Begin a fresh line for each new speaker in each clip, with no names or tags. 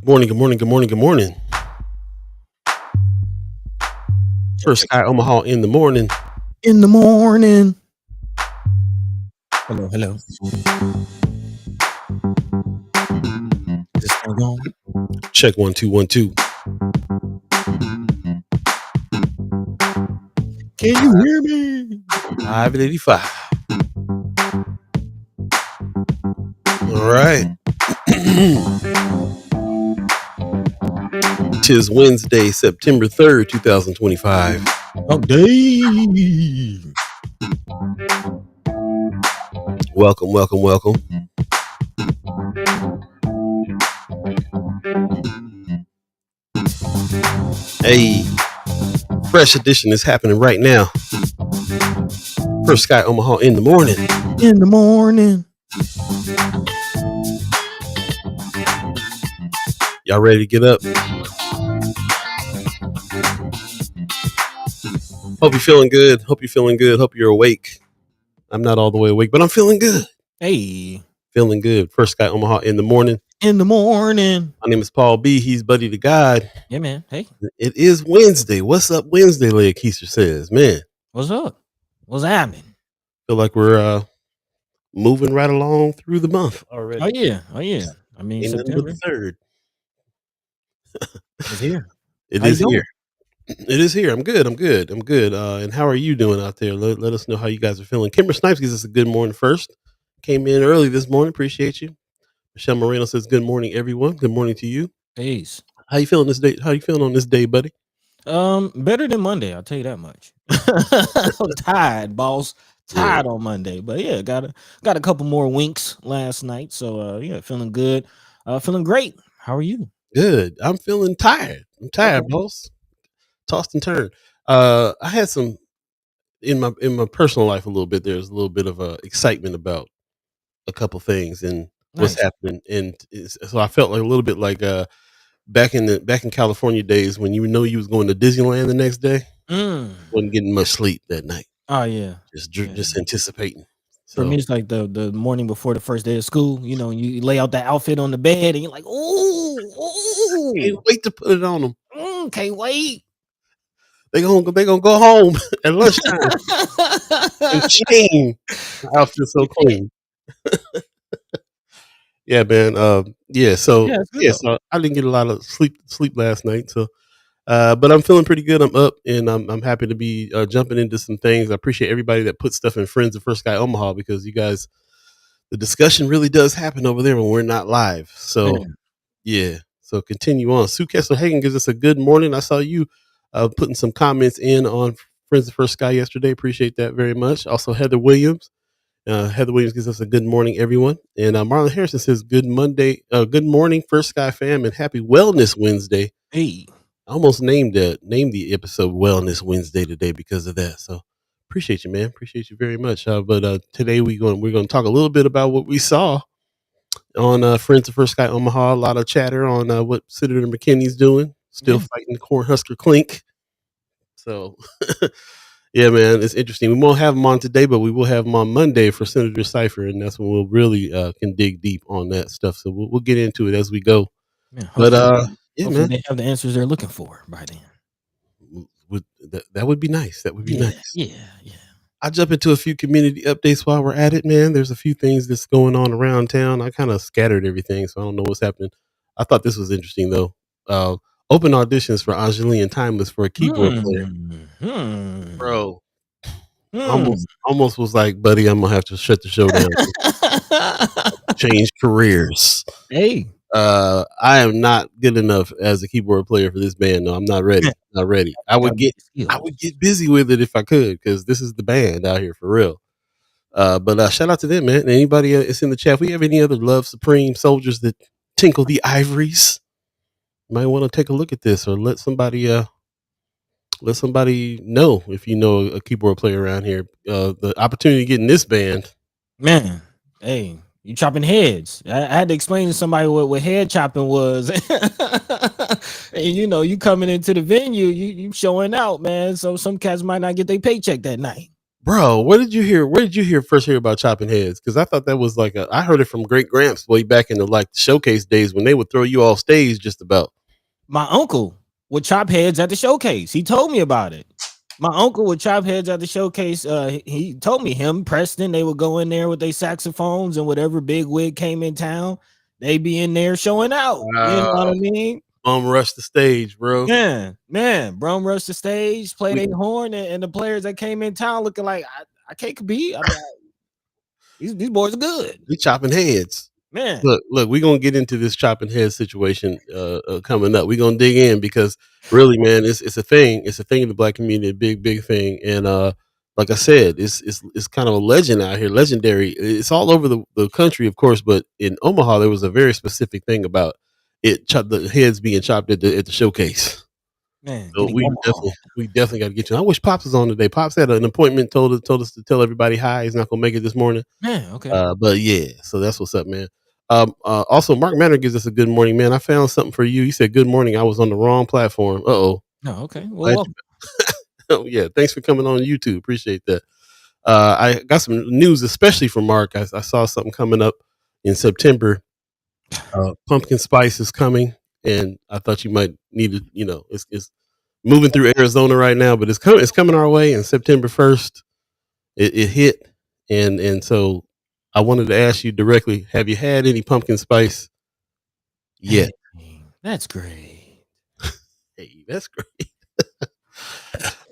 Morning, good morning, good morning, good morning. First Sky Omaha in the morning.
In the morning. Hello, hello. Is this thing on?
Check 1 2 1 2.
Can you hear me?
585. All right. Tis Wednesday, September 3rd, 2025.
Okay.
Welcome, welcome, welcome. Hey, fresh edition is happening right now. First Sky Omaha in the morning.
In the morning.
Y'all ready to get up? Hope you're feeling good. Hope you're feeling good. Hope you're awake. I'm not all the way awake, but I'm feeling good.
Hey.
Feeling good. First Sky Omaha in the morning.
In the morning.
My name is Paul B. He's Buddy to Gawd.
Yeah, man. Hey.
It is Wednesday. What's up Wednesday, Leg Keister says. Man.
What's up? What's happening?
Feel like we're moving right along through the month already.
Oh, yeah. Oh, yeah. I mean, September.
The 3rd.
It's here.
It is here. It is here. I'm good. And how are you doing out there? Let us know how you guys are feeling. Kimber Snipes gives us a good morning first. Came in early this morning. Appreciate you. Michelle Moreno says, good morning, everyone. Good morning to you.
Peace.
How you feeling this day? How you feeling on this day, buddy?
Better than Monday, I'll tell you that much. I'm tired, boss. Tired on Monday. But yeah, got a couple more winks last night. So yeah, feeling good. Feeling great. How are you?
Good. I'm feeling tired. I'm tired, boss. Tossed and turned. I had some in my personal life a little bit. There's a little bit of excitement about a couple things and what's happening, and so I felt like a little bit like back in California days when you know you was going to Disneyland the next day. Wasn't getting much sleep that night.
Oh yeah,
just anticipating.
So, for me, it's like the morning before the first day of school. You know, you lay out the outfit on the bed, and you're like, "Ooh,
can't wait to put it on them.
Can't wait."
They gonna go home at lunchtime. And shame, the outfit's so clean. Yeah, man. So I didn't get a lot of sleep last night. So, but I'm feeling pretty good. I'm up, and I'm happy to be jumping into some things. I appreciate everybody that put stuff in Friends of First Sky Omaha, because you guys, the discussion really does happen over there when we're not live. So, so continue on. Sue Kessler Hagen gives us a good morning. I saw you putting some comments in on Friends of First Sky yesterday. Appreciate that very much. Also, Heather Williams. Heather Williams gives us a good morning, everyone. And Marlon Harrison says, good good morning, First Sky fam, and happy Wellness Wednesday.
Hey.
I almost named the episode Wellness Wednesday today because of that. So appreciate you, man. Appreciate you very much. But today we're going to talk a little bit about what we saw on Friends of First Sky Omaha. A lot of chatter on what Senator McKinney's doing. Still fighting the Cornhusker Clink. So, yeah, man, it's interesting. We won't have him on today, but we will have him on Monday for Senator Cypher, and that's when we'll really can dig deep on that stuff. So we'll get into it as we go.
Yeah,
but
hopefully they have the answers they're looking for by then.
That would be nice. That would be nice.
Yeah.
I'll jump into a few community updates while we're at it, man. There's a few things that's going on around town. I kind of scattered everything, so I don't know what's happening. I thought this was interesting, though. Open auditions for Angeline Timeless for a keyboard player. Bro, almost was like, buddy, I'm gonna have to shut the show down. Change careers.
Hey,
I am not good enough as a keyboard player for this band. No, I'm not ready. Not ready. I would get busy with it if I could, because this is the band out here for real. But shout out to them, man. Anybody that's in the chat, if we have any other Love Supreme soldiers that tinkle the ivories, might want to take a look at this, or let somebody know if you know a keyboard player around here. The opportunity to get in this band,
man. Hey, you chopping heads. I had to explain to somebody what head chopping was. And you coming into the venue, you showing out, man. So some cats might not get their paycheck that night.
Bro, where did you hear? Where did you first hear about chopping heads? Because I thought that was like I heard it from Great Gramps way back in the like showcase days when they would throw you off stage just about.
My uncle would chop heads at the showcase. He told me about it. My uncle would chop heads at the showcase. He told me him, Preston, they would go in there with their saxophones and whatever big wig came in town, they be in there showing out. You know what I mean?
Rush the stage, bro.
Man, Brum rush the stage, play their horn, and the players that came in town looking like I can't compete. I mean, these boys are good.
We chopping heads.
Man,
look, we're gonna get into this chopping head situation coming up. We're gonna dig in because really, man, it's a thing. It's a thing in the black community, a big thing. And like I said, it's kind of a legend out here, legendary. It's all over the country, of course, but in Omaha, there was a very specific thing about the heads being chopped at the showcase.
Man,
so we definitely got to get you. I wish Pops was on today. Pops had an appointment, told us to tell everybody hi. He's not gonna make it this morning.
Man, okay.
But yeah, so that's what's up, man. Also, Mark Manor gives us a good morning, man. I found something for you. He said, "Good morning." I was on the wrong platform.
Oh, okay. Well,
oh yeah, thanks for coming on YouTube. Appreciate that. I got some news, especially from Mark. I saw something coming up in September. Pumpkin spice is coming, and I thought you might need to. You know, it's moving through Arizona right now, but it's coming our way. And September 1st, it hit, and so I wanted to ask you directly: have you had any pumpkin spice yet?
Hey, that's great.
Hey, that's great.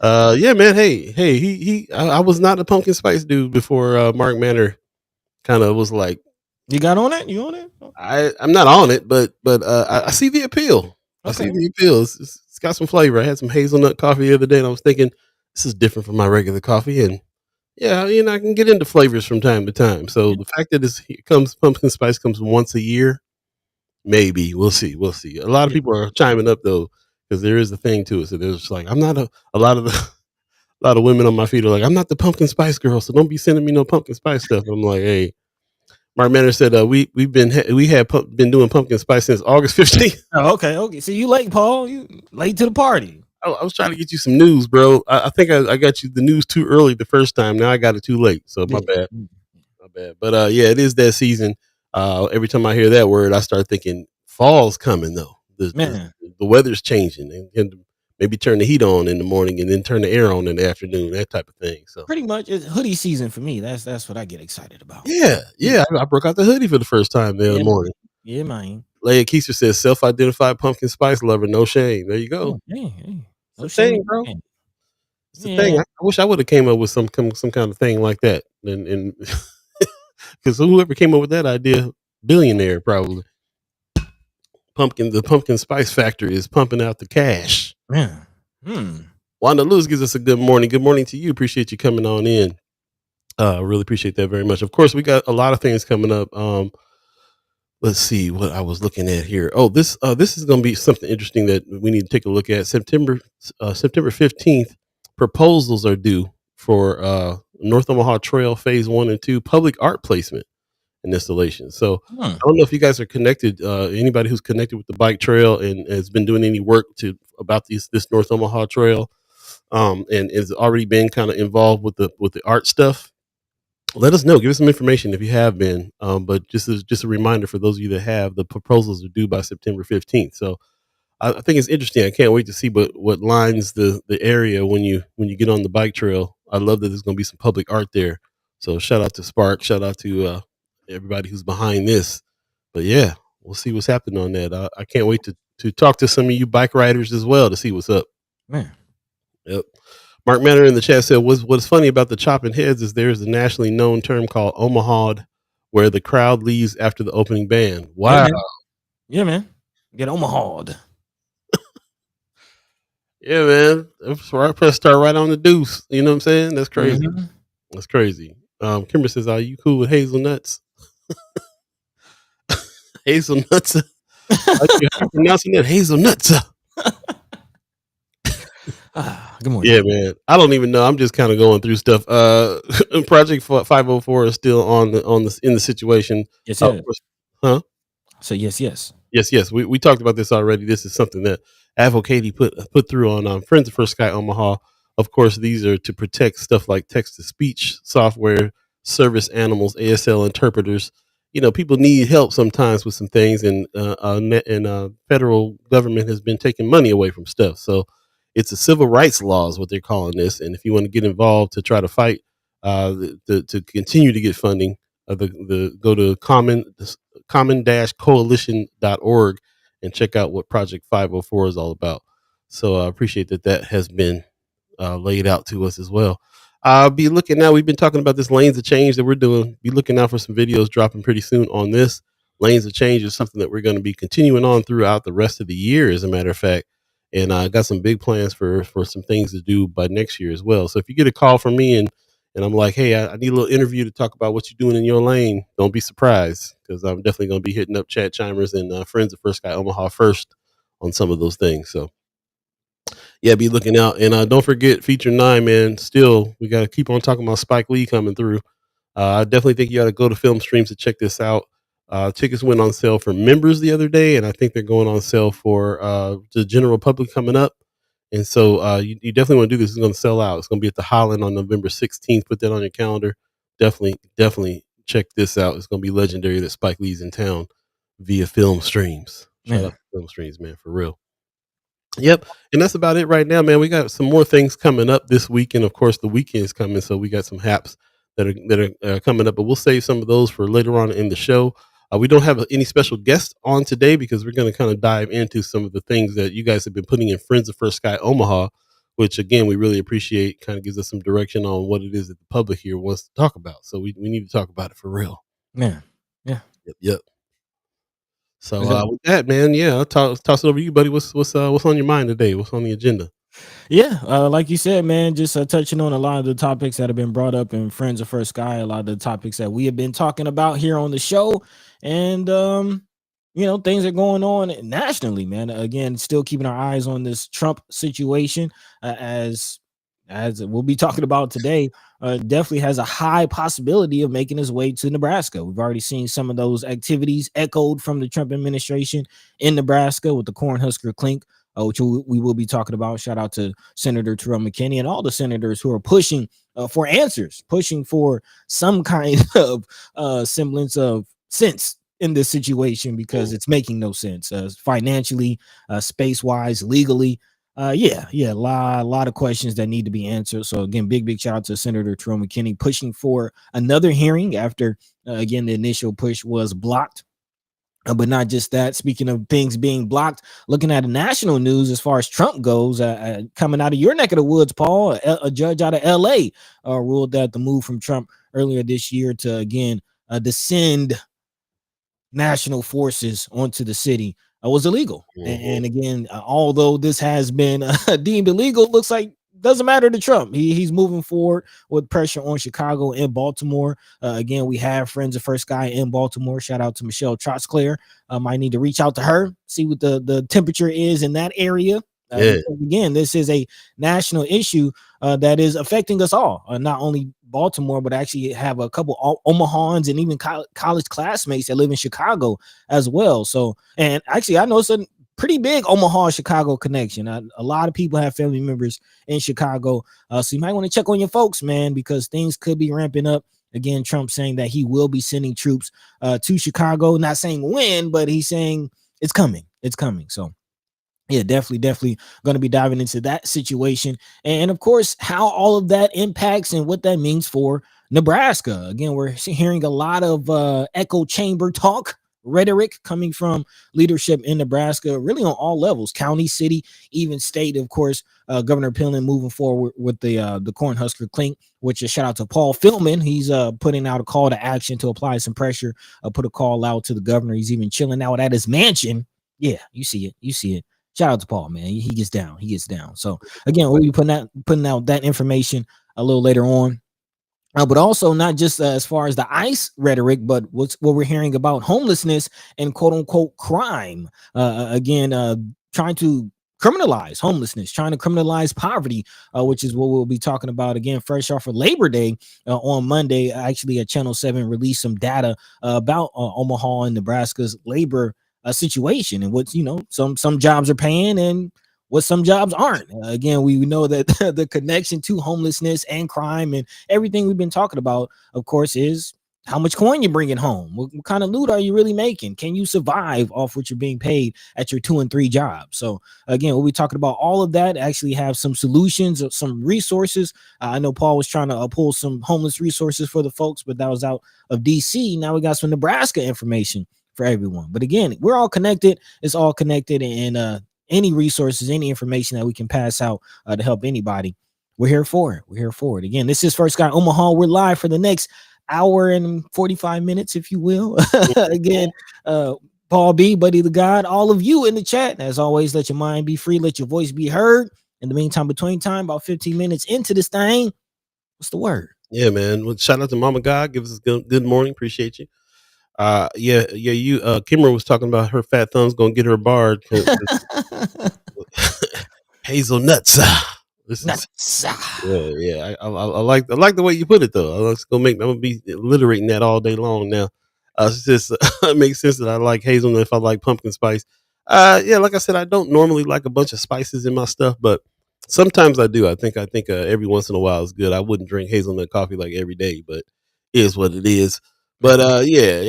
Yeah, man. Hey, I was not a pumpkin spice dude before Mark Manor kind of was like,
you got on it? You on it?
I'm not on it, but I see the appeal. Okay. I see the appeal. It's got some flavor. I had some hazelnut coffee the other day, and I was thinking this is different from my regular coffee, and yeah, you know, I can get into flavors from time to time. So the fact that pumpkin spice comes once a year, maybe we'll see. We'll see. A lot of people are chiming up though, because there is a thing to it. So there's like, I'm not a lot of a lot of women on my feet are like, I'm not the pumpkin spice girl, so don't be sending me no pumpkin spice stuff. I'm like, hey, Mark Manor said we had been doing pumpkin spice since August 15th.
Oh, okay. So you late, Paul? You late to the party?
I was trying to get you some news, bro. I think I got you the news too early the first time. Now I got it too late, so my bad. But yeah, it is that season. Every time I hear that word, I start thinking fall's coming though. The weather's changing, and maybe turn the heat on in the morning and then turn the air on in the afternoon, that type of thing. So
pretty much it's hoodie season for me. That's what I get excited about.
Yeah. I broke out the hoodie for the first time the other morning.
Yeah, man.
Leia Keister says self-identified pumpkin spice lover, no shame. There you go.
Hey.
No it's shame, bro. It's the thing. I wish I would have came up with some kind of thing like that, and because whoever came up with that idea, billionaire probably. The pumpkin spice factory is pumping out the cash.
Yeah.
Wanda Lewis gives us a good morning. Good morning to you. Appreciate you coming on in. Really appreciate that very much. Of course, we got a lot of things coming up. Let's see what I was looking at here. Oh, this is going to be something interesting that we need to take a look at. September 15th, proposals are due for North Omaha Trail Phase 1 and 2 public art placement and installation. So I don't know if you guys are connected. Anybody who's connected with the bike trail and has been doing any work about this North Omaha Trail, and has already been kind of involved with the art stuff. Let us know. Give us some information if you have been. But just a reminder for those of you that have, the proposals are due by September 15th. So I think it's interesting. I can't wait to see what lines the area when you get on the bike trail. I love that there's going to be some public art there. So shout out to Spark. Shout out to everybody who's behind this. But yeah, we'll see what's happening on that. I can't wait to talk to some of you bike riders as well to see what's up.
Man.
Yep. Mark Manor in the chat said, what's funny about the chopping heads is there's a nationally known term called Omahawed, where the crowd leaves after the opening band. Wow.
Yeah, man. Get Omahawed.
Yeah, man. That's where I press start right on the deuce. You know what I'm saying? That's crazy. Mm-hmm. That's crazy. Kimber says, are you cool with hazelnuts? Hazelnuts. I'm pronouncing that hazelnuts.
Good morning.
Yeah, man. I don't even know. I'm just kind of going through stuff. Project 504 is still in the situation.
Yes,
huh?
So yes.
We talked about this already. This is something that Avo Katie put through on Friends of First Sky Omaha. Of course, these are to protect stuff like text-to-speech software, service animals, ASL interpreters. People need help sometimes with some things, and federal government has been taking money away from stuff. So it's a civil rights law is what they're calling this. And if you want to get involved to try to fight, to continue to get funding, the go to common-coalition.org and check out what Project 504 is all about. So I appreciate that has been laid out to us as well. I'll be looking now. We've been talking about this lanes of change that we're doing. Be looking out for some videos dropping pretty soon on this. Lanes of change is something that we're going to be continuing on throughout the rest of the year, as a matter of fact. And I got some big plans for some things to do by next year as well. So if you get a call from me and I'm like, hey, I need a little interview to talk about what you're doing in your lane, don't be surprised, because I'm definitely going to be hitting up Chad Chimers and Friends of First Guy Omaha first on some of those things. So yeah, be looking out. And don't forget Feature 9, man. Still, we got to keep on talking about Spike Lee coming through. I definitely think you got to go to Film Streams to check this out. Tickets went on sale for members the other day, and I think they're going on sale for the general public coming up. And so you definitely want to do this. It's going to sell out. It's going to be at the Highland on November 16th. Put that on your calendar. Definitely check this out. It's going to be legendary that Spike Lee's in town via Film Streams. Shout out to Film Streams, man, for real. Yep, and that's about it right now, man. We got some more things coming up this week, and of course, the weekend's coming, so we got some haps that are coming up. But we'll save some of those for later on in the show. We don't have any special guests on today because we're going to kind of dive into some of the things that you guys have been putting in Friends of First Sky Omaha, which again we really appreciate. Kind of gives us some direction on what it is that the public here wants to talk about. So we need to talk about it for real.
Yeah.
Yep. So with that, man, I'll toss it over to you, buddy. What's on your mind today? What's on the agenda?
Yeah, like you said, man, just touching on a lot of the topics that have been brought up in Friends of First Sky, a lot of the topics that we have been talking about here on the show, and things are going on nationally, man. Again, still keeping our eyes on this Trump situation, as we'll be talking about today. Definitely has a high possibility of making his way to Nebraska. We've already seen some of those activities echoed from the Trump administration in Nebraska with the Cornhusker Clink, which we will be talking about. Shout out to Senator McKinney and all the senators who are pushing for answers, pushing for some kind of semblance of sense in this situation, because it's making no sense financially, space-wise, legally. A lot of questions that need to be answered. So again, big shout out to Senator McKinney pushing for another hearing after again the initial push was blocked. But not just that. Speaking of things being blocked, looking at the national news as far as Trump goes, coming out of your neck of the woods, Paul, a judge out of LA ruled that the move from Trump earlier this year to again descend national forces onto the city was illegal. And again, although this has been deemed illegal, looks like doesn't matter to Trump. He's moving forward with pressure on Chicago and Baltimore. Again, we have Friends of First Guy in Baltimore. Shout out to Michelle Trotzclair. I need to reach out to her, see what the temperature is in that area. Again, this is a national issue that is affecting us all, not only Baltimore, but actually have a couple Omahans and even college classmates that live in Chicago as well. So, and actually, I know it's a pretty big Omaha Chicago connection. A lot of people have family members in Chicago, so you might want to check on your folks, man, because things could be ramping up. Again, Trump saying that he will be sending troops to Chicago, not saying when, but he's saying it's coming. It's coming. So yeah, definitely going to be diving into that situation. And of course, how all of that impacts and what that means for Nebraska. Again, we're hearing a lot of echo chamber talk, rhetoric coming from leadership in Nebraska, really on all levels, county, city, even state. Of course, Governor Pillen moving forward with the Cornhusker Clink, which is shout out to Paul Philman. He's putting out a call to action to apply some pressure, put a call out to the governor. He's even chilling out at his mansion. Yeah, you see it. Shout out to Paul, man. He gets down. So again, we'll be putting out that information a little later on. But also not just as far as the ICE rhetoric, but what we're hearing about homelessness and quote unquote crime. Again, trying to criminalize homelessness, trying to criminalize poverty, which is what we'll be talking about again, fresh off of Labor Day on Monday. Actually, Channel 7 released some data about Omaha and Nebraska's labor situation and what some jobs are paying and what some jobs aren't. Again, we know that the connection to homelessness and crime and everything we've been talking about, of course, is how much coin you're bringing home. What kind of loot are you really making? Can you survive off what you're being paid at your 2 and 3 jobs? So again, we'll be talking about all of that, actually have some solutions or some resources. I know Paul was trying to pull some homeless resources for the folks, but that was out of DC. Now we got some Nebraska information for everyone. But again, we're all connected. It's all connected, and any resources, any information that we can pass out to help anybody, we're here for it. We're here for it. Again, this is First Guy Omaha. We're live for the next hour and 45 minutes, if you will. Again, Paul B, Buddy the God, all of you in the chat. As always, let your mind be free, let your voice be heard. In the meantime, between time, about 15 minutes into this thing, what's the word?
Yeah, man. Well, shout out to Mama God. Give us a good morning. Appreciate you. You Kimmer was talking about her fat thumb's gonna get her barred. Hazelnuts. I like the way you put it though. I'm gonna be alliterating that all day long now. It's just it makes sense that I like hazelnut if I like pumpkin spice. Like I said, I don't normally like a bunch of spices in my stuff, but sometimes I do. I think every once in a while is good. I wouldn't drink hazelnut coffee like every day, but it is what it is. But I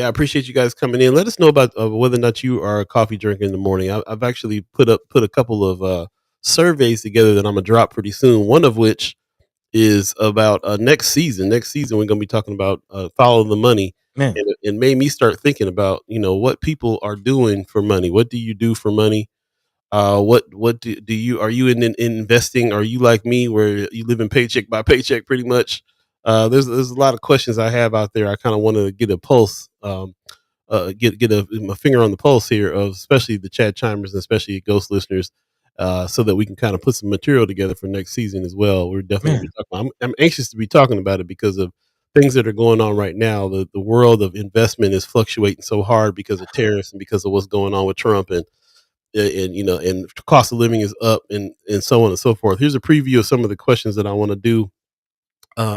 appreciate you guys coming in. Let us know about whether or not you are a coffee drinker in the morning. I've actually put a couple of surveys together that I'm gonna drop pretty soon. One of which is about next season. Next season, we're gonna be talking about follow the money,
Man.
and it made me start thinking about what people are doing for money. What do you do for money? What do you are you in investing? Are you like me where you live in paycheck by paycheck pretty much? There's a lot of questions I have out there. I kind of want to get a pulse, get a finger on the pulse here of especially the chat chimers and especially ghost listeners, so that we can kind of put some material together for next season as well. We're definitely be talking. I'm anxious to be talking about it because of things that are going on right now. The world of investment is fluctuating so hard because of tariffs and because of what's going on with Trump and cost of living is up and so on and so forth. Here's a preview of some of the questions that I want to do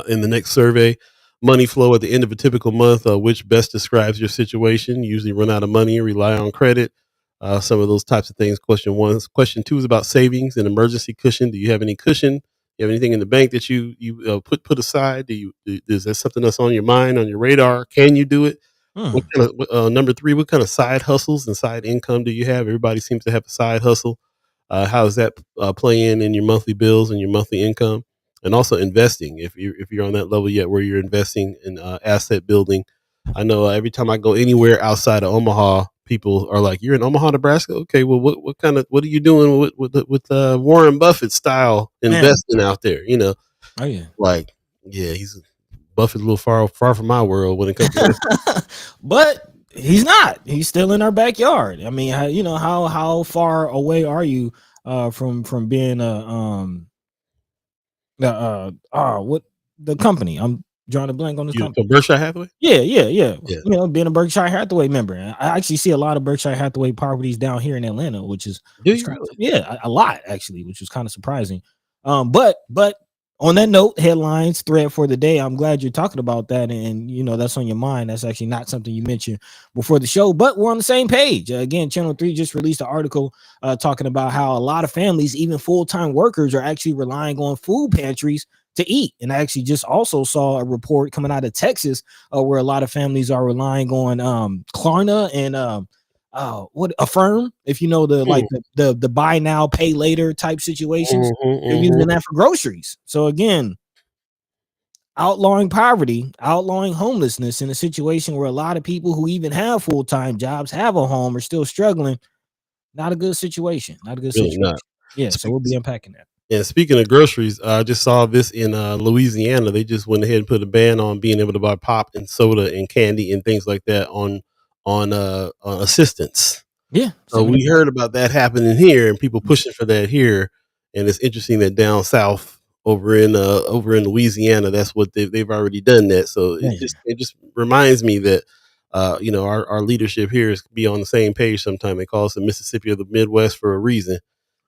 in the next survey. Money flow at the end of a typical month, which best describes your situation. You usually run out of money, rely on credit, some of those types of things. Question 1. Question 2 is about savings and emergency cushion. Do you have any cushion? Do you have anything in the bank that you put aside? Is there something that's on your mind, on your radar? Can you do it? What kind of number 3? What kind of side hustles and side income do you have? Everybody seems to have a side hustle. How does that play in your monthly bills and your monthly income? And also investing, if you're on that level yet where you're investing in asset building. I know every time I go anywhere outside of Omaha, people are like, "You're in Omaha, Nebraska? Okay, well, what are you doing with Warren Buffett style investing out there?
Oh yeah,
like he's Buffett's a little far from my world when it comes to that.
But he's not. He's still in our backyard. I mean, how far away are you from being what the company? I'm drawing a blank on this company.
Berkshire Hathaway?
Yeah. Being a Berkshire Hathaway member. I actually see a lot of Berkshire Hathaway properties down here in Atlanta, which is a lot actually, which was kind of surprising. But on that note, headlines thread for the day. I'm glad you're talking about that, and that's on your mind. That's actually not something you mentioned before the show, but we're on the same page. Again, Channel 3 just released an article talking about how a lot of families, even full-time workers, are actually relying on food pantries to eat. And I actually just also saw a report coming out of Texas where a lot of families are relying on Klarna and what Affirm, if you know the buy now pay later type situations. They're using that for groceries. So again, outlawing poverty, outlawing homelessness in a situation where a lot of people who even have full-time jobs, have a home, are still struggling. Not a good situation. Not a good situation. Not. Yeah, so we'll be unpacking that.
And speaking of groceries, I just saw this in Louisiana. They just went ahead and put a ban on being able to buy pop and soda and candy and things like that on assistance.
Yeah.
So we heard about that happening here and people pushing for that here. And it's interesting that down south over in Louisiana, that's what they've already done that. So it just reminds me that our leadership here is be on the same page. Sometimes they call us the Mississippi of the Midwest for a reason.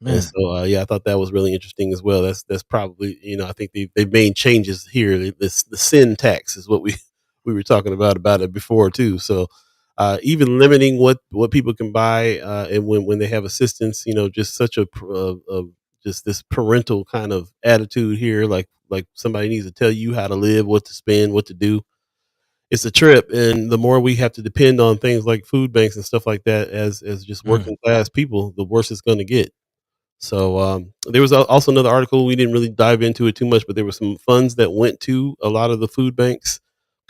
Man. And so, I thought that was really interesting as well. That's probably, I think they've made changes here. The sin tax is what we were talking about it before too. So, even limiting what people can buy, and when they have assistance, just such just this parental kind of attitude here, like somebody needs to tell you how to live, what to spend, what to do. It's a trip, and the more we have to depend on things like food banks and stuff like that as just
Mm.
working class people, the worse it's going to get. So there was also another article. We didn't really dive into it too much, but there were some funds that went to a lot of the food banks.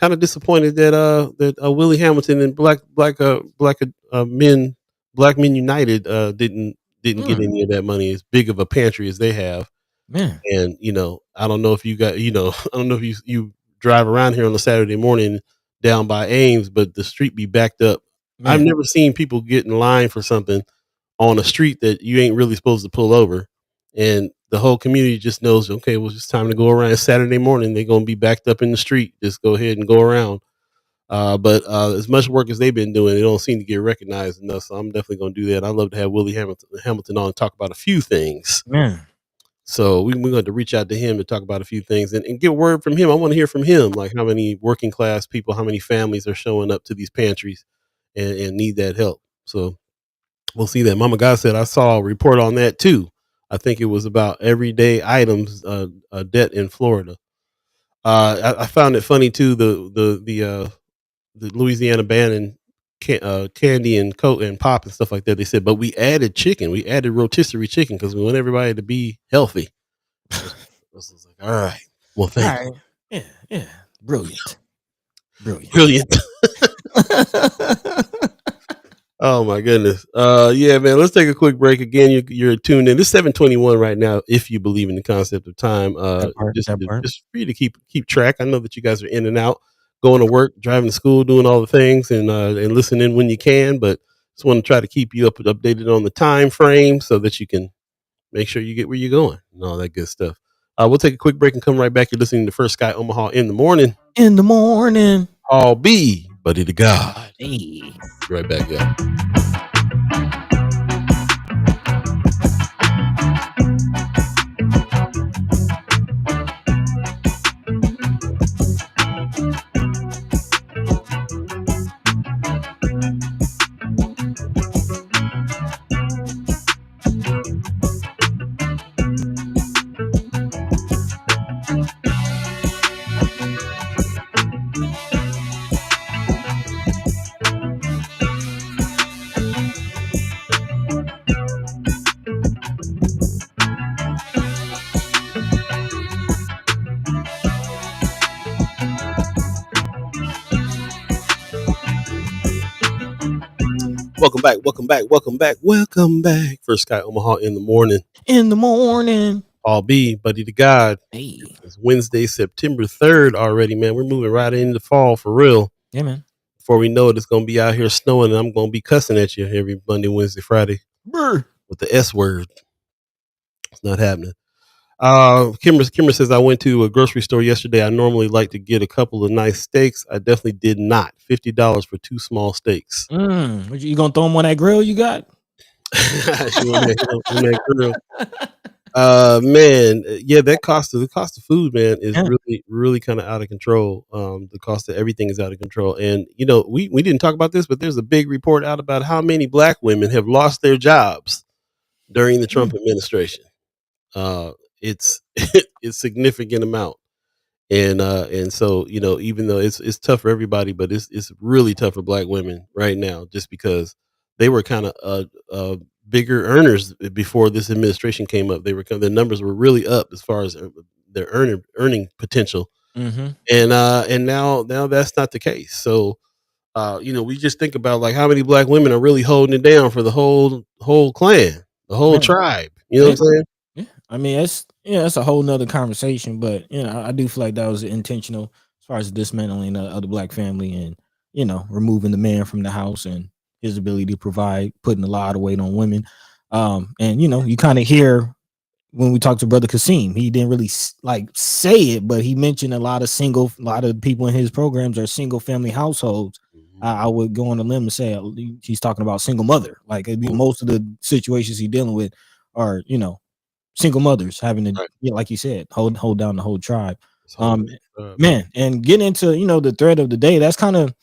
Kind of disappointed that Willie Hamilton and Black Men United didn't get
Mm.
any of that money. As big of a pantry as they have,
Man.
and I don't know if you got I don't know if you drive around here on a Saturday morning down by Ames, but the street be backed up. I've
Man.
never seen people get in line for something on a street that you ain't really supposed to pull over, and the whole community just knows, okay, well, it's time to go around. It's Saturday morning, they're gonna be backed up in the street. Just go ahead and go around. But as much work as they've been doing, they don't seem to get recognized enough. So I'm definitely gonna do that. I'd love to have Willie Hamilton on and talk about a few things.
Man.
So we're going to reach out to him to talk about a few things and get word from him. I want to hear from him, like how many working class people, how many families are showing up to these pantries and need that help. So we'll see that. Mama God said I saw a report on that too. I think it was about everyday items debt in Florida. I found it funny too. The Louisiana ban and candy and coke and pop and stuff like that. They said, but we added chicken. We added rotisserie chicken because we want everybody to be healthy. I was like, all right. Well, thank you.
Yeah, yeah. Brilliant.
Brilliant. Oh my goodness. Yeah, man. Let's take a quick break. Again, you're tuned in. It's 7:21 right now. If you believe in the concept of time, just for you to keep track. I know that you guys are in and out, going to work, driving to school, doing all the things, and listening when you can. But just want to try to keep you updated on the time frame so that you can make sure you get where you're going and all that good stuff. We'll take a quick break and come right back. You're listening to First Sky Omaha in the morning.
In the morning.
I'll be buddy to God.
Hey.
Be right back, yeah. Welcome back. First Sky Omaha in the morning.
In the morning.
I'll be buddy to God.
Hey.
It's Wednesday, September 3rd already, man. We're moving right into fall for real.
Yeah, man.
Before we know it, it's going to be out here snowing, and I'm going to be cussing at you every Monday, Wednesday, Friday.
Brr.
With the S word. It's not happening. Kimber says, I went to a grocery store yesterday. I normally like to get a couple of nice steaks. I definitely did not. $50 for 2 small steaks.
You gonna throw them on that grill you got?
She on that grill. Man, yeah, the cost of food, man, is really kind of out of control. The cost of everything is out of control. And we didn't talk about this, but there's a big report out about how many Black women have lost their jobs during the Trump administration. It's significant amount, and so even though it's tough for everybody, but it's really tough for Black women right now, just because they were kind of bigger earners before this administration came up. Their numbers were really up as far as their earning potential, and now that's not the case. So we just think about like how many Black women are really holding it down for the whole clan, the whole tribe. You know what I'm saying?
Yeah, I mean that's a whole nother conversation, but I do feel like that was intentional as far as dismantling of the Black family and removing the man from the house and his ability to provide, putting a lot of weight on women. And you kind of hear when we talked to Brother Kasim, he didn't really say it, but he mentioned a lot of people in his programs are single family households. I would go on a limb and say he's talking about single mother. Like most of the situations he's dealing with are single mothers having to, like you said, hold down the whole tribe. Man, and getting into the thread of the day. That's kind of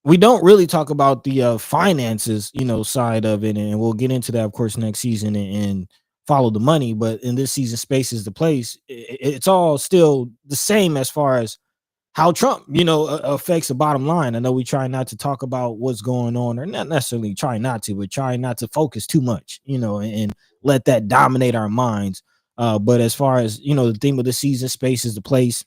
we don't really talk about the finances, side of it, and we'll get into that, of course, next season and follow the money. But in this season, space is the place. It's all still the same as far as how Trump, affects the bottom line. I know we try not to talk about what's going on, or not necessarily try not to, but try not to focus too much, and let that dominate our minds. But as far as the theme of the season, space is the place.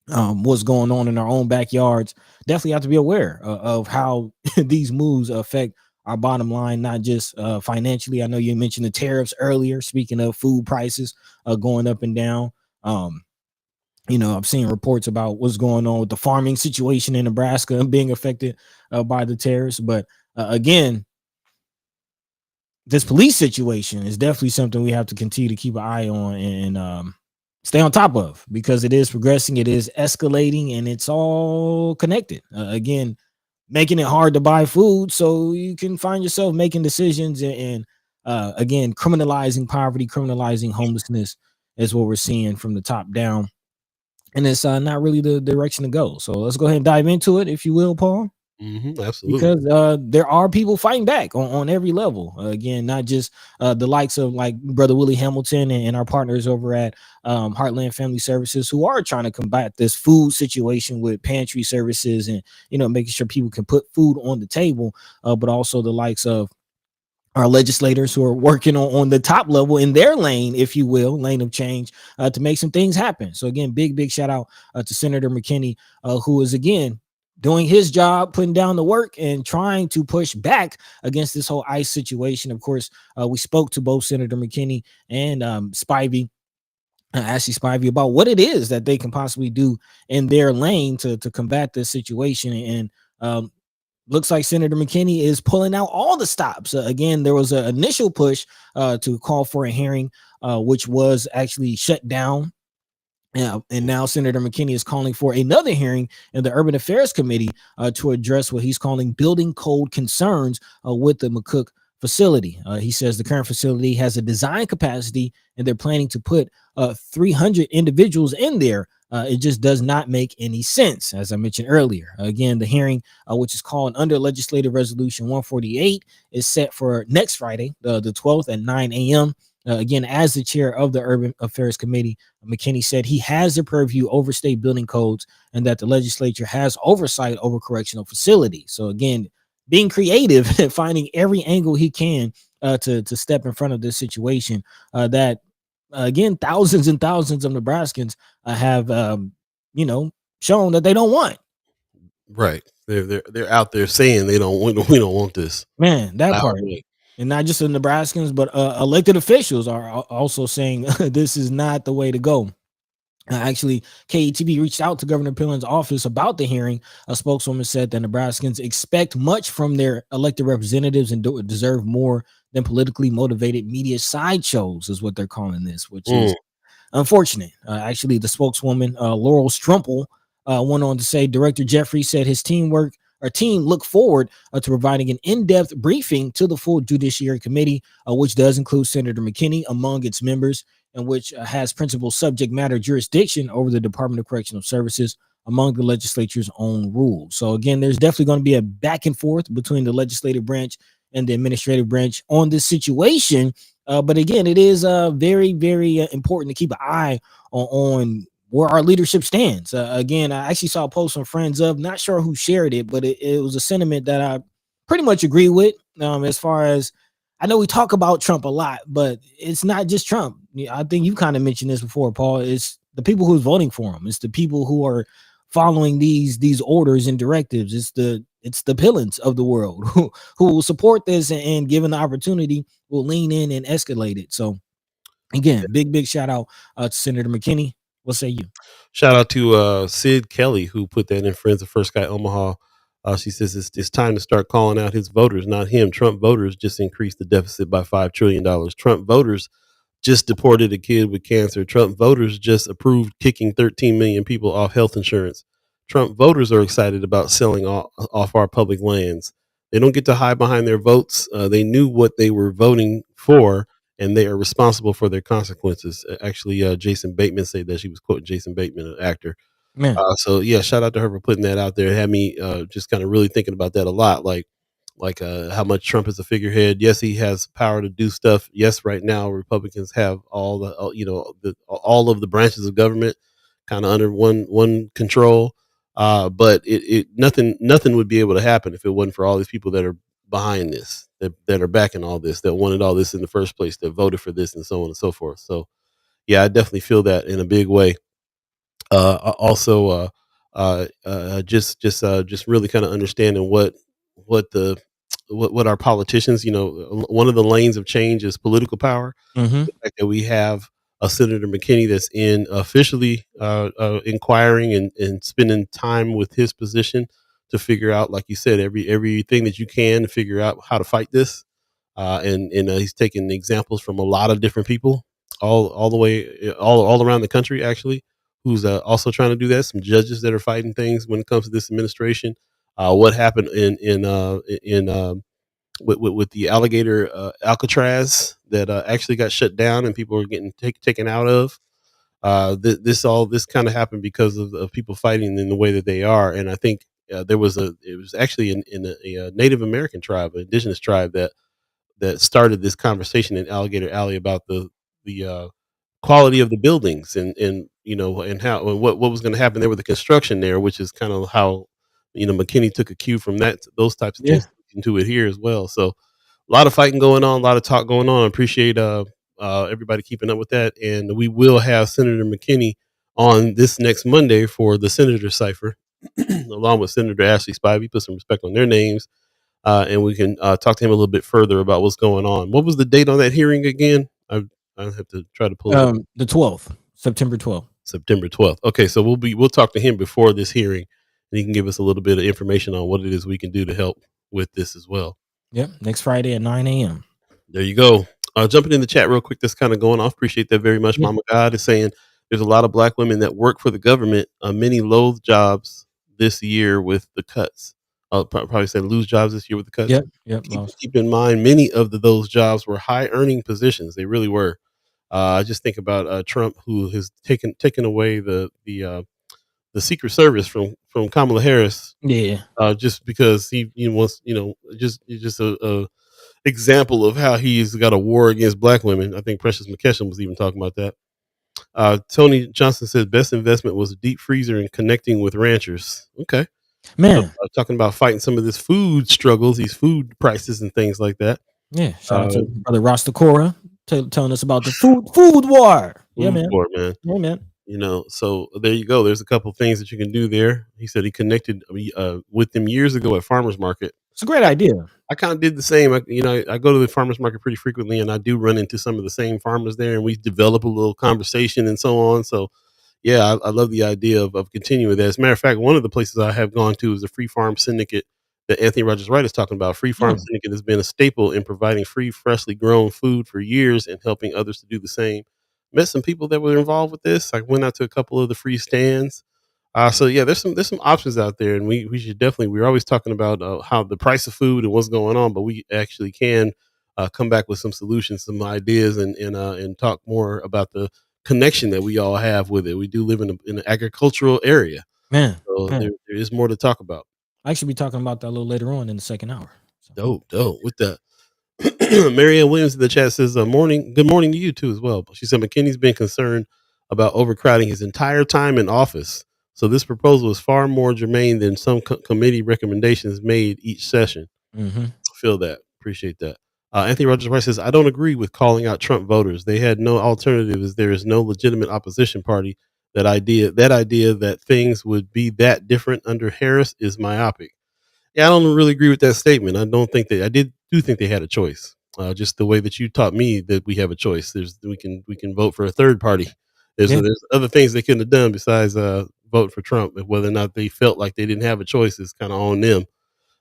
What's going on in our own backyards, definitely have to be aware of how these moves affect our bottom line, not just financially. I know you mentioned the tariffs earlier, speaking of food prices going up and down. um I've seen reports about what's going on with the farming situation in Nebraska and being affected by the tariffs. But again, this police situation is definitely something we have to continue to keep an eye on and stay on top of, because it is progressing, it is escalating, and it's all connected. Again, making it hard to buy food, so you can find yourself making decisions and again, criminalizing poverty, criminalizing homelessness is what we're seeing from the top down, and it's not really the direction to go. So let's go ahead and dive into it, if you will, Paul,
Absolutely.
because there are people fighting back on every level. Again, not just the likes of like Brother Willie Hamilton and our partners over at Heartland Family Services, who are trying to combat this food situation with pantry services and making sure people can put food on the table, but also the likes of our legislators who are working on the top level in their lane, if you will, lane of change, to make some things happen. So again, big shout out to Senator McKinney, who is again doing his job, putting down the work and trying to push back against this whole ICE situation. Of course, we spoke to both Senator McKinney and Spivey, Ashley Spivey, about what it is that they can possibly do in their lane to combat this situation. And looks like Senator McKinney is pulling out all the stops. Again, there was an initial push to call for a hearing, which was actually shut down. And now Senator McKinney is calling for another hearing in the Urban Affairs Committee to address what he's calling building code concerns with the McCook facility. He says the current facility has a design capacity and they're planning to put 300 individuals in there. It just does not make any sense, as I mentioned earlier. Again, the hearing, which is called under Legislative Resolution 148, is set for next Friday, the 12th at 9 a.m. Again, as the chair of the Urban Affairs Committee, McKinney said he has the purview over state building codes and that the legislature has oversight over correctional facilities. So again, being creative and finding every angle he can to step in front of this situation that again, thousands and thousands of Nebraskans have shown that they don't want.
Right. They're out there saying they don't we don't want this.
Man, that part. And not just the Nebraskans, but elected officials are also saying this is not the way to go. Actually, KETV reached out to Governor Pillen's office about the hearing. A spokeswoman said that Nebraskans expect much from their elected representatives and deserve more than politically motivated media sideshows, is what they're calling this, which is unfortunate. Actually, the spokeswoman, Laurel Strumple, went on to say Director Jeffrey said his team look forward to providing an in-depth briefing to the full Judiciary Committee, which does include Senator McKinney among its members, and which has principal subject matter jurisdiction over the Department of Correctional Services among the legislature's own rules. So again, there's definitely going to be a back and forth between the legislative branch and the administrative branch on this situation. But again, it is very, very important to keep an eye on where our leadership stands. Again, I actually saw a post from friends of, not sure who shared it, but it was a sentiment that I pretty much agree with. As far as I know, we talk about Trump a lot, but it's not just Trump. I think you kind of mentioned this before, Paul. It's the people who's voting for him. It's the people who are following these orders and directives. It's the Pillens of the world who will support this and given the opportunity will lean in and escalate it. So again, big shout out to Senator McKinney. What say you?
Shout out to Sid Kelly, who put that in Friends of First Guy Omaha. She says it's time to start calling out his voters, not him. Trump voters just increased the deficit by $5 trillion. Trump voters just deported a kid with cancer. Trump voters just approved kicking 13 million people off health insurance. Trump voters are excited about selling off our public lands. They don't get to hide behind their votes. They knew what they were voting for, and they are responsible for their consequences. Actually, Jason Bateman said that. She was quoting Jason Bateman, an actor.
Man.
So yeah, shout out to her for putting that out there. It had me just kind of really thinking about that a lot. How much Trump is a figurehead. Yes, he has power to do stuff. Yes, right now Republicans have all of the branches of government kind of under one control. But it nothing would be able to happen if it wasn't for all these people that are behind this, that are backing all this, that wanted all this in the first place, that voted for this, and so on and so forth. So yeah, I definitely feel that in a big way. Also, just really kind of understanding what the what our politicians, one of the lanes of change is political power.
Mhm.
The fact that we have a Senator McKinney that's in officially inquiring and spending time with his position to figure out, like you said, everything that you can to figure out how to fight this. And he's taking examples from a lot of different people, all the way all around the country, actually, who's also trying to do that. Some judges that are fighting things when it comes to this administration. What happened in with the alligator Alcatraz that actually got shut down and people are getting taken out of. This kind of happened because of people fighting in the way that they are, and I think it was actually in a Native American tribe, an indigenous tribe that started this conversation in Alligator Alley about the quality of the buildings and how and what was going to happen there with the construction there, which is kind of how McKinney took a cue from those types of
Yeah.
things into it here as well. So a lot of fighting going on, a lot of talk going on. I appreciate everybody keeping up with that, and we will have Senator McKinney on this next Monday for the Senator Cipher, along with Senator Ashley Spivey. Put some respect on their names, and we can talk to him a little bit further about what's going on. What was the date on that hearing again? I have to try to pull it up.
The 12th, September 12th.
September 12th. Okay, so we'll talk to him before this hearing, and he can give us a little bit of information on what it is we can do to help with this as well.
Yep, next Friday at 9 a.m.
There you go. Jumping in the chat real quick, that's kind of going off. Appreciate that very much.
Yeah.
Mama God is saying there's a lot of black women that work for the government. Many loathe jobs this year with the cuts. Probably said lose jobs this year with the cuts.
Yep.
Keep in mind, many of those jobs were high earning positions. They really were. I just think about Trump, who has taken away the Secret Service from Kamala Harris.
Yeah.
Just because he wants, just a example of how he's got a war against black women. I think Precious McKesson was even talking about that. Tony Johnson said best investment was a deep freezer and connecting with ranchers. Okay,
man,
talking about fighting some of this food struggles, these food prices and things like that.
Yeah, shout out to brother Rastacora telling us about the food war. Yeah, man.
War, man.
Yeah, man.
So there you go. There's a couple things that you can do there. He said he connected with them years ago at farmers market.
It's a great idea.
I kind of did the same. I go to the farmers market pretty frequently, and I do run into some of the same farmers there, and we develop a little conversation and so on. So, yeah, I love the idea of continuing that. As a matter of fact, one of the places I have gone to is the Free Farm Syndicate that Anthony Rogers Wright is talking about. Free Farm Syndicate has been a staple in providing free, freshly grown food for years and helping others to do the same. Met some people that were involved with this. I went out to a couple of the free stands. So yeah, there's some options out there, and we should definitely. We're always talking about how the price of food and what's going on, but we actually can come back with some solutions, some ideas, and talk more about the connection that we all have with it. We do live in an agricultural area,
man.
So there is more to talk about.
I should be talking about that a little later on in the second hour.
So. Dope. With that, Marianne Williams in the chat says, "Morning, good morning to you too as well." She said McKinney's been concerned about overcrowding his entire time in office. So this proposal is far more germane than some committee recommendations made each session.
Mm-hmm.
Feel that. Appreciate that. Anthony Rogers Price says, I don't agree with calling out Trump voters. They had no alternative as there is no legitimate opposition party. That idea that things would be that different under Harris is myopic. Yeah, I don't really agree with that statement. I don't think I do think they had a choice. Just the way that you taught me that we have a choice. We can vote for a third party. There's other things they couldn't have done besides vote for Trump. Whether or not they felt like they didn't have a choice is kind of on them.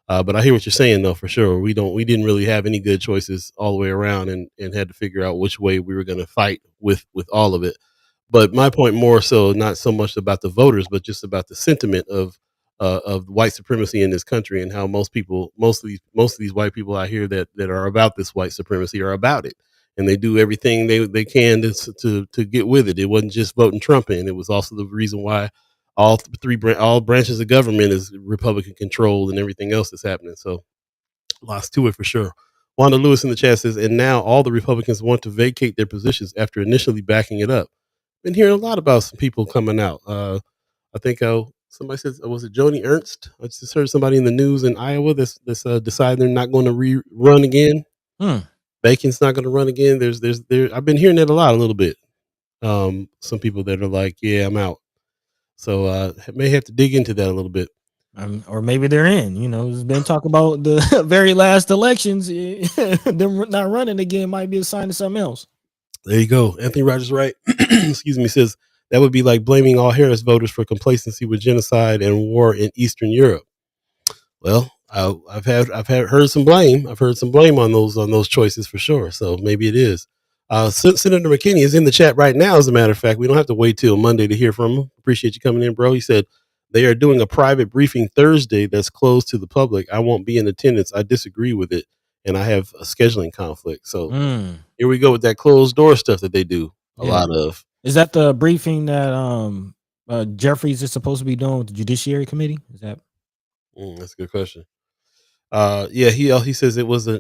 But I hear what you're saying though, for sure. We didn't really have any good choices all the way around, and had to figure out which way we were going to fight with all of it. But my point more so not so much about the voters, but just about the sentiment of white supremacy in this country, and how most of these white people out here that are about this white supremacy are about it, and they do everything they can to get with it. It wasn't just voting Trump in; it was also the reason why all branches of government is Republican controlled and everything else that's happening. So lots to it for sure. Wanda Lewis in the chat says, and now all the Republicans want to vacate their positions after initially backing it up. Been hearing a lot about some people coming out. I think somebody says, was it Joni Ernst? I just heard somebody in the news in Iowa that's deciding they're not going to run again. Bacon's not going to run again. I've been hearing that a little bit. Some people that are like, yeah, I'm out. So may have to dig into that a little bit.
Or maybe they're in. There's been talk about the very last elections. Them not running again might be a sign of something else.
There you go. Anthony Rogers Wright, excuse me, says that would be like blaming all Harris voters for complacency with genocide and war in Eastern Europe. Well, I've heard some blame. I've heard some blame on those choices for sure. So maybe it is. Senator McKinney is in the chat right now. As a matter of fact, we don't have to wait till Monday to hear from him. Appreciate you coming in, bro. He said they are doing a private briefing Thursday that's closed to the public. I won't be in attendance. I disagree with it, and I have a scheduling conflict. So here we go with that closed door stuff that they do a lot of.
Is that the briefing that Jeffries is supposed to be doing with the Judiciary Committee? Is that?
That's a good question. He says it was a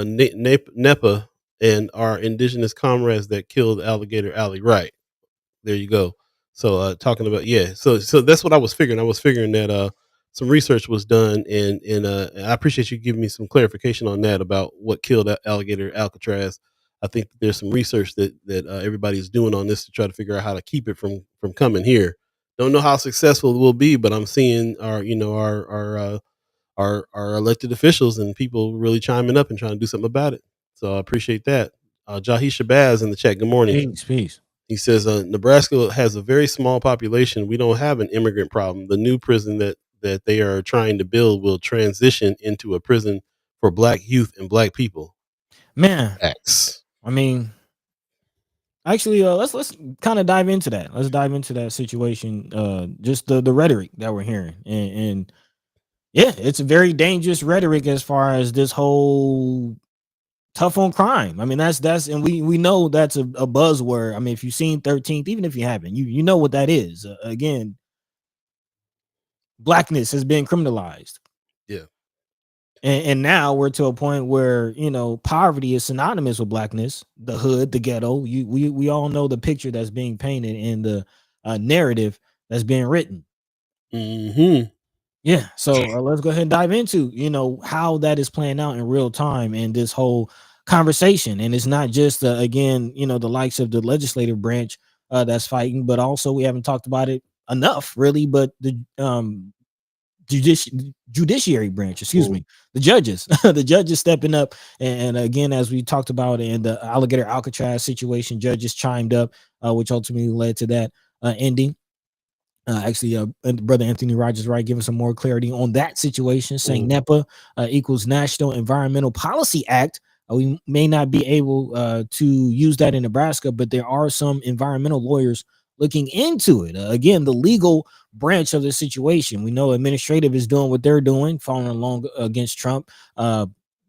NEPA and our indigenous comrades that killed Alligator Alley. Right. There you go. So talking about so that's what I was figuring. I was figuring that some research was done, and I appreciate you giving me some clarification on that about what killed Alligator Alcatraz. I think there's some research that everybody's doing on this to try to figure out how to keep it from coming here. Don't know how successful it will be, but I'm seeing our elected officials and people really chiming up and trying to do something about it. So I appreciate that. Jahi Shabazz in the chat. Good morning.
Peace.
He says Nebraska has a very small population. We don't have an immigrant problem. The new prison that they are trying to build will transition into a prison for Black youth and Black people.
Man,
X.
I mean, actually, let's kind of dive into that. Let's dive into that situation. Just the rhetoric that we're hearing, and yeah, it's a very dangerous rhetoric as far as this whole tough on crime. I mean, that's and we know that's a buzzword. I mean, if you've seen 13th, even if you haven't, you know what that is. Again, Blackness has been criminalized.
Yeah.
And now we're to a point where, poverty is synonymous with Blackness, the hood, the ghetto. We all know the picture that's being painted in the narrative that's being written.
Mm-hmm.
Yeah. So let's go ahead and dive into, how that is playing out in real time in this whole conversation. And it's not just, again, the likes of the legislative branch that's fighting, but also we haven't talked about it enough, really, but the judiciary branch, the judges, the judges stepping up. And again, as we talked about in the Alligator Alcatraz situation, judges chimed up, which ultimately led to that ending. Brother Anthony Rogers Wright giving some more clarity on that situation, saying NEPA equals National Environmental Policy Act. We may not be able to use that in Nebraska, but there are some environmental lawyers looking into it. Again, the legal branch of the situation. We know administrative is doing what they're doing, following along against Trump.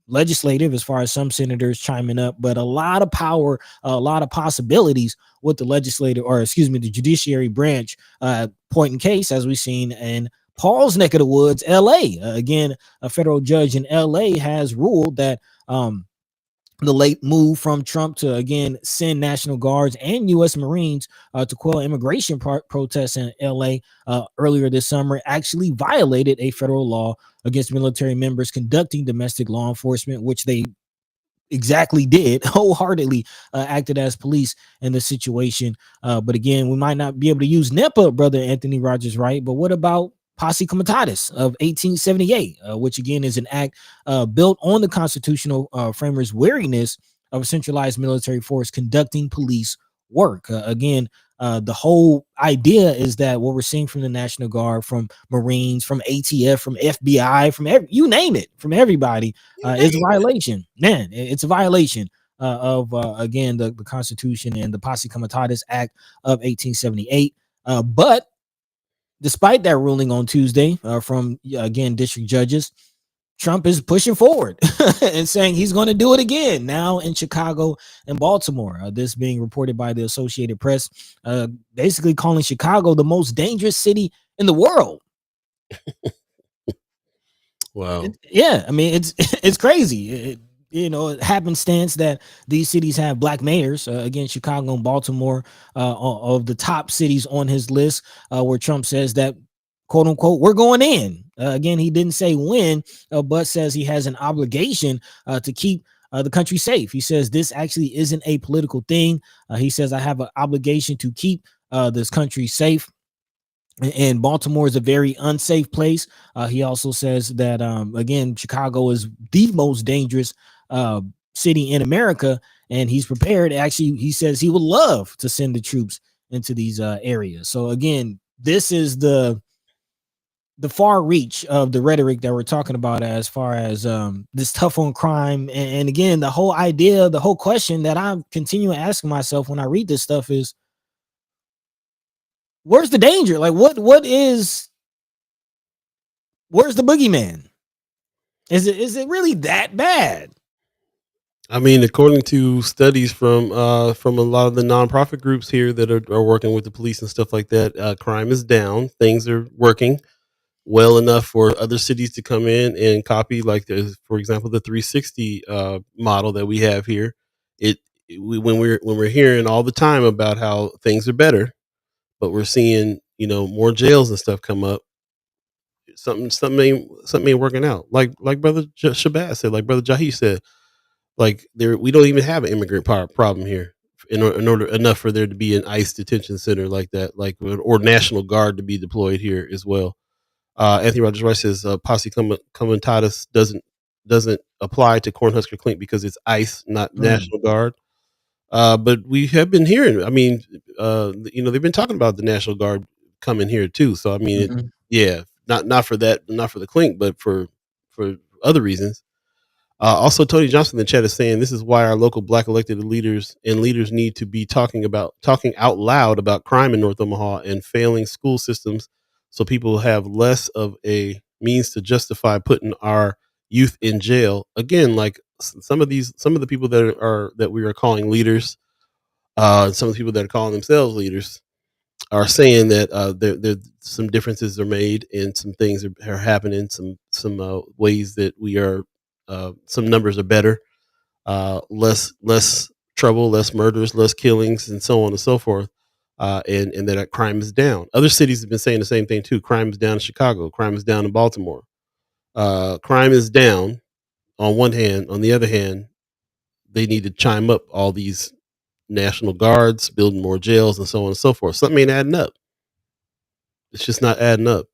Legislative, as far as some senators chiming up, but a lot of power, a lot of possibilities with the the judiciary branch point in case, as we've seen in Paul's neck of the woods, LA. Again, a federal judge in LA has ruled that the late move from Trump to, again, send National Guards and U.S. Marines to quell immigration protests in L.A. Earlier this summer actually violated a federal law against military members conducting domestic law enforcement, which they exactly did, wholeheartedly acted as police in the situation. But again, we might not be able to use NEPA, Brother Anthony Rogers Wright, but what about Posse Comitatus of 1878, which again is an act built on the constitutional framers' wariness of a centralized military force conducting police work. Again, the whole idea is that what we're seeing from the National Guard, from Marines, from ATF, from FBI, from you name it, from everybody, is a violation. Man, it's a violation of, again, the Constitution and the Posse Comitatus Act of 1878. But despite that ruling on Tuesday from, again, district judges, Trump is pushing forward and saying he's going to do it again now in Chicago and Baltimore. This being reported by the Associated Press, basically calling Chicago the most dangerous city in the world.
Wow.
Yeah, I mean it's crazy. It happenstance that these cities have black mayors. Again, Chicago and Baltimore of the top cities on his list, where Trump says that, quote unquote, we're going in. Again, he didn't say when, but says he has an obligation to keep the country safe. He says this actually isn't a political thing. He says I have an obligation to keep this country safe. And Baltimore is a very unsafe place. He also says that, again, Chicago is the most dangerous city in America, and he's prepared. Actually, he says he would love to send the troops into these areas. So again, this is the far reach of the rhetoric that we're talking about as far as this tough on crime. And again, the whole idea, the whole question that I'm continuing asking myself when I read this stuff is, where's the danger? Like where's the boogeyman? Is it really that bad?
I mean, according to studies from a lot of the nonprofit groups here that are working with the police and stuff like that, crime is down. Things are working well enough for other cities to come in and copy, like for example, the 360 model that we have here. When we're hearing all the time about how things are better, but we're seeing more jails and stuff come up. Something ain't working out. Like brother Shabazz said, like brother Jahi said, like we don't even have an immigrant problem here. In order enough for there to be an ICE detention center like that, like or National Guard to be deployed here as well. Anthony Rogers Rice says posse comitatus doesn't apply to Cornhusker Clink because it's ICE, not National Guard. But we have been hearing. I mean, they've been talking about the National Guard coming here too. So I mean, yeah, not for that, not for the Clink, but for other reasons. Also, Tony Johnson in the chat is saying this is why our local black elected leaders need to be talking out loud about crime in North Omaha and failing school systems, so people have less of a means to justify putting our youth in jail. Again, like some of the people that we are calling leaders, some of the people that are calling themselves leaders are saying that there some differences are made and some things are happening, some ways that we are some numbers are better, less trouble, less murders, less killings, and so on and so forth. And that crime is down. Other cities have been saying the same thing too. Crime is down in Chicago. Crime is down in Baltimore. Crime is down on one hand. On the other hand, they need to chime up all these National Guards, building more jails, and so on and so forth. Something ain't adding up. It's just not adding up.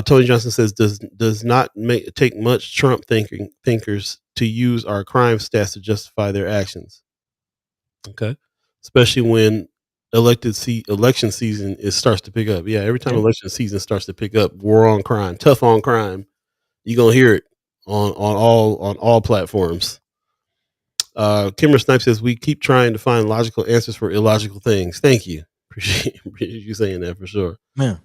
Tony Johnson says does not take much Trump thinkers to use our crime stats to justify their actions. Okay, especially when election season starts to pick up. Yeah, every time election season starts to pick up, war on crime, tough on crime, you're gonna hear it on all platforms. Kimmer Snipe says we keep trying to find logical answers for illogical things. Thank you. Appreciate you saying that for sure.
Yeah.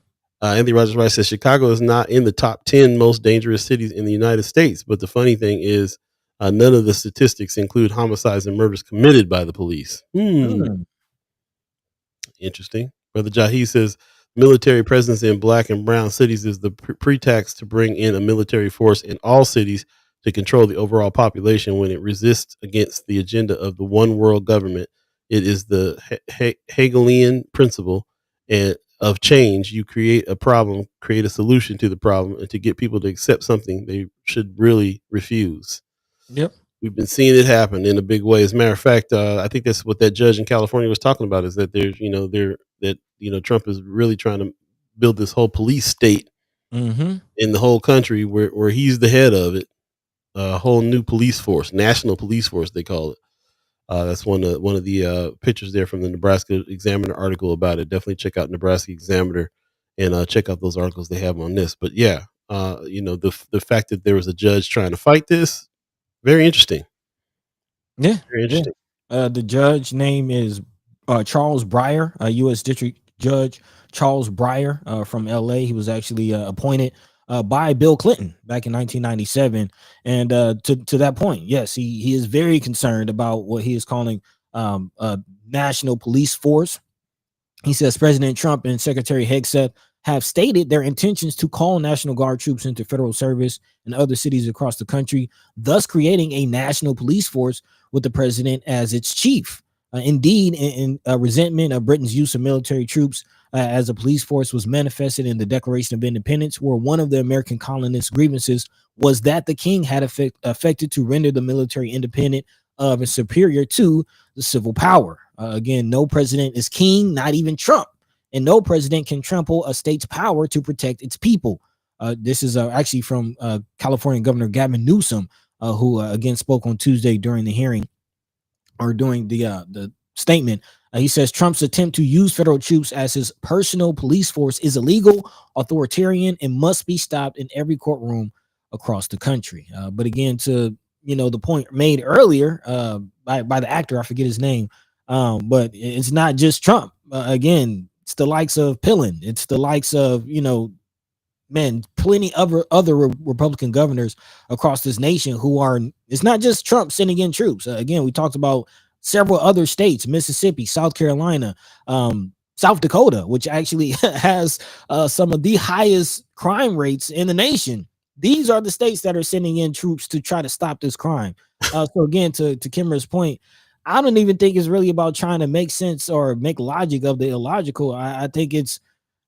Anthony Rogers Rice says Chicago is not in the top 10 most dangerous cities in the United States. But the funny thing is, none of the statistics include homicides and murders committed by the police. Interesting. Brother Jahi says military presence in black and brown cities is the pretext to bring in a military force in all cities to control the overall population when it resists against the agenda of the one world government. It is the Hegelian principle and of change. You create a problem, create a solution to the problem, and to get people to accept something they should really refuse.
Yep.
We've been seeing it happen in a big way. As a matter of fact, I think that's what that judge in California was talking about, is that Trump is really trying to build this whole police state in the whole country where he's the head of it. A whole new police force, national police force, they call it. That's one of the pictures there from the Nebraska Examiner article about it. Definitely check out Nebraska Examiner and check out those articles they have on this. But yeah, the fact that there was a judge trying to fight this, very interesting.
Yeah,
very interesting.
Yeah. The judge name is Charles Breyer, U.S. District Judge Charles Breyer from L.A. He was actually appointed by Bill Clinton back in 1997. And to that point, yes, he is very concerned about what he is calling a national police force. He says President Trump and Secretary Hegseth have stated their intentions to call National Guard troops into federal service in other cities across the country, thus creating a national police force with the president as its chief. Indeed, in resentment of Britain's use of military troops as a police force was manifested in the Declaration of Independence, where one of the American colonists' grievances was that the king had affected to render the military independent of and superior to the civil power. Again, no president is king, not even Trump, and no president can trample a state's power to protect its people. This is actually from California Governor Gavin Newsom, who again spoke on Tuesday during the hearing or during the statement. He says Trump's attempt to use federal troops as his personal police force is illegal, authoritarian, and must be stopped in every courtroom across the country. But again, to the point made earlier by the actor, I forget his name, but it's not just Trump. Again, it's the likes of Pillin. It's the likes of plenty other Republican governors across this nation who are. It's not just Trump sending in troops. Again, we talked about several other states: Mississippi, South Carolina, South Dakota, which actually has some of the highest crime rates in the nation. These are the states that are sending in troops to try to stop this crime. So again, to Kimmer's point, I don't even think it's really about trying to make sense or make logic of the illogical. I think it's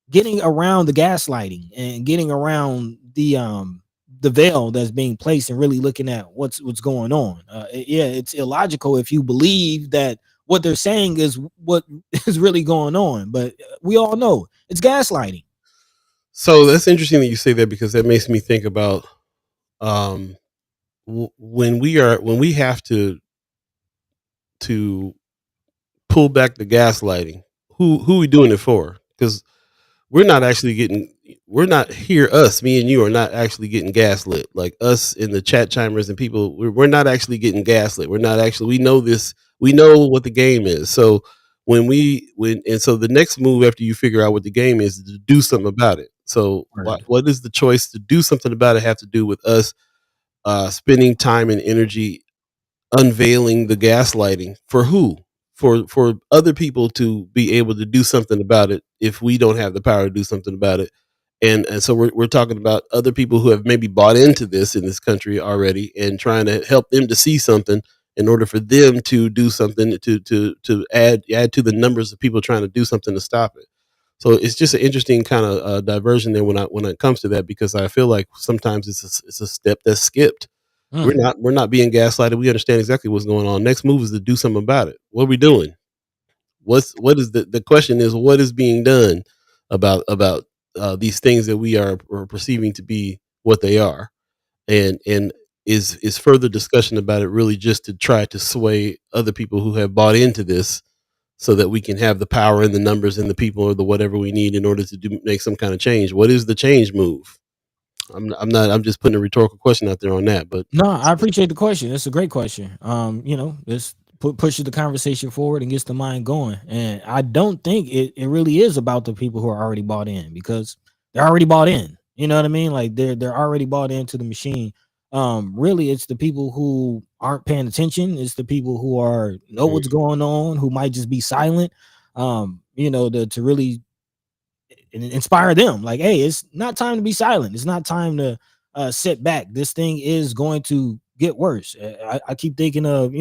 getting around the gaslighting and getting around the veil that's being placed and really looking at what's going on. It's illogical if you believe that what they're saying is what is really going on, but we all know it's gaslighting.
So that's interesting that you say that, because that makes me think about when we have to pull back the gaslighting. Who we doing it for? Because we're not here. Us, me and you, are not actually getting gaslit. Like us in the chat chimers and people, we're not actually getting gaslit. We're not actually. We know this. We know what the game is. So so the next move after you figure out what the game is to do something about it. So what is the choice to do something about it have to do with us spending time and energy unveiling the gaslighting for who? For other people to be able to do something about it if we don't have the power to do something about it. And so we're talking about other people who have maybe bought into this in this country already and trying to help them to see something in order for them to do something to add to the numbers of people trying to do something to stop it. So it's just an interesting kind of diversion there when it comes to that, because I feel like sometimes it's a step that's skipped. We're not being gaslighted. We understand exactly what's going on. Next move is to do something about it. What are we doing? What is the question is, what is being done about these things that we are perceiving to be what they are, and is further discussion about it really just to try to sway other people who have bought into this, so that we can have the power and the numbers and the people or the whatever we need in order to make some kind of change. What is the change move? I'm just putting a rhetorical question out there on that, but
no, I appreciate the question. It's a great question. This pushes the conversation forward and gets the mind going. And I don't think it really is about the people who are already bought in, because they're already bought in. You know what I mean? Like they're already bought into the machine. Really, it's the people who aren't paying attention. It's the people who know what's going on, who might just be silent. To really inspire them. Like, hey, it's not time to be silent. It's not time to sit back. This thing is going to get worse. I keep thinking of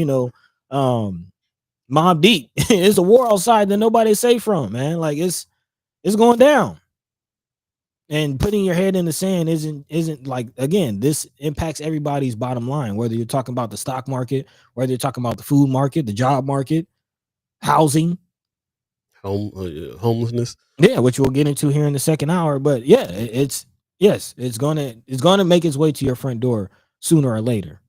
Mob Deep. It's a war outside that nobody's safe from, man. Like it's going down. And putting your head in the sand isn't like, again, this impacts everybody's bottom line, whether you're talking about the stock market, whether you're talking about the food market, the job market, housing,
homelessness.
Yeah, which we'll get into here in the second hour. But yeah, it's gonna make its way to your front door sooner or later,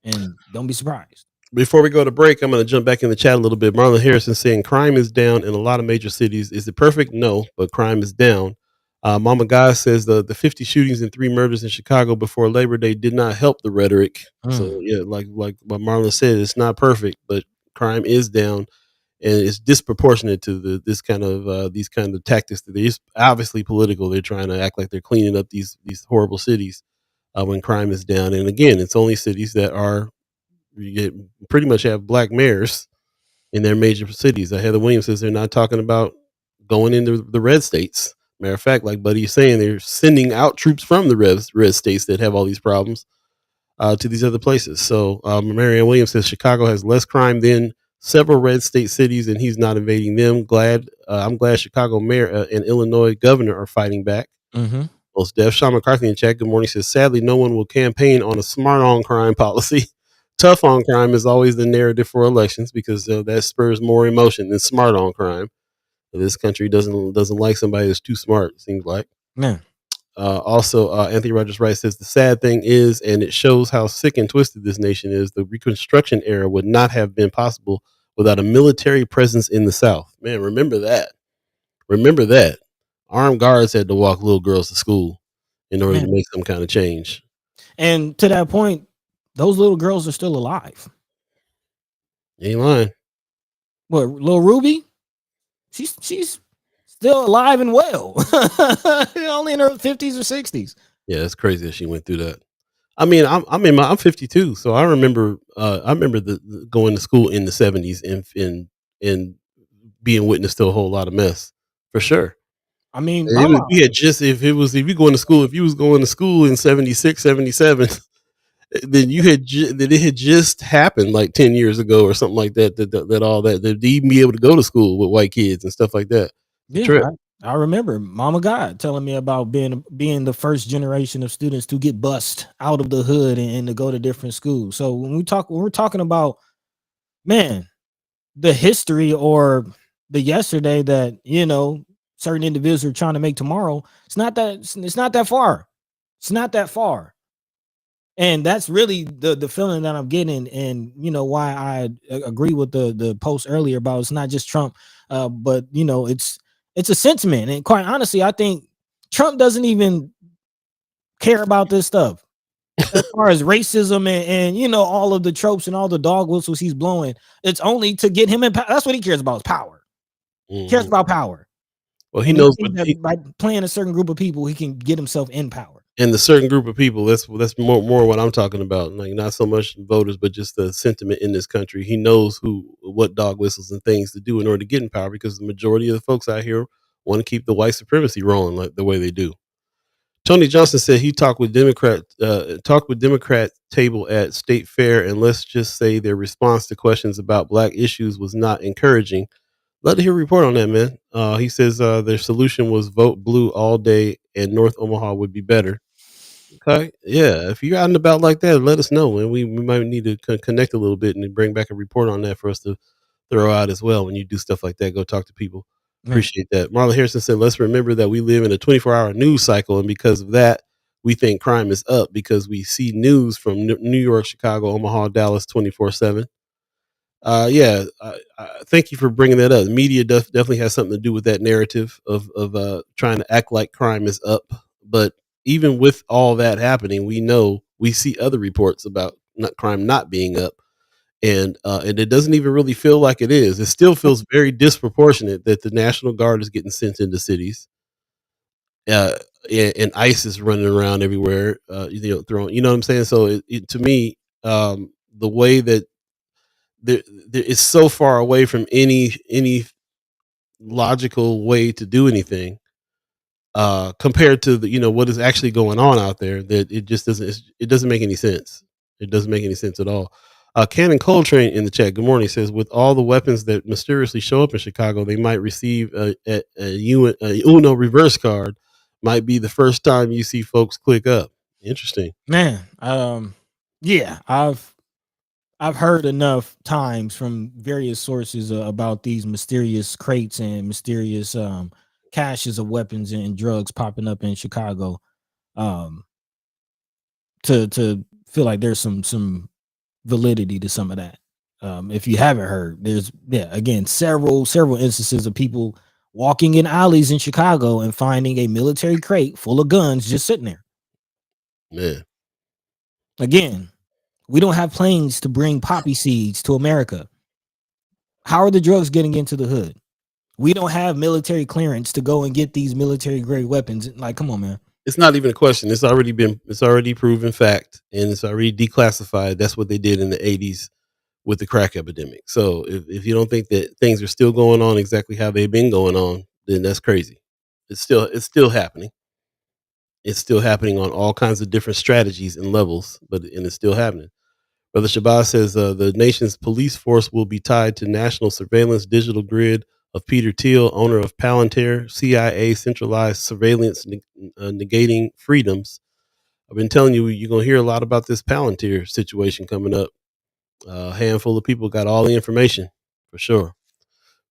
and don't be surprised.
Before we go to break, I'm going to jump back in the chat a little bit. Marlon Harrison saying crime is down in a lot of major cities. Is it perfect? No, but crime is down. Mama Guy says the 50 shootings and 3 murders in Chicago before Labor Day did not help the rhetoric. So yeah, like what Marlon said, it's not perfect, but crime is down. and it's disproportionate to these kind of tactics that they're obviously political. They're trying to act like they're cleaning up these horrible cities when crime is down. And again, it's only cities that are pretty much have black mayors in their major cities. Heather Williams says they're not talking about going into the red states. Matter of fact, like Buddy is saying, they're sending out troops from the red states that have all these problems to these other places. So Marianne Williams says Chicago has less crime than several red state cities, and he's not invading them. I'm glad Chicago mayor and Illinois governor are fighting back.
Mm-hmm.
Most deaf. Sean McCarthy in chat. Good morning. Says sadly, no one will campaign on a smart on crime policy. Tough on crime is always the narrative for elections because that spurs more emotion than smart on crime. This country doesn't like somebody that's too smart. It seems like.
Man.
Also, Anthony Rogers Wright says the sad thing is, and it shows how sick and twisted this nation is, the Reconstruction era would not have been possible without a military presence in the South. Man, remember that. Remember that. Armed guards had to walk little girls to school in order to make some kind of change.
And to that point, those little girls are still alive.
Ain't lying.
What, little Ruby? She's still alive and well. Only in her 50s or 60s.
Yeah, it's crazy that she went through that. I mean, I'm 52, so I remember the going to school in the 70s and being witness to a whole lot of mess for sure.
I mean,
if you going to school, if you was going to school in 76, 77, then it had just happened like 10 years ago or something like that, that even be able to go to school with white kids and stuff like that.
Yeah, I remember Mama Gawd telling me about being the first generation of students to get bussed out of the hood and to go to different schools. So when we're talking about, man, the history or the yesterday that, certain individuals are trying to make tomorrow, it's not that far. It's not that far. And that's really the feeling that I'm getting, and why I agree with the post earlier about it's not just Trump, but it's a sentiment. And quite honestly, I think Trump doesn't even care about this stuff as far as racism and all of the tropes and all the dog whistles he's blowing. It's only to get him in power. That's what he cares about, is power. He cares about power.
Well, he knows
that by playing a certain group of people, he can get himself in power.
And the certain group of people, that's more what I'm talking about. Like, not so much voters, but just the sentiment in this country. He knows what dog whistles and things to do in order to get in power, because the majority of the folks out here want to keep the white supremacy rolling like the way they do. Tony Johnson said he talked with Democrat table at State Fair, and let's just say their response to questions about black issues was not encouraging. Love to hear a report on that, man. He says their solution was vote blue all day and North Omaha would be better. Okay. Yeah. If you're out and about like that, let us know. And we might need to connect a little bit and bring back a report on that for us to throw out as well. When you do stuff like that, go talk to people. Appreciate that. Marlon Harrison said, let's remember that we live in a 24-hour news cycle. And because of that, we think crime is up because we see news from New York, Chicago, Omaha, Dallas 24/7. Yeah, thank you for bringing that up. Media definitely has something to do with that narrative of trying to act like crime is up. But even with all that happening, we see other reports about crime not being up, and it doesn't even really feel like it is. It still feels very disproportionate that the National Guard is getting sent into cities, and ICE is running around everywhere, throwing. You know what I'm saying? So to me, the way that it's so far away from any logical way to do anything compared to what is actually going on out there, that it doesn't make any sense. It doesn't make any sense at all. Cannon Coltrane in the chat, good morning, says with all the weapons that mysteriously show up in Chicago, they might receive a Uno reverse card. Might be the first time you see folks click up. Interesting,
man. Yeah, I've heard enough times from various sources about these mysterious crates and mysterious caches of weapons and drugs popping up in Chicago, to feel like there's some validity to some of that. If you haven't heard, there's again several instances of people walking in alleys in Chicago and finding a military crate full of guns just sitting there.
Man,
again, we don't have planes to bring poppy seeds to America. How are the drugs getting into the hood? We don't have military clearance to go and get these military grade weapons. Like, come on, man.
It's not even a question. It's already proven fact, and it's already declassified. That's what they did in the 80s with the crack epidemic. So if you don't think that things are still going on exactly how they've been going on, then that's crazy. It's still happening. It's still happening on all kinds of different strategies and levels, and it's still happening. Brother Shabazz says the nation's police force will be tied to national surveillance digital grid of Peter Thiel, owner of Palantir, CIA centralized surveillance negating freedoms. I've been telling you, you're going to hear a lot about this Palantir situation coming up. A handful of people got all the information for sure.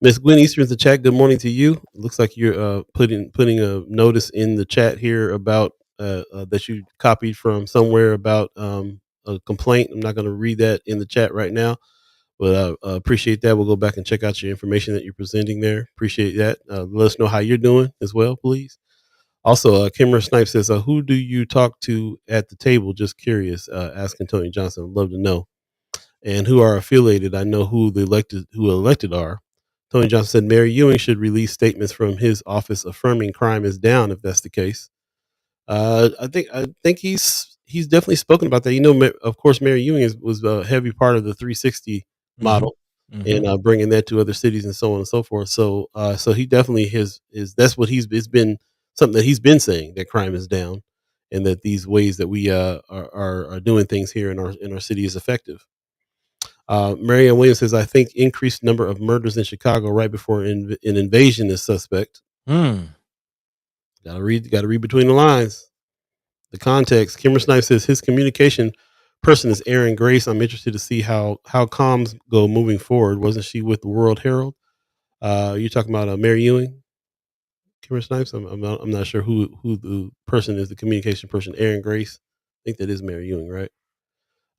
Miss Gwen Easter's the chat. Good morning to you. It looks like you're putting a notice in the chat here about that you copied from somewhere about a complaint. I'm not going to read that in the chat right now, but I appreciate that. We'll go back and check out your information that you're presenting there. Appreciate that. Let us know how you're doing as well, please. Also, Kimmer Snipe says, "Who do you talk to at the table? Just curious." Asking Tony Johnson. I'd love to know. And who are affiliated. I know who elected are. Tony Johnson said Mary Ewing should release statements from his office affirming crime is down if that's the case. I think he's definitely spoken about that. Of course, Mary Ewing was a heavy part of the 360
Mm-hmm.
model and bringing that to other cities and so on and so forth. So he definitely is that's what it's been something that he's been saying, that crime is down and that these ways that we are doing things here in our city is effective. Marianne Williams says, I think increased number of murders in Chicago right before an invasion is suspect. Gotta read between the lines, the context. Kimmer Snipe says his communication person is Aaron Grace. I'm interested to see how comms go moving forward. Wasn't she with the World Herald? You're talking about Mary Ewing, Kimmer Snipes. I'm not sure who the person is. The communication person, Aaron Grace. I think that is Mary Ewing, right?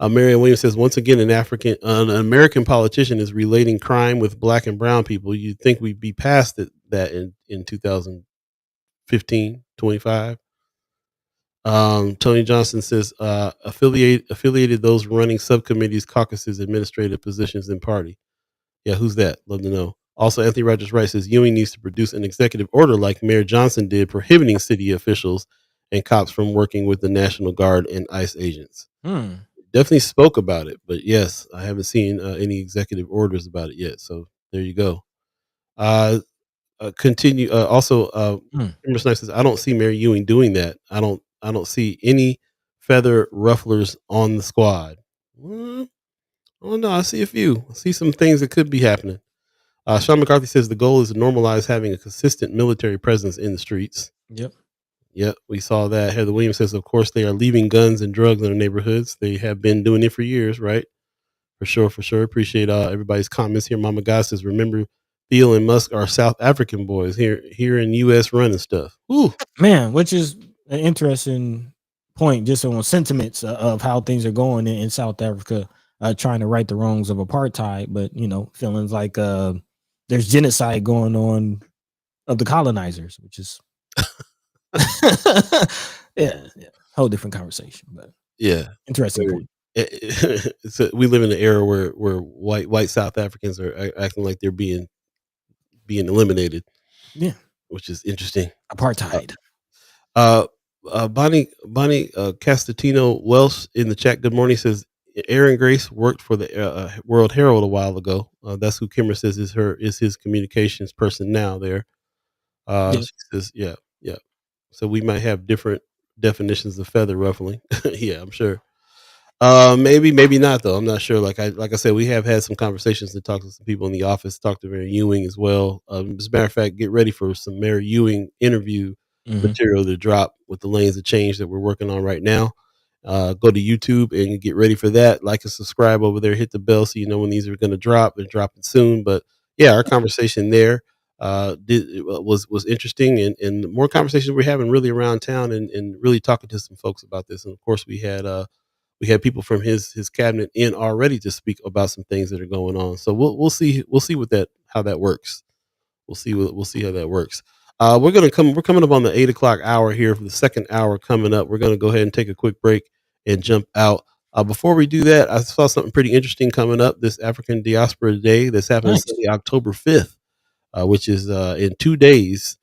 Marion Williams says, once again, an American politician is relating crime with black and brown people. You'd think we'd be past that in 2015, 25. Tony Johnson says, affiliated those running subcommittees, caucuses, administrative positions in party. Yeah, who's that? Love to know. Also, Anthony Rogers Wright says Ewing needs to produce an executive order like Mayor Johnson did, prohibiting city officials and cops from working with the National Guard and ICE agents. Definitely spoke about it, but yes, I haven't seen any executive orders about it yet. So there you go. Continue. Kimber Snipe says, I don't see Mary Ewing doing that. I don't see any feather rufflers on the squad. Oh no, I see a few. I see some things that could be happening. Sean McCarthy says the goal is to normalize having a consistent military presence in the streets. Yep, we saw that. Heather Williams says, of course, they are leaving guns and drugs in our neighborhoods. They have been doing it for years, right? For sure, for sure. Appreciate everybody's comments here. Mama God says, remember, Thiel and Musk are South African boys here in U.S. running stuff. Ooh.
Man, which is an interesting point, just on sentiments of how things are going in South Africa, trying to right the wrongs of apartheid, but feelings like there's genocide going on of the colonizers, which is yeah, whole different conversation, but
yeah,
interesting point.
We live in an era where white South Africans are acting like they're being eliminated.
Yeah,
which is interesting.
Apartheid.
Bonnie Castatino Welsh in the chat. Good morning. Says Aaron Grace worked for the World Herald a while ago. That's who Kimmer says is his communications person now. There. She says, yeah. So we might have different definitions of feather ruffling. Yeah, I'm sure. Maybe not though. I'm not sure. Like I said, we have had some conversations to talk to some people in the office, talk to Mary Ewing as well. As a matter of fact, get ready for some Mary Ewing interview material to drop with the lanes of change that we're working on right now. Go to YouTube and get ready for that. Like and subscribe over there. Hit the bell so you know when these are going to drop. They're dropping soon. But yeah, our conversation there was interesting, and more conversations we're having really around town and really talking to some folks about this. And of course, we had people from his cabinet in already to speak about some things that are going on. So we'll see how that works. We'll see how that works. We're coming up on the 8 o'clock hour here for the second hour coming up. We're gonna go ahead and take a quick break and jump out. Before we do that, I saw something pretty interesting coming up this African Diaspora Day that's happening
Nice.
Sunday, October 5th, which is in 2 days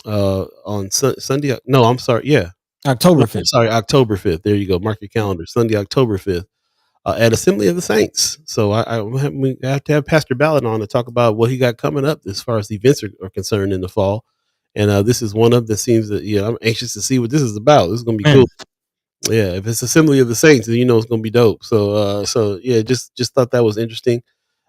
on Sunday. No, I'm sorry. Yeah.
October
No, I'm
5th.
sorry, October 5th. There you go. Mark your calendar. Sunday, October 5th. At Assembly of the Saints. So we have to have Pastor Ballard on to talk about what he got coming up as far as the events are concerned in the fall. And this is one of the seems that I'm anxious to see what this is about. This is going to be cool. Yeah, if it's Assembly of the Saints, then it's going to be dope. So yeah, just thought that was interesting.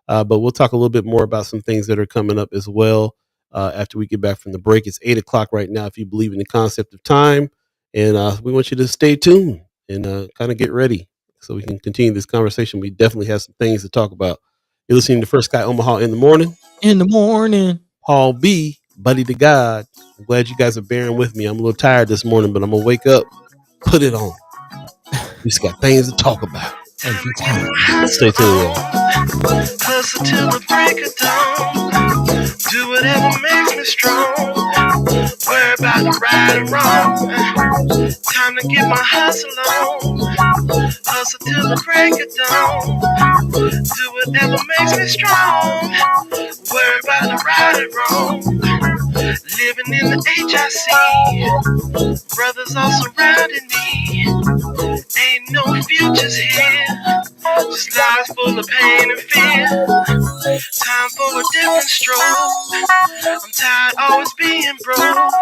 But we'll talk a little bit more about some things that are coming up as well after we get back from the break. It's 8:00 right now. If you believe in the concept of time, and we want you to stay tuned and kind of get ready so we can continue this conversation. We definitely have some things to talk about. You're listening to First Sky Omaha in the morning.
In the morning.
Paul B, buddy to God. I'm glad you guys are bearing with me. I'm a little tired this morning, but I'm gonna wake up, put it on. We just got things to talk about. Stay tuned, y'all.
Hustle till the break of dawn. Do whatever makes me strong. Worry about the right and wrong. Time to get my hustle on. Hustle till the break of dawn. Do whatever makes me strong. Worry about the right and wrong. Living in the HIC. Brothers all surrounding me. Ain't no futures here. Just lives full of pain and fear. Time for a different stroke. I'm tired always being broke.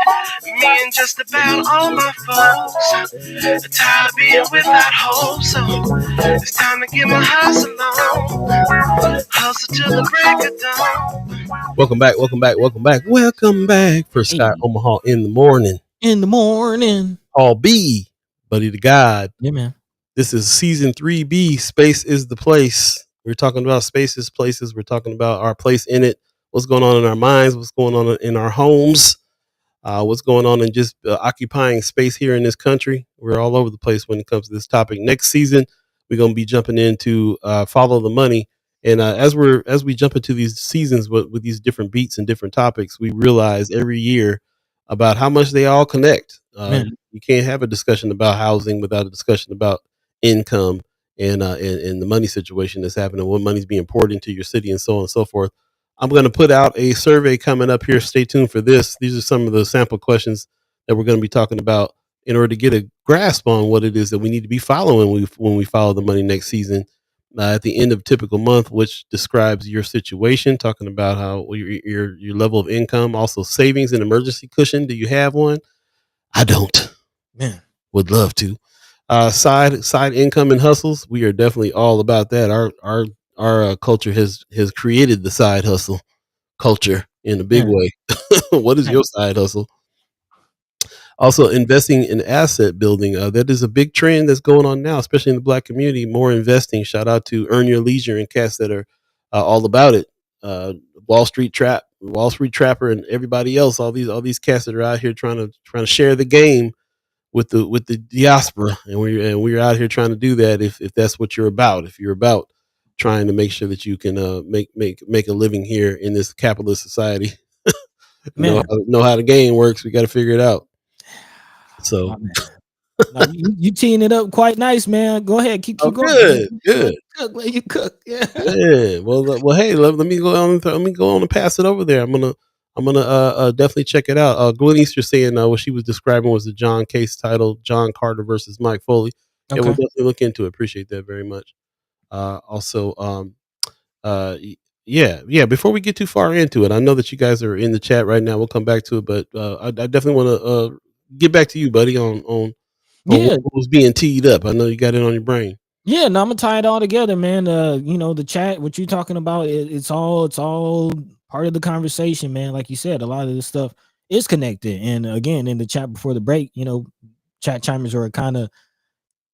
Me and just about all my folks. Tired of being without hope. So it's time to get my hustle on. Hustle till the break of dawn.
Welcome back. First Sky Omaha in the morning. Paul B, buddy to God.
Yeah, man.
This is season 3B. Space is the place. We're talking about spaces, places. We're talking about our place in it. What's going on in our minds? What's going on in our homes? What's going on in just occupying space here in this country? We're all over the place when it comes to this topic. Next season, we're going to be jumping into Follow the Money. And as we jump into these seasons with these different beats and different topics, we realize every year about how much they all connect. You can't have a discussion about housing without a discussion about income and the money situation that's happening, what money's being poured into your city, and so on and so forth. I'm going to put out a survey coming up here. Stay tuned for this. These are some of the sample questions that we're going to be talking about in order to get a grasp on what it is that we need to be following when we follow the money next season. At the end of a typical month, which describes your situation, talking about how your level of income, also savings and emergency cushion. Do you have one? I don't.
Man,
would love to. Side income and hustles. We are definitely all about that. Our culture has created the side hustle culture in a big way. What is your side hustle? Also, investing in asset building. That is a big trend that's going on now, especially in the Black community. More investing. Shout out to Earn Your Leisure and cats that are all about it. Wall Street Trapper, and everybody else. All these cats that are out here trying to share the game with the diaspora, and we're out here trying to do that. If that's what you're about, if you're about trying to make sure that you can make a living here in this capitalist society, know how the game works. We got to figure it out. So
no, you teeing it up quite nice, man. Go ahead, keep going.
Good.
You cook. Yeah.
Well, hey, let me go on. Let me go on and pass it over there. I'm gonna definitely check it out. Gwen Easter saying what she was describing was the John case title, John Carter versus Mike Foley. Okay. Yeah, we'll definitely look into it. Appreciate that very much. Before we get too far into it, I know that you guys are in the chat right now. We'll come back to it, but I definitely want to get back to you, buddy, on what was being teed up. I know you got it on your brain.
Yeah, no, I'm gonna tie it all together, man. The chat, what you're talking about, it's all part of the conversation, man. Like you said, a lot of this stuff is connected. And again, in the chat before the break, chat chimers are kind of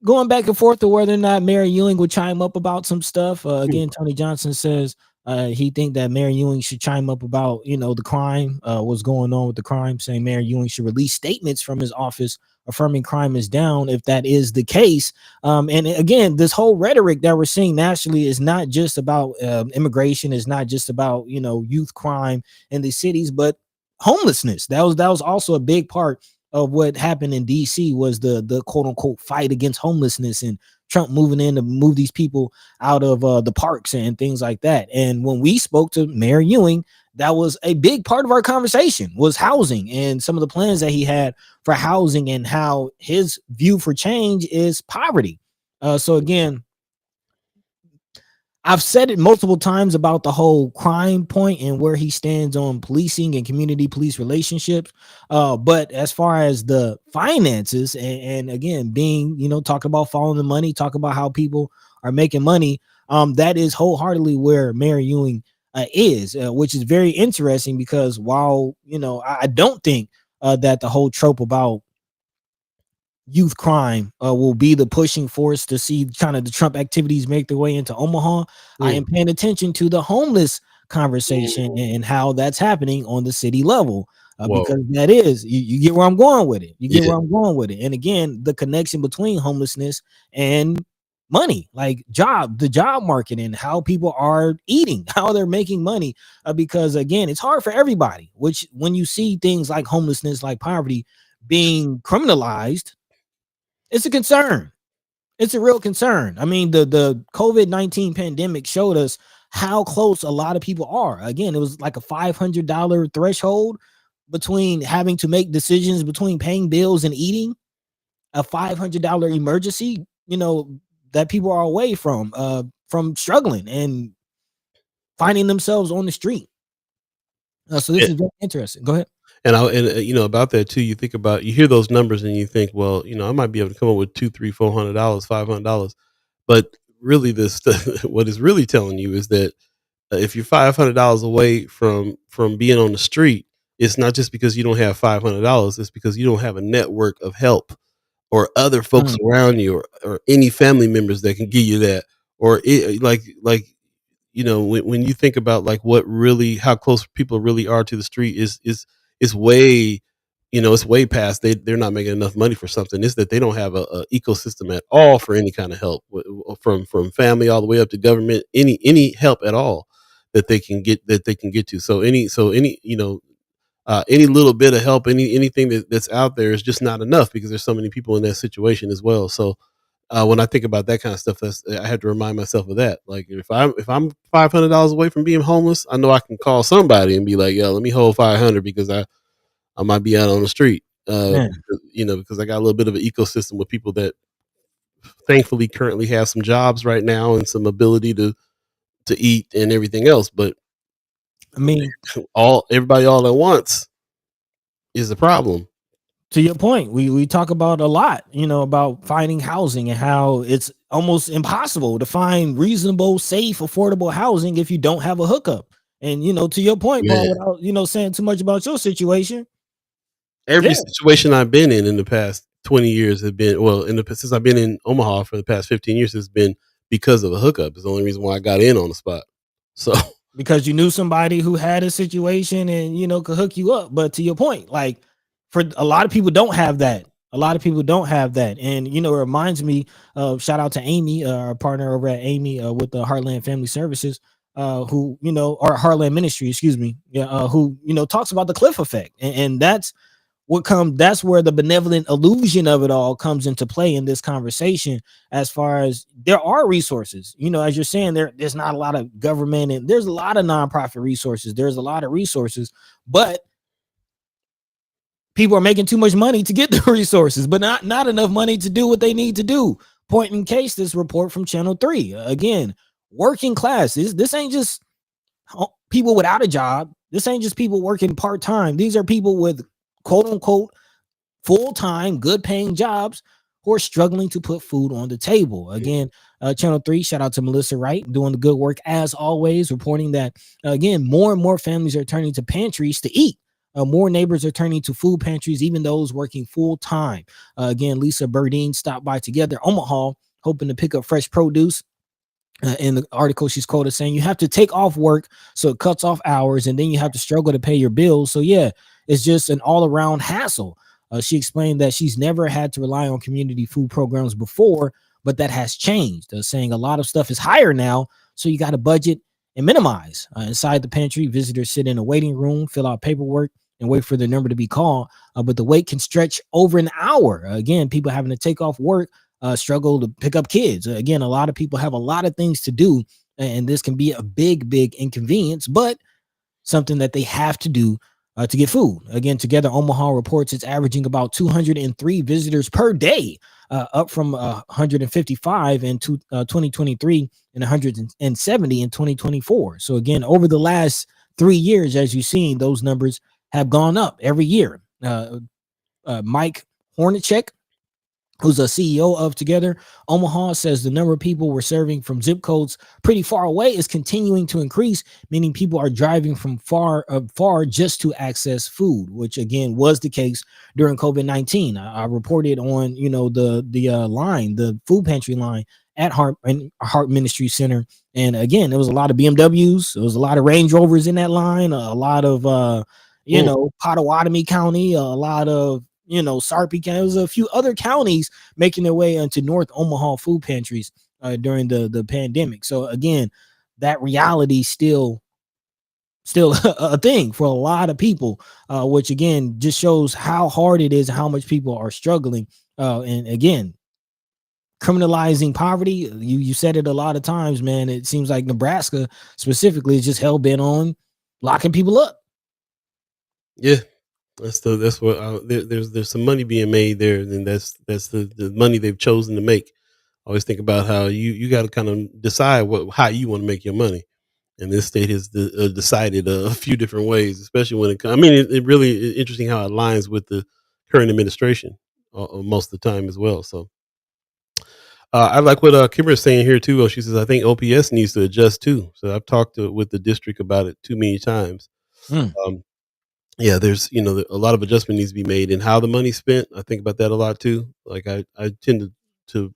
going back and forth to whether or not Mary Ewing would chime up about some stuff. Again, Tony Johnson says he think that Mary Ewing should chime up about, the crime, what's going on with the crime, saying Mary Ewing should release statements from his office affirming crime is down if that is the case. And again, this whole rhetoric that we're seeing nationally is not just about immigration, is not just about, youth crime in the cities, but homelessness. That was also a big part of what happened in DC was the quote unquote fight against homelessness and Trump moving in to move these people out of the parks and things like that. And when we spoke to Mayor Ewing, that was a big part of our conversation, was housing and some of the plans that he had for housing and how his view for change is poverty. So again, I've said it multiple times about the whole crime point and where he stands on policing and community police relationships. But as far as the finances and again, being, talk about following the money, talk about how people are making money. That is wholeheartedly where Mayor Ewing is, which is very interesting because while, I don't think that the whole trope about youth crime will be the pushing force to see kind of the Trump activities make their way into Omaha. I am paying attention to the homeless conversation and how that's happening on the city level because that is you get where I'm going with it. You get where I'm going with it. And again, the connection between homelessness and money, like the job market and how people are eating, how they're making money, because again, it's hard for everybody, which when you see things like homelessness, like poverty being criminalized, it's a concern. It's a real concern. I mean, the COVID-19 pandemic showed us how close a lot of people are. Again, it was like a $500 threshold between having to make decisions between paying bills and eating. A $500 emergency, that people are away from struggling and finding themselves on the street. So this is very interesting. Go ahead.
And about that too, you hear those numbers and you think, well, I might be able to come up with $200, $300, $400, $500. But really what it's really telling you is that if you're $500 away from being on the street, it's not just because you don't have $500. It's because you don't have a network of help or other folks around you or any family members that can give you that. Or when you think about like how close people really are to the street is way, it's way past they're not making enough money for something. It's that they don't have a ecosystem at all for any kind of help from family all the way up to government, any help at all that they can get to. So any little bit of help, anything that's out there is just not enough because there's so many people in that situation as well. So when I think about that kind of stuff, I have to remind myself of that. Like if I'm $500 away from being homeless, I know I can call somebody and be like, "Yo, let me hold 500 because I might be out on the street." Because I got a little bit of an ecosystem with people that thankfully currently have some jobs right now and some ability to eat and everything else. But
I mean,
everybody all at once is a problem.
To your point, we talk about a lot, about finding housing and how it's almost impossible to find reasonable, safe, affordable housing if you don't have a hookup. And to your point, Paul, without saying too much about your situation,
every situation I've been in the past 20 years have been since I've been in Omaha for the past 15 years has been because of a hookup. It's the only reason why I got in on the spot. So
because you knew somebody who had a situation and could hook you up. But to your point, like, for a lot of people don't have that. And, it reminds me of shout out to Amy, our partner over at Amy with the Heartland Family Services, who, or Heartland Ministry, excuse me. Who, talks about the cliff effect. And that's where the benevolent illusion of it all comes into play in this conversation, as far as there are resources, as you're saying, there's not a lot of government and there's a lot of nonprofit resources. There's a lot of resources, but people are making too much money to get the resources, but not enough money to do what they need to do. Point in case, this report from Channel 3, again, working class. This ain't just people without a job. This ain't just people working part-time. These are people with quote unquote full-time, good paying jobs who are struggling to put food on the table. Again, Channel 3, shout out to Melissa Wright, doing the good work as always, reporting that, again, more and more families are turning to pantries to eat. More neighbors are turning to food pantries, even those working full time. Again, Lisa Burdine stopped by Together Omaha, hoping to pick up fresh produce. In the article, she's quoted saying, "You have to take off work, so it cuts off hours, and then you have to struggle to pay your bills. So yeah, it's just an all-around hassle." She explained that she's never had to rely on community food programs before, but that has changed. Saying a lot of stuff is higher now, so you got to budget and minimize. Inside the pantry, visitors sit in a waiting room, fill out paperwork, and wait for the number to be called. But the wait can stretch over an hour. Again, people having to take off work, struggle to pick up kids. Again, a lot of people have a lot of things to do, and this can be a big inconvenience, but something that they have to do to get food. Again, Together Omaha reports it's averaging about 203 visitors per day, up from 155 in 2023 and 170 in 2024. So again, over the last 3 years, as you've seen, those numbers have gone up every year. Mike Hornacek, who's a CEO of Together Omaha, says the number of people we're serving from zip codes pretty far away is continuing to increase, meaning people are driving from far just to access food, which again was the case during COVID-19. I reported on, the food pantry line at Heart Ministry Center, and again, there was a lot of BMWs, there was a lot of Range Rovers in that line, a lot of Pottawatomie County, a lot of Sarpy County. There was a few other counties making their way into North Omaha food pantries during the pandemic. So again, that reality still a thing for a lot of people, which again just shows how hard it is, how much people are struggling. And again, criminalizing poverty. You said it a lot of times, man. It seems like Nebraska specifically is just hell bent on locking people up.
Yeah. That's what there's some money being made there, and that's the money they've chosen to make. I always think about how you got to kind of decide how you want to make your money, and this state has decided a few different ways, especially when it comes. I mean, it really is interesting how it aligns with the current administration most of the time as well. So I like what Kimber is saying here too. She says I think OPS needs to adjust too. So I've talked with the district about it too many times. Yeah, there's a lot of adjustment needs to be made in how the money's spent. I think about that a lot too. Like I tend to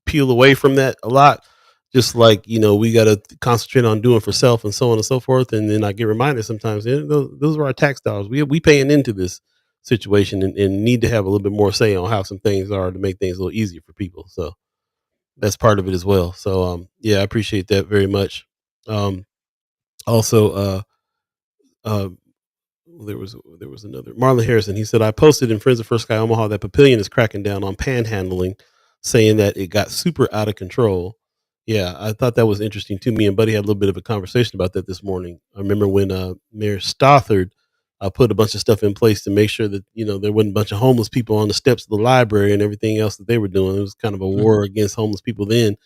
peel away from that a lot. Just like we got to concentrate on doing for self and so on and so forth. And then I get reminded sometimes those are our tax dollars. We paying into this situation and need to have a little bit more say on how some things are to make things a little easier for people. So that's part of it as well. So yeah, I appreciate that very much. Also, there was another Marlon Harrison. He said I posted in Friends of First Sky Omaha that Papillion is cracking down on panhandling, saying that it got super out of control. Yeah, I thought that was interesting too. Me and Buddy had a little bit of a conversation about that this morning. I remember when Mayor Stothard put a bunch of stuff in place to make sure that there wasn't a bunch of homeless people on the steps of the library and everything else that they were doing. It was kind of a war against homeless people then,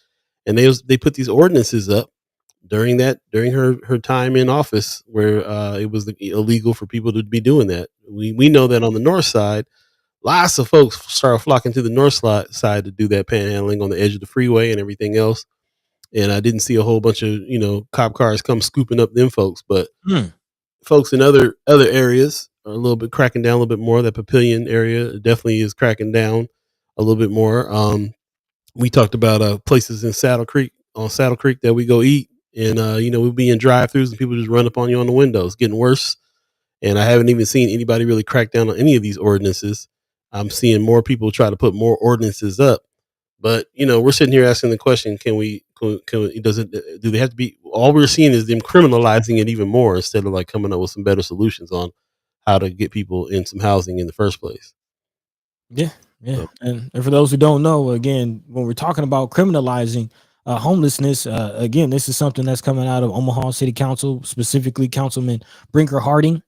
and they put these ordinances up during her time in office where it was illegal for people to be doing that. We know that on the north side, lots of folks started flocking to the north side to do that panhandling on the edge of the freeway and everything else. And I didn't see a whole bunch of cop cars come scooping up them folks, but folks in other areas are a little bit cracking down a little bit more. That Papillion area definitely is cracking down a little bit more. We talked about places in Saddle Creek that we go eat. And, we'll be in drive-thrus and people just run up on you on the windows, getting worse. And I haven't even seen anybody really crack down on any of these ordinances. I'm seeing more people try to put more ordinances up. But, we're sitting here asking the question, do they have to be, all we're seeing is them criminalizing it even more instead of like coming up with some better solutions on how to get people in some housing in the first place.
Yeah. So. And for those who don't know, again, when we're talking about criminalizing homelessness, again, this is something that's coming out of Omaha City Council, specifically Councilman Brinker Harding,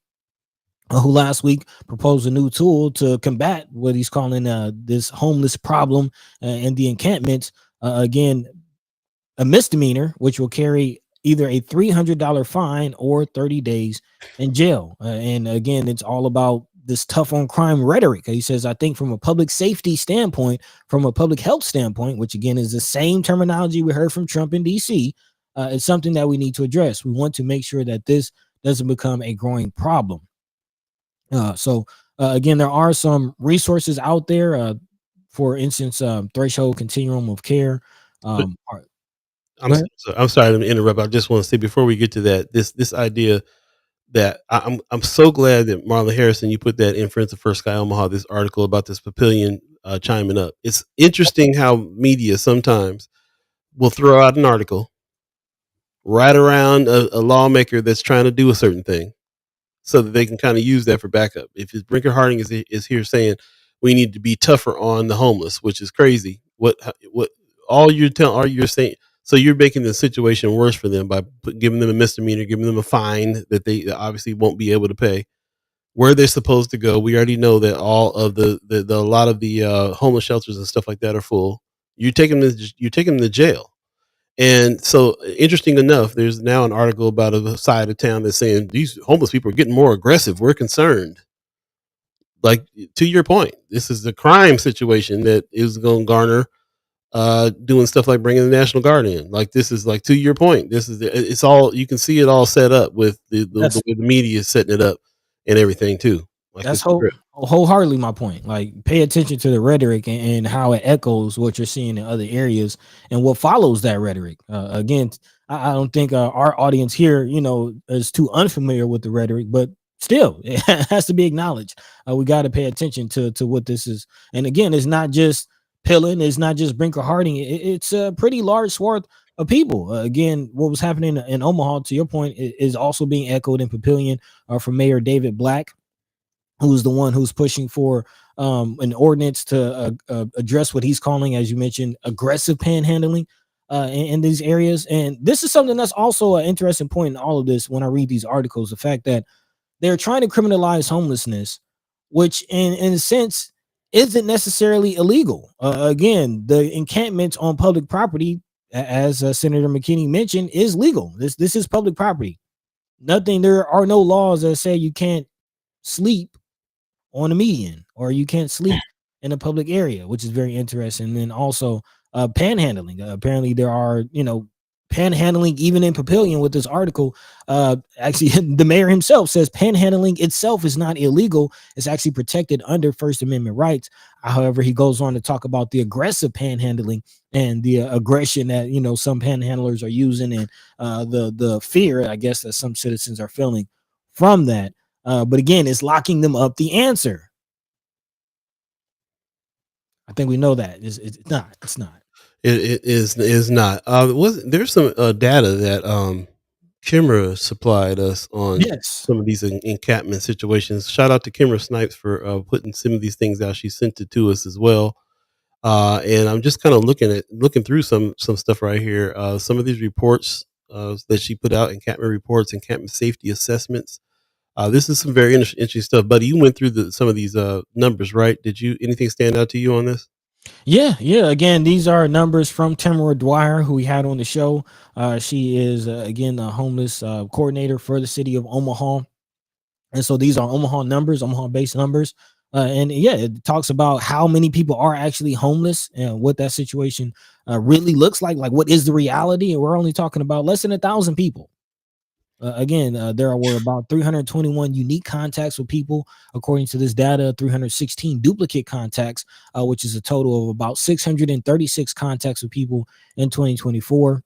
who last week proposed a new tool to combat what he's calling this homeless problem in the encampments. Again, a misdemeanor, which will carry either a $300 fine or 30 days in jail. And again, it's all about this tough on crime rhetoric. He says, I think from a public safety standpoint, from a public health standpoint, which again is the same terminology we heard from Trump in DC, it's something that we need to address. We want to make sure that this doesn't become a growing problem. So again, there are some resources out there. For instance, Threshold Continuum of Care.
I'm sorry to interrupt. I just want to say before we get to that, this idea that I'm so glad that Marlon Harrison, you put that in Friends of First Sky Omaha, this article about this Papillion chiming up. It's interesting how media sometimes will throw out an article right around a lawmaker that's trying to do a certain thing, so that they can kind of use that for backup. If Brinker Harding is here saying we need to be tougher on the homeless, which is crazy. What all you're saying? So you're making the situation worse for them by giving them a misdemeanor, giving them a fine that they obviously won't be able to pay. Where they're supposed to go, we already know that all of the a lot of the homeless shelters and stuff like that are full. You take them to jail. And so, interesting enough, there's now an article about a side of town that's saying these homeless people are getting more aggressive. We're concerned. Like, to your point, this is the crime situation that is going to garner doing stuff like bringing the National Guard in. Like, this is like, to your point, it's all, you can see it all set up with the way the media is setting it up and everything too. Like,
that's wholeheartedly my point. Like, pay attention to the rhetoric and how it echoes what you're seeing in other areas and what follows that rhetoric. Again, I don't think our audience here, is too unfamiliar with the rhetoric, but still, it has to be acknowledged. We got to pay attention to what this is. And again, it's not just Pillin, it's not just Brinker Harding. It's a pretty large swath of people. Again, what was happening in Omaha, to your point, is also being echoed in Papillion from Mayor David Black, who's the one who's pushing for an ordinance to address what he's calling, as you mentioned, aggressive panhandling in these areas. And this is something that's also an interesting point in all of this when I read these articles, the fact that they're trying to criminalize homelessness, which in a sense isn't necessarily illegal. Again, the encampments on public property, as Senator McKinney mentioned, is legal. This is public property. There are no laws that say you can't sleep on a median or you can't sleep in a public area, which is very interesting. And then also panhandling. Apparently there are, panhandling even in Papillion with this article. Actually, the mayor himself says panhandling itself is not illegal. It's actually protected under First Amendment rights. However, he goes on to talk about the aggressive panhandling and the aggression that, some panhandlers are using and the fear, I guess, that some citizens are feeling from that. But again, it's locking them up the answer. I think we know that. It's not.
It is not. There's some data that Kimra supplied us on some of these encampment situations. Shout out to Kimra Snipes for putting some of these things out. She sent it to us as well. And I'm just kind of looking through some stuff right here. Some of these reports that she put out, encampment reports, encampment safety assessments. This is some very interesting stuff, buddy. You went through some of these numbers, right? Did anything stand out to you on this?
Yeah. Again, these are numbers from Tamara Dwyer, who we had on the show. She is again a homeless coordinator for the city of Omaha, and so these are Omaha numbers, Omaha-based numbers. And yeah, it talks about how many people are actually homeless and what that situation really looks like. Like, what is the reality? And we're only talking about less than 1,000 people. Again, there were about 321 unique contacts with people, according to this data, 316 duplicate contacts, which is a total of about 636 contacts with people in 2024.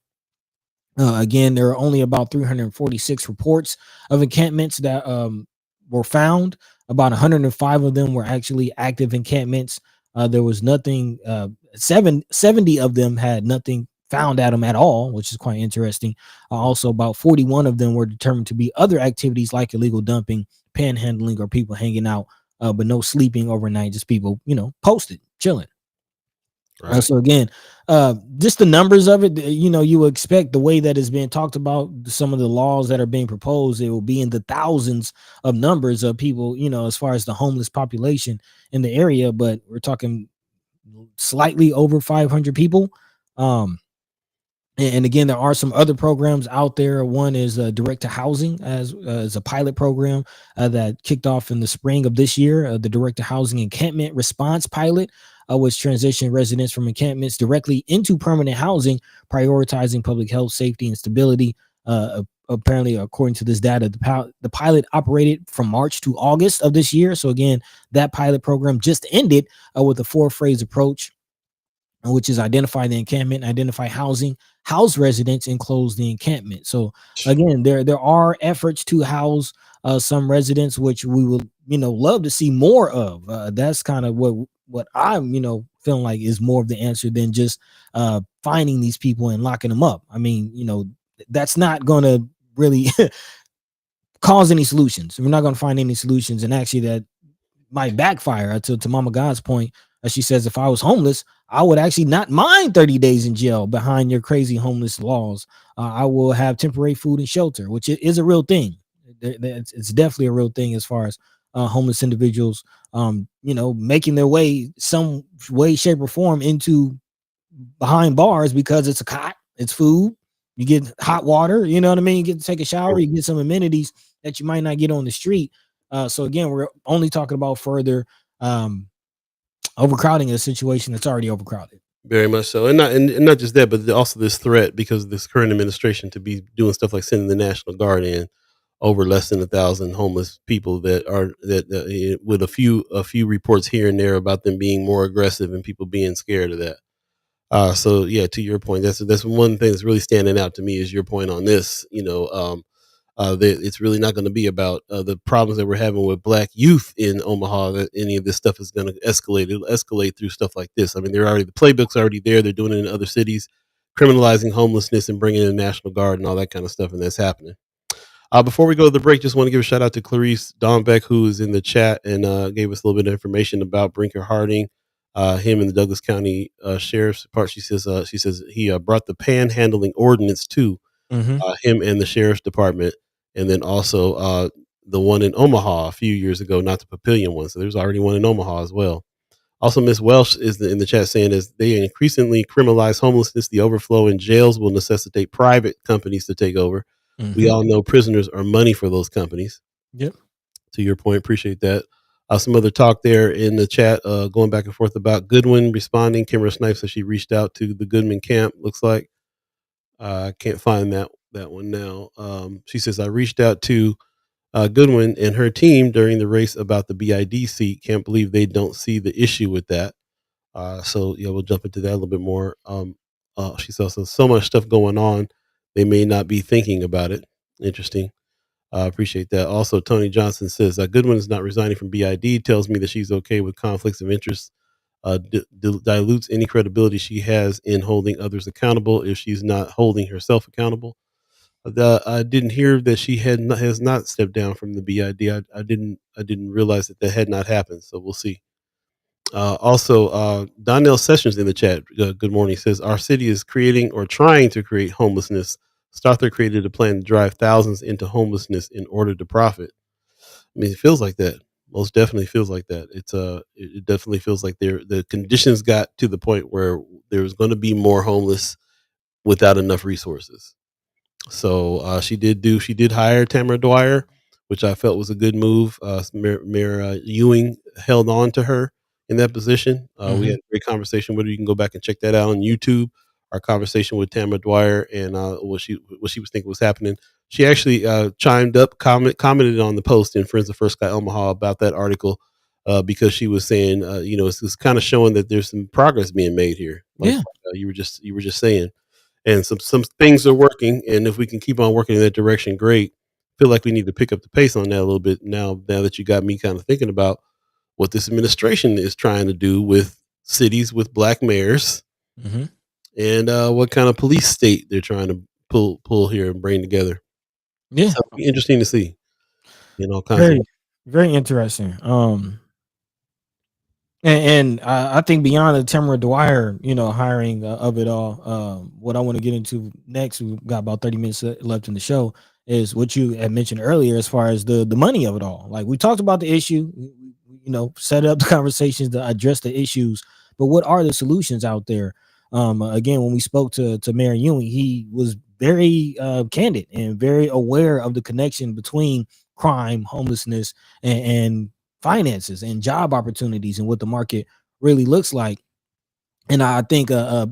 Again, there are only about 346 reports of encampments that were found. About 105 of them were actually active encampments. There was nothing, 70 of them had nothing found at them at all, which is quite interesting. Also, about 41 of them were determined to be other activities like illegal dumping, panhandling, or people hanging out, but no sleeping overnight, just people, posted, chilling. Right. So again, just the numbers of it, you would expect the way that is being talked about, some of the laws that are being proposed, it will be in the thousands of numbers of people, as far as the homeless population in the area, but we're talking slightly over 500 people. And again, there are some other programs out there. One is Direct to Housing as a pilot program that kicked off in the spring of this year. The Direct to Housing Encampment Response Pilot, which transitioned residents from encampments directly into permanent housing, prioritizing public health, safety, and stability. Apparently, according to this data, the pilot operated from March to August of this year. So again, that pilot program just ended with a 4-phase approach, which is identify the encampment, identify housing, house residents, and close the encampment. So again, there are efforts to house some residents, which we would love to see more of. That's kind of what I'm feeling like is more of the answer than just finding these people and locking them up. I mean, that's not going to really cause any solutions. We're not going to find any solutions, and actually that might backfire. To Mama God's point, as she says, if I was homeless, I would actually not mind 30 days in jail behind your crazy homeless laws. I will have temporary food and shelter, which is a real thing. It's definitely a real thing as far as homeless individuals, making their way some way, shape, or form into behind bars, because it's a cot, it's food, you get hot water, you know what I mean? You get to take a shower, you get some amenities that you might not get on the street. So again, we're only talking about further overcrowding a situation that's already overcrowded.
Very much so, and not just that, but also this threat because of this current administration to be doing stuff like sending the National Guard in over less than 1,000 homeless people with a few reports here and there about them being more aggressive and people being scared of that. So yeah, to your point, that's one thing that's really standing out to me is your point on this. That it's really not going to be about the problems that we're having with Black youth in Omaha. That any of this stuff is going to escalate. It'll escalate through stuff like this. I mean, the playbook's already there. They're doing it in other cities, criminalizing homelessness and bringing in the National Guard and all that kind of stuff, and that's happening. Before we go to the break, just want to give a shout out to Clarice Dombeck, who is in the chat and gave us a little bit of information about Brinker Harding, him and the Douglas County Sheriff's Department. She says he brought the panhandling ordinance to him and the Sheriff's Department, and then also the one in Omaha a few years ago, not the Papillion one. So there's already one in Omaha as well. Also, Miss Welsh is in the chat saying as they increasingly criminalize homelessness, the overflow in jails will necessitate private companies to take over. We all know prisoners are money for those companies.
Yep.
To your point, appreciate that. Some other talk there in the chat, going back and forth about Goodwin responding. Kimra Snipes says she reached out to the Goodman camp. Looks like I can't find that one now. She says I reached out to Goodwin and her team during the race about the BID seat. Can't believe they don't see the issue with that. So yeah, we'll jump into that a little bit more. She says so much stuff going on. They may not be thinking about it. Interesting. Appreciate that. Also, Tony Johnson says Goodwin is not resigning from BID. Tells me that she's okay with conflicts of interest. Dilutes any credibility she has in holding others accountable if she's not holding herself accountable. I didn't hear that she has not stepped down from the BID. I didn't realize that had not happened. So we'll see. Also, Donnell Sessions in the chat. Good morning. Says our city is creating or trying to create homelessness. Starther created a plan to drive thousands into homelessness in order to profit. I mean, it feels like that. Most definitely feels like that. It definitely feels like the conditions got to the point where there was going to be more homeless without enough resources. So she did hire Tamara Dwyer, which I felt was a good move. Mayor Ewing held on to her in that position. We had a great conversation with her. You can go back and check that out on YouTube. Our conversation with Tamara Dwyer and what she was thinking was happening. She actually chimed up, commented on the post in Friends of First Sky Omaha about that article because she was saying, it's kind of showing that there's some progress being made here. You were just saying, and some things are working, and if we can keep on working in that direction, great. Feel like we need to pick up the pace on that a little bit now that you got me kind of thinking about what this administration is trying to do with cities with Black mayors. And what kind of police state they're trying to pull here and bring together.
Yeah,
so it'll be interesting to see.
Very interesting. And I think beyond the Tamara Dwyer, hiring of it all, what I want to get into next, we've got about 30 minutes left in the show, is what you had mentioned earlier as far as the money of it all. Like we talked about the issue, set up the conversations to address the issues, but what are the solutions out there? Again, when we spoke to Mayor Ewing, he was very candid and very aware of the connection between crime, homelessness, and finances and job opportunities and what the market really looks like. And I think a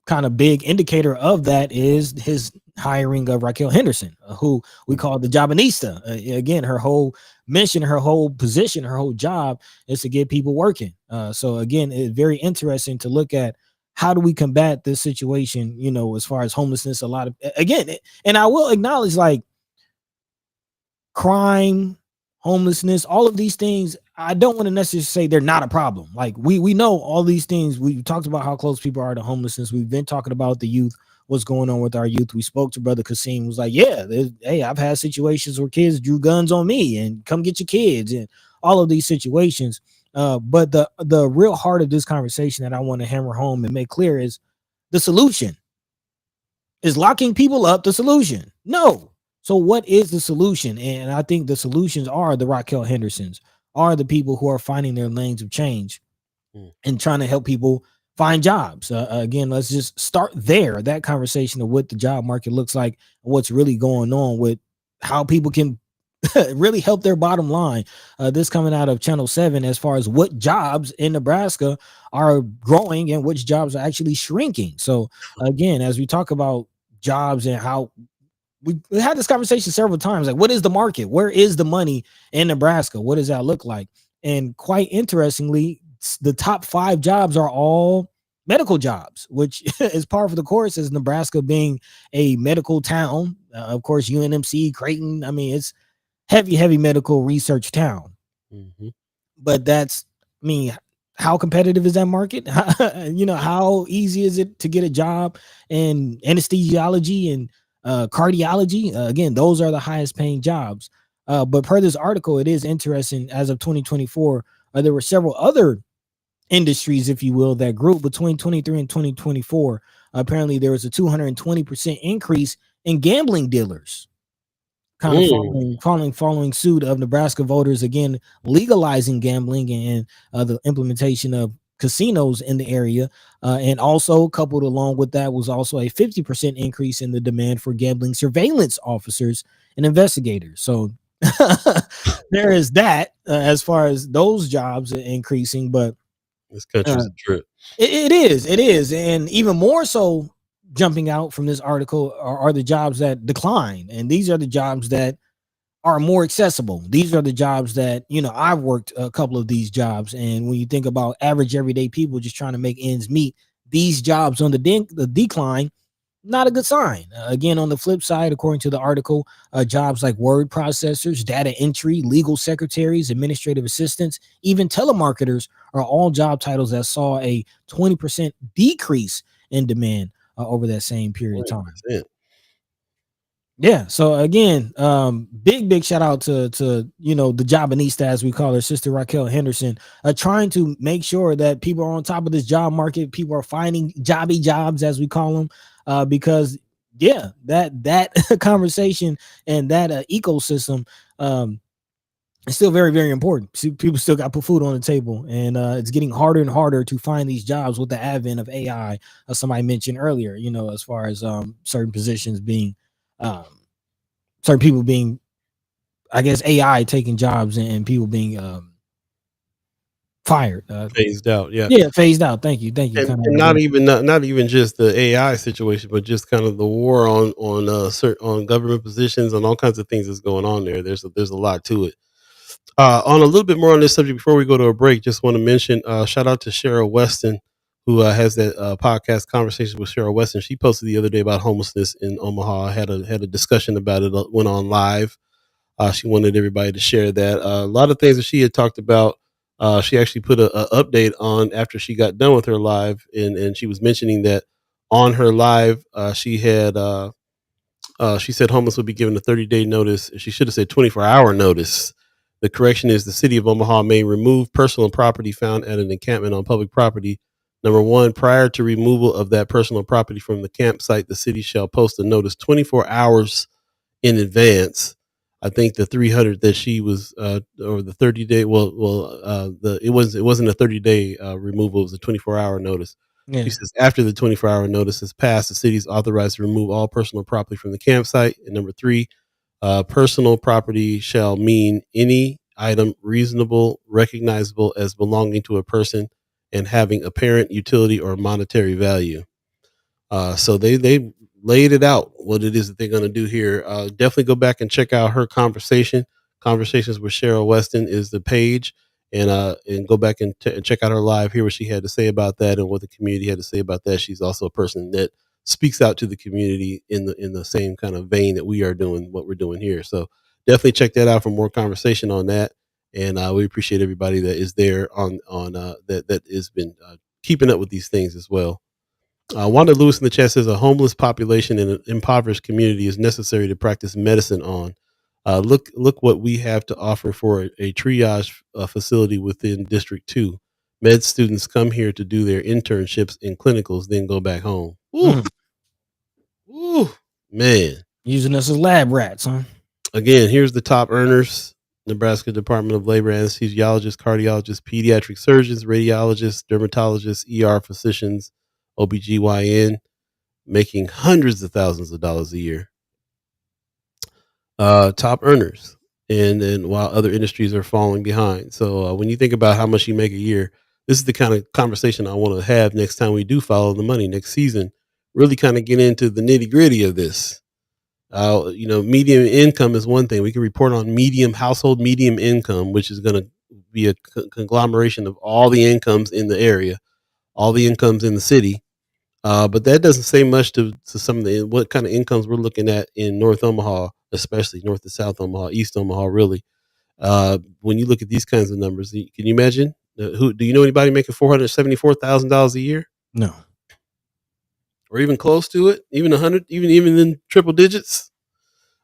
kind of big indicator of that is his hiring of Raquel Henderson, who we call the Jobinista. Again, her whole mission, her whole position, her whole job is to get people working. So again, it's very interesting to look at how do we combat this situation, as far as homelessness. And I will acknowledge, like, crime, homelessness, all of these things. I don't want to necessarily say they're not a problem. Like we know all these things. We talked about how close people are to homelessness. We've been talking about the youth, what's going on with our youth. We spoke to Brother Kasim, was like, yeah, hey, I've had situations where kids drew guns on me and come get your kids and all of these situations. But the real heart of this conversation that I want to hammer home and make clear is the solution. Is locking people up the solution? No. So what is the solution? And I think the solutions are the Raquel Hendersons, are the people who are finding their lanes of change and trying to help people find jobs. Again, let's just start there. That conversation of what the job market looks like, what's really going on with how people can really help their bottom line. This coming out of Channel 7 as far as what jobs in Nebraska are growing and which jobs are actually shrinking. So again, as we talk about jobs and how we had this conversation several times, like what is the market? Where is the money in Nebraska? What does that look like? And quite interestingly, the top 5 jobs are all medical jobs, which is par for the course as Nebraska being a medical town. Of course, UNMC, Creighton. I mean, it's heavy medical research town. But that's, I mean, how competitive is that market? How easy is it to get a job in anesthesiology and cardiology? Again, those are the highest paying jobs. But per this article, it is interesting. As of 2024, there were several other industries, if you will, that grew between 23 and 2024. Apparently, there was a 220% increase in gambling dealers. Kind of following suit of Nebraska voters again legalizing gambling and the implementation of casinos in the area, and also coupled along with that was also a 50% increase in the demand for gambling surveillance officers and investigators. So there is that as far as those jobs increasing, but
this country's a trip.
It is, and even more so. Jumping out from this article are the jobs that decline, and these are the jobs that are more accessible. These are the jobs that, I've worked a couple of these jobs, and when you think about average everyday people just trying to make ends meet, these jobs on the decline, not a good sign. Again, on the flip side, according to the article, jobs like word processors, data entry, legal secretaries, administrative assistants, even telemarketers are all job titles that saw a 20% decrease in demand over that same period of time. Yeah. So again, big shout out to the Jobinista, as we call her, Sister Raquel Henderson, trying to make sure that people are on top of this job market. People are finding jobs, as we call them, because that conversation and that ecosystem it's still very, very important. People still got to put food on the table, and it's getting harder and harder to find these jobs with the advent of AI, as somebody mentioned earlier, as far as certain positions being, certain people being, I guess, AI taking jobs and people being fired.
Phased out,
phased out. Thank you.
And not even just the AI situation, but just kind of the war on government positions and all kinds of things that's going on there. There's a lot to it. On a little bit more on this subject before we go to a break, just want to mention shout out to Cheryl Weston, who has that podcast Conversations with Cheryl Weston. She posted the other day about homelessness in Omaha. Had a discussion about it. Went on live. She wanted everybody to share that. A lot of things that she had talked about. She actually put a update on after she got done with her live, and she was mentioning that on her live she had. She said homeless would be given a 30-day notice. She should have said 24-hour notice. The correction is the city of Omaha may remove personal property found at an encampment on public property. Number one, prior to removal of that personal property from the campsite, the city shall post a notice 24 hours in advance. I think the 300 that she was, or the 30-day, it wasn't a 30-day removal. It was a 24-hour notice. Yeah. She says after the 24-hour notice is passed, the city is authorized to remove all personal property from the campsite. And number three, personal property shall mean any item reasonable, recognizable as belonging to a person and having apparent utility or monetary value. So they laid it out what it is that they're going to do here. Definitely go back and check out her conversations with Cheryl Weston is the page, and go back and check out her live, hear what she had to say about that and what the community had to say about that. She's also a person that speaks out to the community in the same kind of vein that we are doing what we're doing here. So definitely check that out for more conversation on that. And we appreciate everybody that is there on that has been keeping up with these things as well. Wanda Lewis in the chat says a homeless population in an impoverished community is necessary to practice medicine on. Look what we have to offer for a triage facility within District 2. Med students come here to do their internships in clinicals, then go back home. Ooh, ooh, man.
Using us as lab rats, huh?
Again, here's the top earners. Nebraska Department of Labor, anesthesiologists, cardiologists, pediatric surgeons, radiologists, dermatologists, ER physicians, OBGYN, making hundreds of thousands of dollars a year. Top earners. And then while other industries are falling behind. So when you think about how much you make a year, this is the kind of conversation I want to have next time we do follow the money next season. Really kind of get into the nitty gritty of this. Medium income is one thing. We can report on household medium income, which is going to be a conglomeration of all the incomes in the area, all the incomes in the city. But that doesn't say much to some of what kind of incomes we're looking at in North Omaha, especially North to South Omaha, East Omaha, really. When you look at these kinds of numbers, can you imagine? Do you know anybody making $474,000 a year?
No.
Or even close to it, even 100, even in triple digits.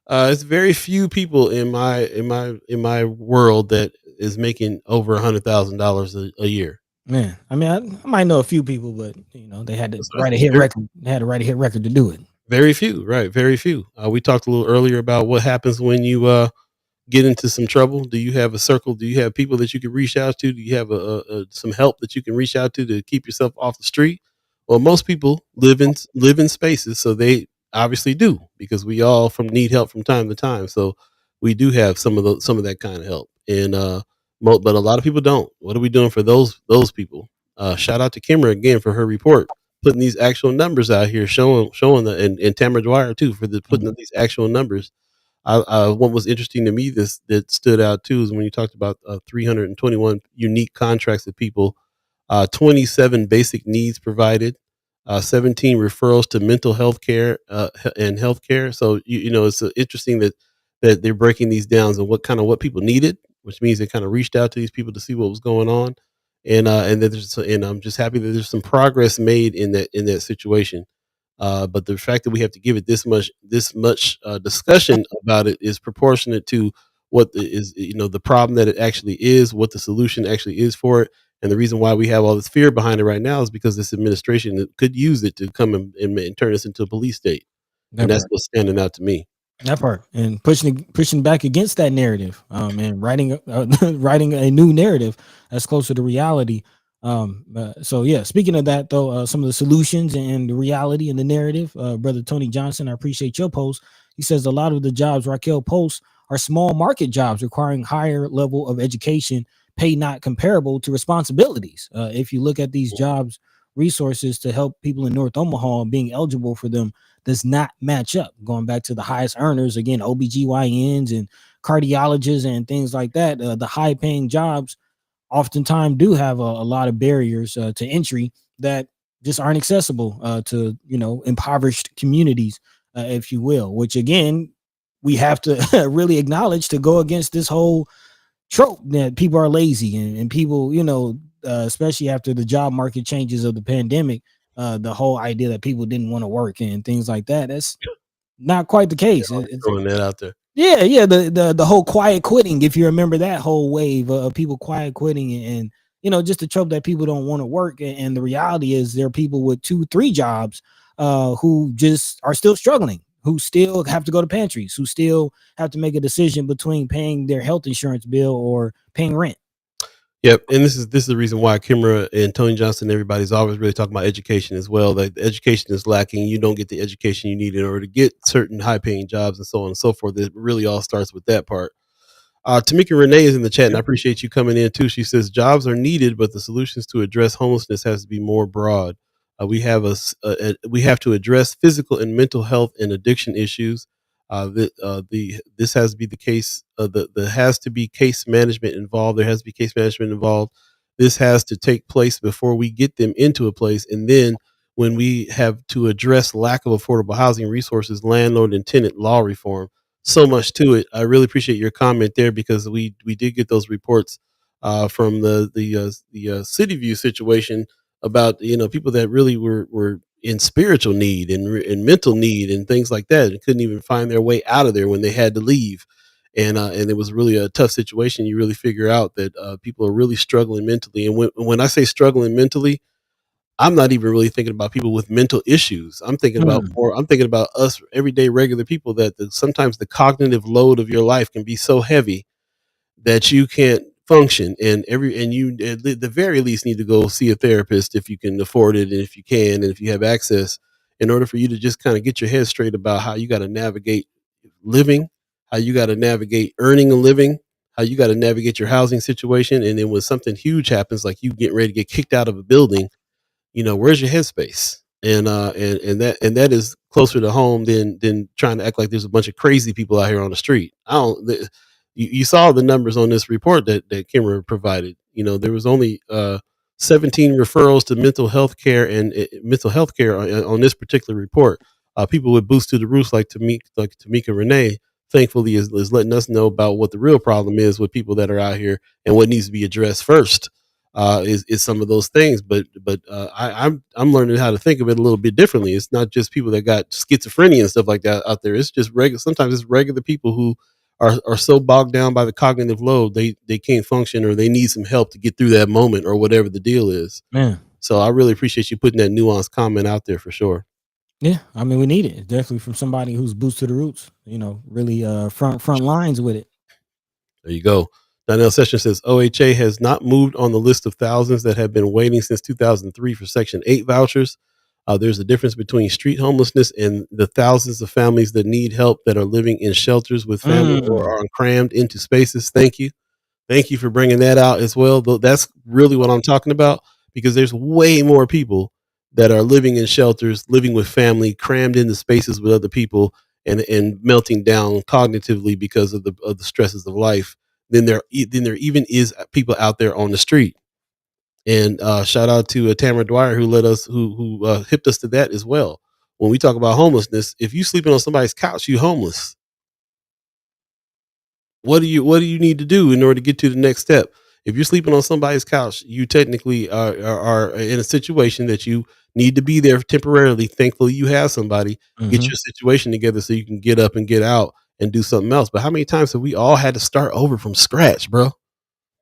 It's very few people in my world that is making over $100,000 a year.
Man, I mean, I might know a few people, but they had to write a hit record. They had to write a hit record to do it.
Very few, right? Very few. We talked a little earlier about what happens when you get into some trouble. Do you have a circle? Do you have people that you can reach out to? Do you have some help that you can reach out to keep yourself off the street? Well, most people live in spaces, so they obviously do, because we all need help from time to time. So we do have some of that kind of help, and but a lot of people don't. What are we doing for those people? Shout out to Kimra again for her report, putting these actual numbers out here, showing and Tamara Dwyer too for putting these actual numbers. What was interesting to me that stood out too is when you talked about 321 unique contracts with people, 27 basic needs provided, 17 referrals to mental health care and healthcare. So it's interesting that they're breaking these down and what people needed, which means they kind of reached out to these people to see what was going on, and I'm just happy that there's some progress made in that situation. But the fact that we have to give it this much discussion about it is proportionate to what the problem that it actually is, what the solution actually is for it. And the reason why we have all this fear behind it right now is because this administration could use it to come and turn us into a police state. And that's what's standing out to me.
That part, and pushing back against that narrative, and writing a new narrative that's closer to reality. So yeah, speaking of that though, some of the solutions and the reality and the narrative, brother Tony Johnson, I appreciate your post. He says a lot of the jobs Raquel posts are small market jobs requiring higher level of education, pay not comparable to responsibilities. If you look at these jobs, resources to help people in North Omaha, being eligible for them does not match up. Going back to the highest earners, again, OBGYNs and cardiologists and things like that, the high paying jobs oftentimes do have a lot of barriers to entry that just aren't accessible to impoverished communities, if you will, which again we have to really acknowledge to go against this whole trope that people are lazy and people, especially after the job market changes of the pandemic, the whole idea that people didn't want to work and things like that. That's not quite the case.
It's throwing that out there.
Yeah. The whole quiet quitting, if you remember that whole wave of people quiet quitting and just the trope that people don't want to work. And the reality is there are people with 2-3 jobs who just are still struggling, who still have to go to pantries, who still have to make a decision between paying their health insurance bill or paying rent.
Yep, and this is the reason why Kimra and Tony Johnson and everybody's always really talking about education as well. That education is lacking. You don't get the education you need in order to get certain high-paying jobs and so on and so forth. It really all starts with that part. Tamika Renee is in the chat, and I appreciate you coming in too. She says jobs are needed, but the solutions to address homelessness has to be more broad. We have to address physical and mental health and addiction issues. This has to be the case. There has to be case management involved. There has to be case management involved. This has to take place before we get them into a place, and then when we have to address lack of affordable housing resources, landlord and tenant law reform. so much to it. I really appreciate your comment there because we did get those reports from the City View situation about people that really were in spiritual need and in mental need and things like that and couldn't even find their way out of there when they had to leave. And it was really a tough situation. You really figure out that people are really struggling mentally. And when I say struggling mentally, I'm not even really thinking about people with mental issues. I'm thinking about
Mm.
more. I'm thinking about us everyday regular people that sometimes the cognitive load of your life can be so heavy that you can't function, and you at the very least need to go see a therapist if you can afford it and if you can and if you have access, in order for you to just kind of get your head straight about how you got to navigate living, how you got to navigate earning a living, how you got to navigate your housing situation, and then when something huge happens, like you getting ready to get kicked out of a building, where's your headspace? And that is closer to home than trying to act like there's a bunch of crazy people out here on the street. I don't. You saw the numbers on this report that Kimmer provided. There was only 17 referrals to mental health care and mental health care on this particular report. People with boosts to the roof, like Tamika Renee, thankfully is letting us know about what the real problem is with people that are out here and what needs to be addressed first. Is some of those things, but I'm learning how to think of it a little bit differently. It's not just people that got schizophrenia and stuff like that out there. It's just regular. Sometimes it's regular people who are so bogged down by the cognitive load they can't function, or they need some help to get through that moment, or whatever the deal is.
Man.
So I really appreciate you putting that nuanced comment out there for sure.
Yeah, I mean, we need it definitely from somebody who's boots to the roots. Really front lines with it.
There you go. Donnell Session says OHA has not moved on the list of thousands that have been waiting since 2003 for Section 8 vouchers. There's a difference between street homelessness and the thousands of families that need help that are living in shelters with family or are crammed into spaces. Thank you. Thank you for bringing that out as well. That's really what I'm talking about, because there's way more people that are living in shelters, living with family, crammed into spaces with other people, and melting down cognitively because of the stresses of life. Then there even is people out there on the street. And shout out to Tamara Dwyer who let us who hipped us to that as well. When we talk about homelessness, if you sleeping on somebody's couch, you homeless. What do you need to do in order to get to the next step? If you're sleeping on somebody's couch, you technically are in a situation that you need to be there temporarily. Thankfully, you have somebody. Get
Mm-hmm.
your situation together so you can get up and get out and do something else. But how many times have we all had to start over from scratch, bro?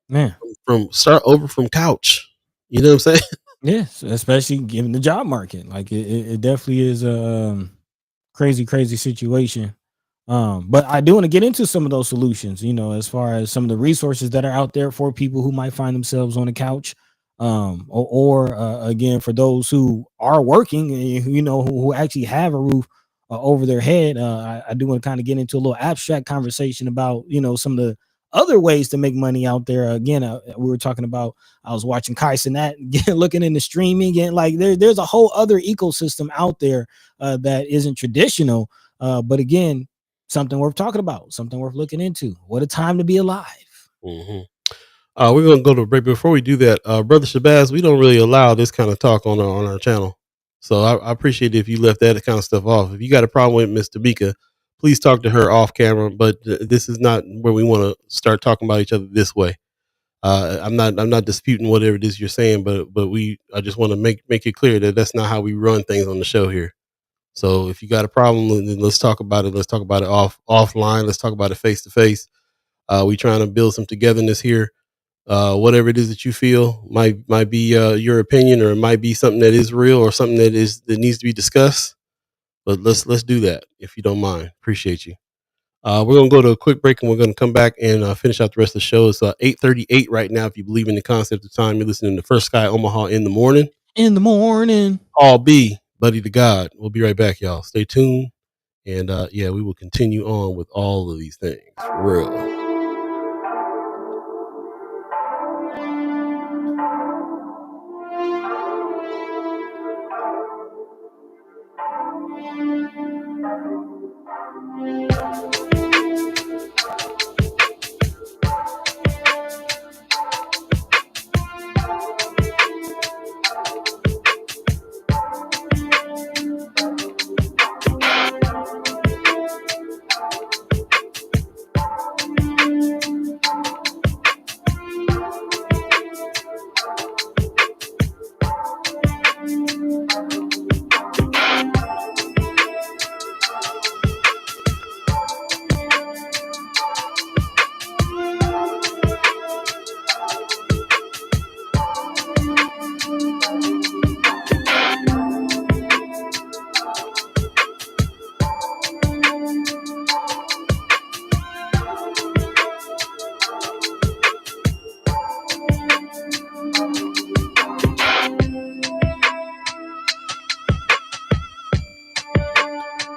Man.
From start over from couch. You know what I'm saying?
Yes, especially given the job market. Like it definitely is a crazy situation. But I do want to get into some of those solutions, as far as some of the resources that are out there for people who might find themselves on the couch. Or again, for those who are working, who actually have a roof over their head. I do want to kind of get into a little abstract conversation about, some of the other ways to make money out there. Again, we were talking about, I was watching Kai Cenat, looking into streaming, and like there's a whole other ecosystem out there that isn't traditional. But again, something worth talking about, something worth looking into. What a time to be alive.
Mm-hmm. We're gonna go to a break. Before we do that, brother Shabazz, we don't really allow this kind of talk on our channel, so I appreciate it if you left that kind of stuff off. If you got a problem with Miss Tamika, please talk to her off camera. But this is not where we want to start talking about each other this way. I'm not disputing whatever it is you're saying, but I just want to make it clear that that's not how we run things on the show here. So if you got a problem, then let's talk about it. Let's talk about it offline. Let's talk about it face to face. We trying to build some togetherness here. Whatever it is that you feel might be your opinion, or it might be something that is real, or something that needs to be discussed. But let's do that if you don't mind. Appreciate you. We're gonna go to a quick break, and we're gonna come back and finish out the rest of the show. It's 8:38 right now. If you believe in the concept of time, you're listening to First Sky Omaha in the morning.
In the morning.
All
Beee, buddy to Gawd. We'll be right back, y'all. Stay tuned, and yeah, we will continue on with all of these things for real.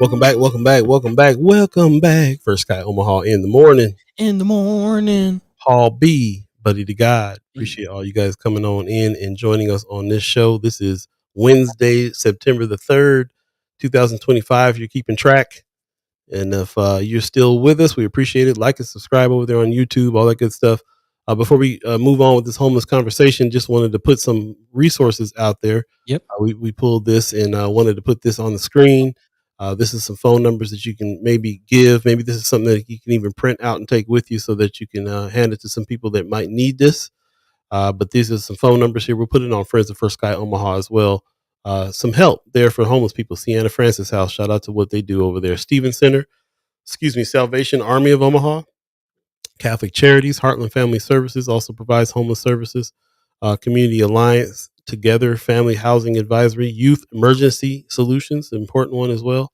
Welcome back, welcome back, welcome back, welcome back. First Sky Omaha in the morning.
In the morning.
Paul B, buddy to God. Appreciate all you guys coming on in and joining us on this show. This is Wednesday, September the 3rd, 2025. You're keeping track. And if you're still with us, we appreciate it. Like and subscribe over there on YouTube, all that good stuff. Before we move on with this homeless conversation, just wanted to put some resources out there.
Yep.
We pulled this and wanted to put this on the screen. This is some phone numbers that you can maybe give. Maybe this is something that you can even print out and take with you so that you can hand it to some people that might need this. But these are some phone numbers here. We'll put it on Friends of First Sky Omaha as well. Some help there for homeless people. Sienna Francis House, shout out to what they do over there. Stephen Center, Salvation Army of Omaha, Catholic Charities, Heartland Family Services also provides homeless services. Community Alliance, Together Family Housing Advisory, Youth Emergency Solutions, an important one as well.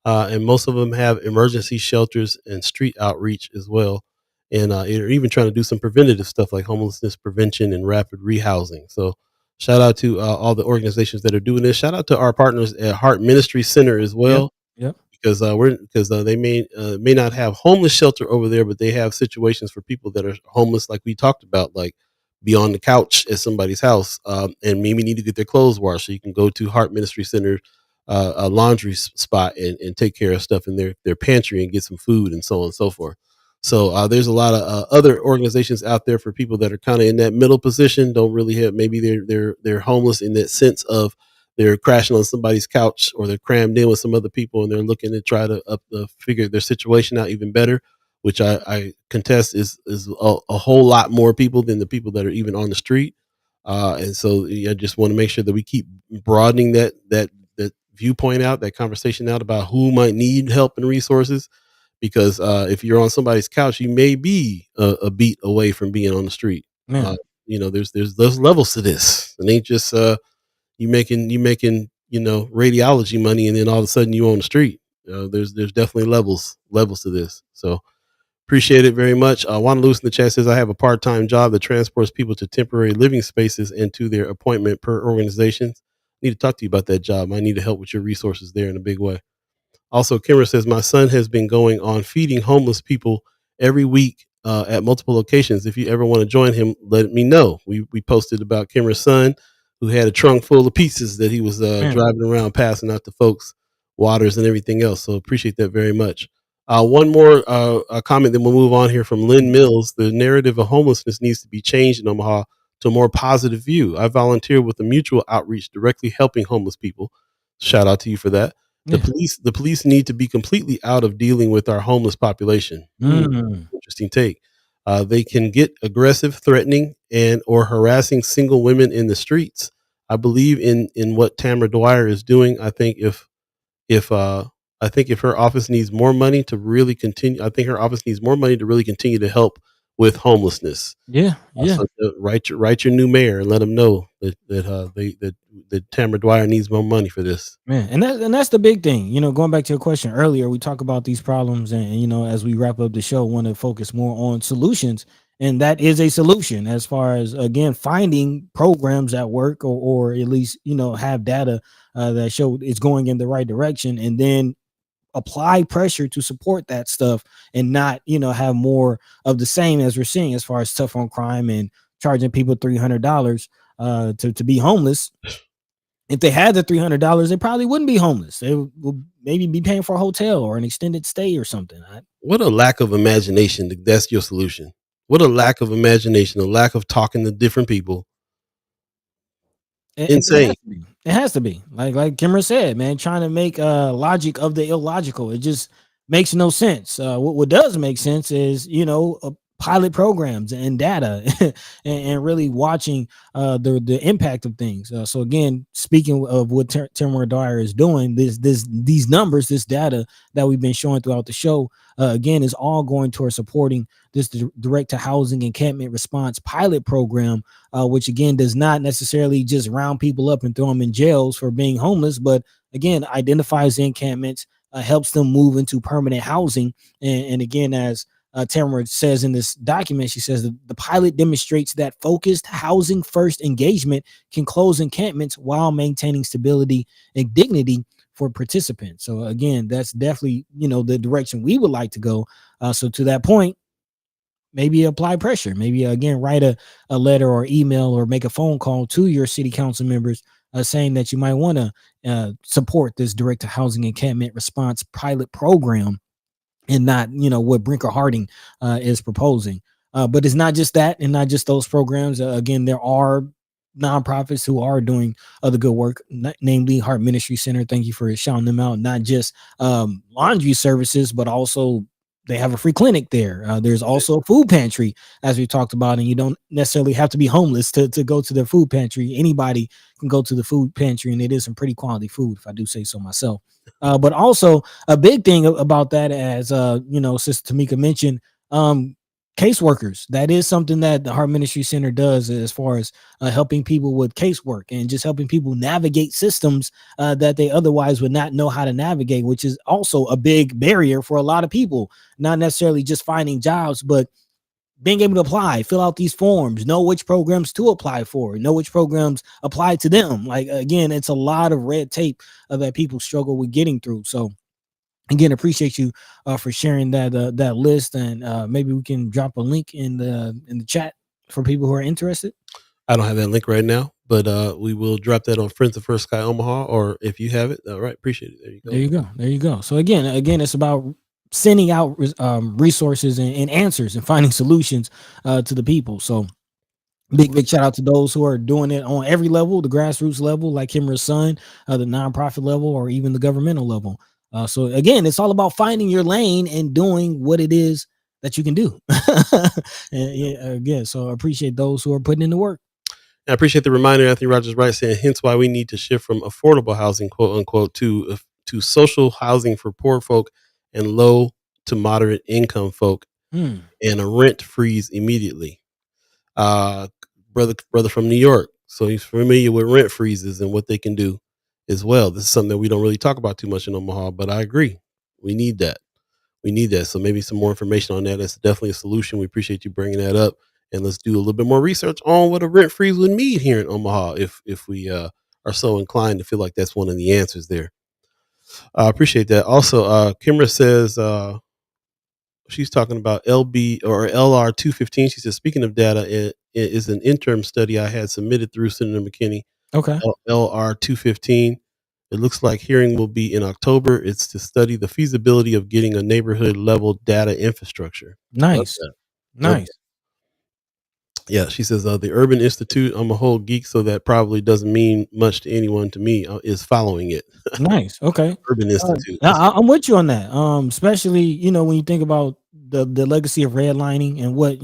And most of them have emergency shelters and street outreach as well. And they're even trying to do some preventative stuff like homelessness prevention and rapid rehousing. So shout out to all the organizations that are doing this. Shout out to our partners at Heart Ministry Center as well.
Yep.
Because they may not have homeless shelter over there, but they have situations for people that are homeless, like we talked about, like be on the couch at somebody's house and maybe need to get their clothes washed. So you can go to Heart Ministry Center, a laundry spot, and take care of stuff in their pantry and get some food and so on and so forth. So there's a lot of other organizations out there for people that are kind of in that middle position, don't really have, maybe they're homeless in that sense of they're crashing on somebody's couch or they're crammed in with some other people and they're looking to try to figure their situation out even better, which I contest is a whole lot more people than the people that are even on the street. And so I just want to make sure that we keep broadening that viewpoint out, that conversation out about who might need help and resources. Because if you're on somebody's couch, you may be a beat away from being on the street. There's those levels to this. It ain't just you making radiology money and then all of a sudden you on the street. There's definitely levels to this. So appreciate it very much. Juan Lewis in the chat says I have a part-time job that transports people to temporary living spaces and to their appointment per organizations. I need to talk to you about that job. I need to help with your resources there in a big way. Also, Kimmer says my son has been going on feeding homeless people every week at multiple locations. If you ever want to join him, let me know. We posted about Kimmer's son who had a trunk full of pizzas that he was driving around passing out to folks, waters and everything else. So appreciate that very much. One more comment, then we'll move on here from Lynn Mills. The narrative of homelessness needs to be changed in Omaha to a more positive view. I volunteer with the Mutual Outreach directly helping homeless people. Shout out to you for that. The police need to be completely out of dealing with our homeless population. Interesting take. They can get aggressive, threatening, and or harassing single women in the streets. I believe in what Tamara Dwyer is doing. I think if her office needs more money to really continue, to help with homelessness. So write your new mayor and let them know that Tamara Dwyer needs more money for this.
Man, and that's the big thing. Going back to your question earlier, we talk about these problems, and as we wrap up the show, want to focus more on solutions, and that is a solution as far as again finding programs that work or at least have data that show it's going in the right direction, and then apply pressure to support that stuff and not have more of the same as we're seeing as far as tough on crime and charging people $300 to be homeless. If they had the $300, they probably wouldn't be homeless. They would maybe be paying for a hotel or an extended stay or something.
What a lack of imagination. That's your solution. What a lack of imagination, a lack of talking to different people. Insane.
It has to be. Like Kimmer said, man, trying to make logic of the illogical. It just makes no sense. What does make sense is, pilot programs and data and really watching the impact of things. So again, speaking of what Tamara Dwyer is doing, these numbers, this data that we've been showing throughout the show, again, is all going towards supporting this direct to housing encampment response pilot program, which again does not necessarily just round people up and throw them in jails for being homeless, but again identifies the encampments, helps them move into permanent housing, and again, as Tamara says in this document, she says that the pilot demonstrates that focused housing first engagement can close encampments while maintaining stability and dignity for participants. So again, that's definitely, the direction we would like to go. So to that point, maybe apply pressure, maybe again write a letter or email or make a phone call to your city council members, saying that you might want to support this direct to housing encampment response pilot program, and not what Brinker Harding is proposing. But it's not just that, and not just those programs. Again, there are nonprofits who are doing other good work, namely Heart Ministry Center. Thank you for shouting them out. Not just laundry services, but also they have a free clinic there. There's also a food pantry, as we talked about, and you don't necessarily have to be homeless to go to their food pantry. Anybody can go to the food pantry, and it is some pretty quality food, if I do say so myself. But also a big thing about that, as Sister Tamika mentioned, caseworkers. That is something that the Heart Ministry Center does, as far as helping people with casework and just helping people navigate systems that they otherwise would not know how to navigate, which is also a big barrier for a lot of people. Not necessarily just finding jobs, but being able to apply, fill out these forms, know which programs to apply for, know which programs apply to them. Like, again, it's a lot of red tape that people struggle with getting through. So again, appreciate you for sharing that list, and maybe we can drop a link in the chat for people who are interested.
I don't have that link right now, but we will drop that on Friends of First Sky Omaha, or if you have it, all right, appreciate it. There you go.
There you go. So again, it's about sending out resources and answers and finding solutions to the people. So big shout out to those who are doing it on every level, the grassroots level, like Kimra's son, the nonprofit level, or even the governmental level. So again, it's all about finding your lane and doing what it is that you can do. Again, so I appreciate those who are putting in the work.
I appreciate the reminder, Anthony Rogers Wright, saying, hence why we need to shift from affordable housing, quote unquote, to social housing for poor folk and low to moderate income folk, and a rent freeze immediately. Brother from New York, so he's familiar with rent freezes and what they can do as well. This is something that we don't really talk about too much in Omaha, but I agree. We need that. So maybe some more information on that. That's definitely a solution. We appreciate you bringing that up. And let's do a little bit more research on what a rent freeze would mean here in Omaha, if we are so inclined to feel like that's one of the answers there. I appreciate that. Also, Kimra says she's talking about LB or LR 215. She says, speaking of data, it is an interim study I had submitted through Senator McKinney.
Okay.
LR 215. It looks like hearing will be in October. It's to study the feasibility of getting a neighborhood level data infrastructure.
Nice.
Yeah, she says the Urban Institute, I'm a whole geek, so that probably doesn't mean much to anyone to me, is following it.
Nice. Okay.
Urban Institute.
I'm with you on that. Especially, when you think about the legacy of redlining and what,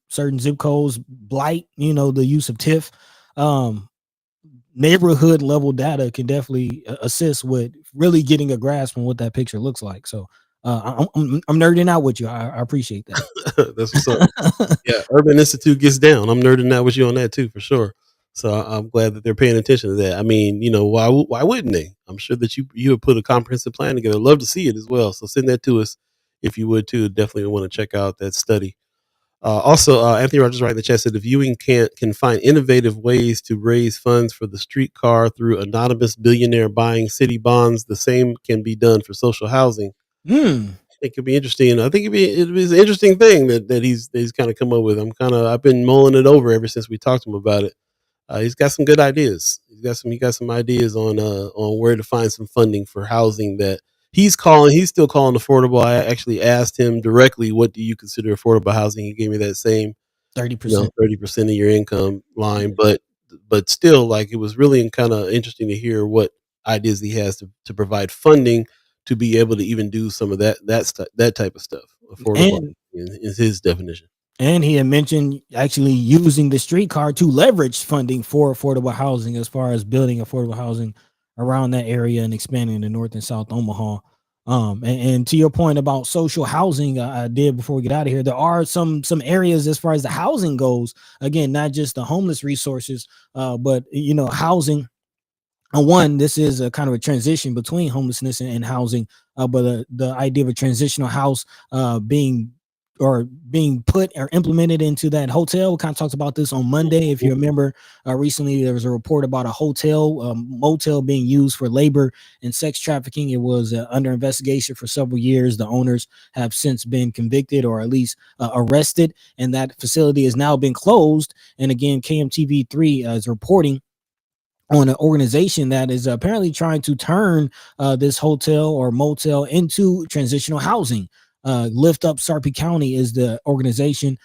certain zip codes blight, the use of TIF. Neighborhood level data can definitely assist with really getting a grasp on what that picture looks like. So I'm nerding out with you. I appreciate that.
That's what's up. Yeah, Urban Institute gets down. I'm nerding out with you on that too, for sure. So I'm glad that they're paying attention to that. I mean, why wouldn't they? I'm sure that you would put a comprehensive plan together. Love to see it as well. So send that to us if you would too. Definitely want to check out that study. Also, Anthony Rogers right in the chat said, the viewing can find innovative ways to raise funds for the streetcar through anonymous billionaire buying city bonds. The same can be done for social housing. It could be interesting. I think it'd be an interesting thing that he's kind of come up with. I've been mulling it over ever since we talked to him about it. He's got some good ideas. He got some ideas on where to find some funding for housing that he's still calling affordable. I actually asked him directly, what do you consider affordable housing? He gave me that same
30%,
30% of your income line, but still, like, it was really kind of interesting to hear what ideas he has to provide funding to be able to even do some of that type of stuff. Affordable is his definition.
And he had mentioned actually using the streetcar to leverage funding for affordable housing, as far as building affordable housing around that area and expanding to North and South Omaha. And to your point about social housing, I did before we get out of here, there are some areas as far as the housing goes, again, not just the homeless resources, but housing. One, this is a kind of a transition between homelessness and housing, but the idea of a transitional house being or being put or implemented into that hotel. We kind of talked about this on Monday. If you remember, recently there was a report about a hotel, motel being used for labor and sex trafficking. It was under investigation for several years. The owners have since been convicted or at least arrested, and that facility has now been closed. And again, KMTV3 is reporting on an organization that is apparently trying to turn this hotel or motel into transitional housing. Lift Up Sarpy County is the organization.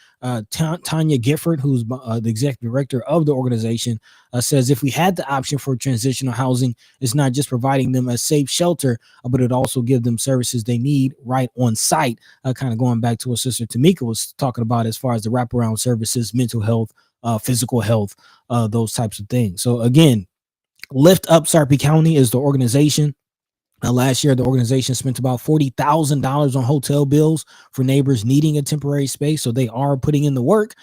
Tanya Gifford, who's the executive director of the organization, says if we had the option for transitional housing, it's not just providing them a safe shelter, but it also give them services they need right on site. Kind of going back to what Sister Tamika was talking about as far as the wraparound services, mental health, physical health, those types of things. So again, Lift Up Sarpy County is the organization. Last year, the organization spent about $40,000 on hotel bills for neighbors needing a temporary space. So they are putting in the work.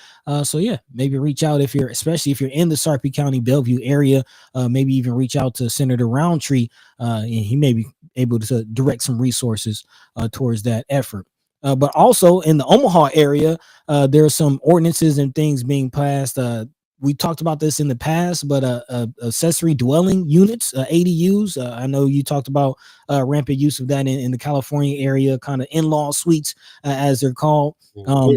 So yeah, maybe reach out especially if you're in the Sarpy County, Bellevue area, maybe even reach out to Senator Roundtree, and he may be able to direct some resources towards that effort. But also in the Omaha area, there are some ordinances and things being passed. We talked about this in the past, but accessory dwelling units, ADUs. I know you talked about rampant use of that in the California area, kind of in-law suites, as they're called.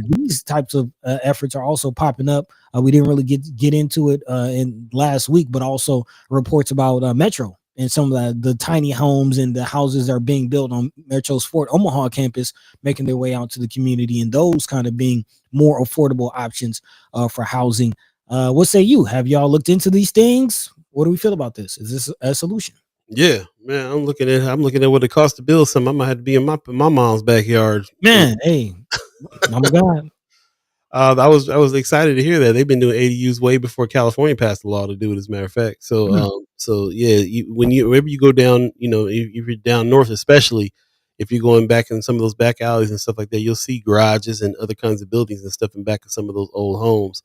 These types of efforts are also popping up. We didn't really get into it in last week, but also reports about Metro and some of the tiny homes and the houses that are being built on Metro's Fort Omaha campus, making their way out to the community, and those kind of being more affordable options for housing. What say you? Have y'all looked into these things? What do we feel about this? Is this a solution?
Yeah, man. I'm looking at what it costs to build something. I might have to be in my mom's backyard.
Man, hey, oh my God.
I was excited to hear that they've been doing ADUs way before California passed the law to do it. As a matter of fact, so yeah, whenever you go down, if you're down north, especially if you're going back in some of those back alleys and stuff like that, you'll see garages and other kinds of buildings and stuff in back of some of those old homes.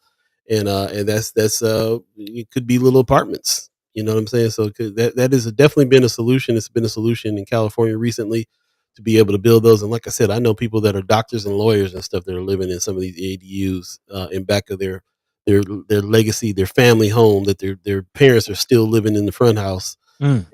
And that's it could be little apartments, you know what I'm saying? So that has definitely been a solution. It's been a solution in California recently to be able to build those. And like I said, I know people that are doctors and lawyers and stuff that are living in some of these ADUs in back of their legacy, their family home, that their parents are still living in the front house. And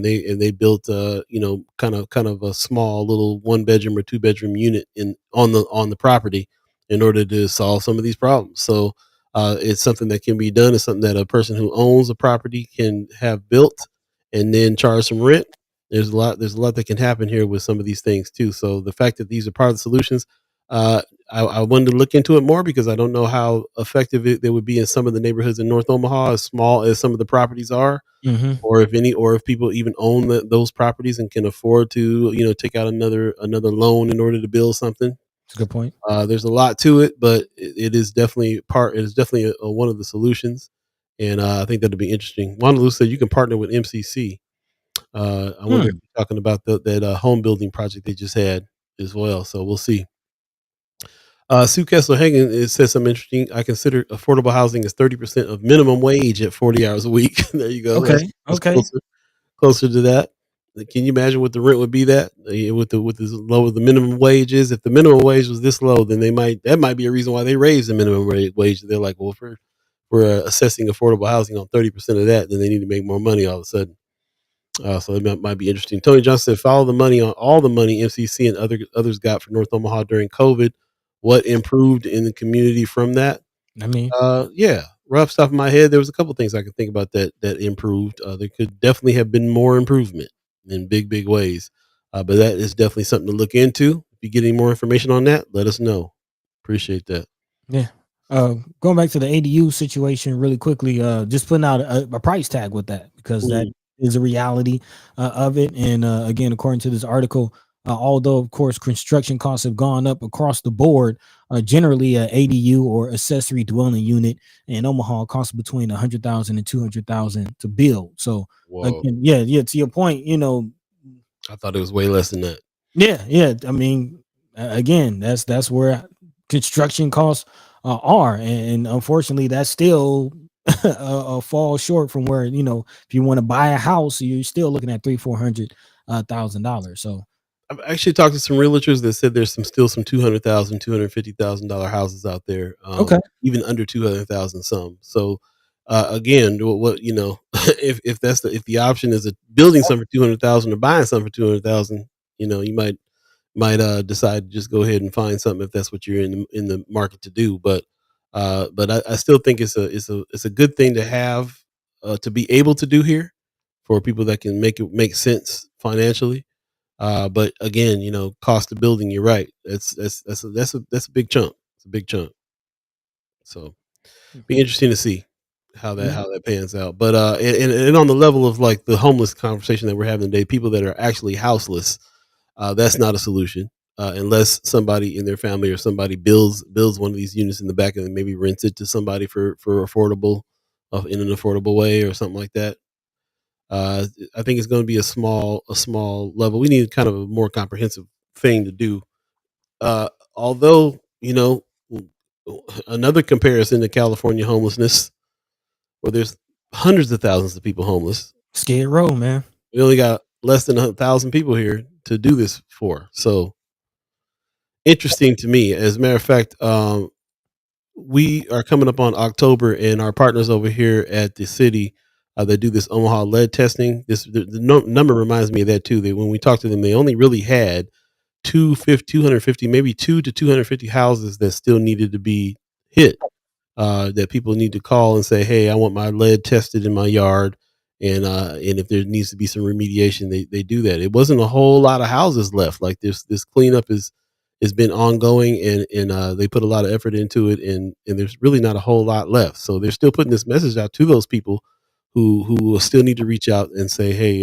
they built kind of a small little 1-bedroom or 2-bedroom unit on the property in order to solve some of these problems. So it's something that can be done. It's something that a person who owns a property can have built and then charge some rent. There's a lot that can happen here with some of these things too. So the fact that these are part of the solutions, I wanted to look into it more because I don't know how effective they would be in some of the neighborhoods in North Omaha, as small as some of the properties are, or if people even own those properties and can afford to take out another loan in order to build something.
That's a good point.
There's a lot to it, but it is definitely one of the solutions, and I think that'd be interesting. Wanaloo said you can partner with MCC. I wonder if you're talking about that home building project they just had as well. So we'll see. Sue Kessler Hagen says something interesting. I consider affordable housing as 30% of minimum wage at 40 hours a week. There you go.
Okay.
That's closer to that. Can you imagine what the rent would be with as low as the minimum wage is? If the minimum wage was this low, then that might be a reason why they raised the minimum wage. They're like, well, if we're assessing affordable housing on 30% of that, then they need to make more money all of a sudden. So it might be interesting. Tony Johnson said, follow the money on all the money MCC and others got for North Omaha during COVID. What improved in the community from that?
I mean,
yeah, rough stuff in my head. There was a couple things I could think about that improved. There could definitely have been more improvement in big ways. But that is definitely something to look into. If you get any more information on that, let us know. Appreciate that.
Yeah. Going back to the ADU situation really quickly, just putting out a price tag with that, because that is a reality of it. And again, according to this article, although of course construction costs have gone up across the board, generally a ADU or accessory dwelling unit in Omaha costs between $100,000 and $200,000 to build. So again, yeah, to your point,
I thought it was way less than that.
Yeah. I mean, again, that's where construction costs are, and unfortunately, that's still a fall short from where, if you want to buy a house, you're still looking at $300,000-$400,000. So
I've actually talked to some realtors that said there's still some $200,000, $250,000 houses out there,
Okay.
even under 200,000 some. So again, what if that's if the option is building some for 200,000 or buying some for 200,000, you might decide to just go ahead and find something if that's what you're in the market to do. But I still think it's a good thing to have, to be able to do here for people that can make it make sense financially. But again, cost of building, you're right. That's a big chunk. It's a big chunk. So be interesting to see how that pans out. But and on the level of like the homeless conversation that we're having today, people that are actually houseless, that's not a solution. Unless somebody in their family or somebody builds one of these units in the back and then maybe rents it to somebody for affordable, in an affordable way or something like that. I think it's going to be a small level. We need kind of a more comprehensive thing to do. Although another comparison to California homelessness, where there's hundreds of thousands of people homeless.
Skid Row, man.
We only got less than 1,000 people here to do this for. So interesting to me. As a matter of fact, we are coming up on October, and our partners over here at the city, they do this Omaha lead testing. The number reminds me of that too. That when we talked to them, they only really had 250, maybe 200 to 250 houses that still needed to be hit. That people need to call and say, "Hey, I want my lead tested in my yard," and if there needs to be some remediation, they do that. It wasn't a whole lot of houses left. Like this cleanup has been ongoing, and they put a lot of effort into it, and there's really not a whole lot left. So they're still putting this message out to those people who will still need to reach out and say, "Hey,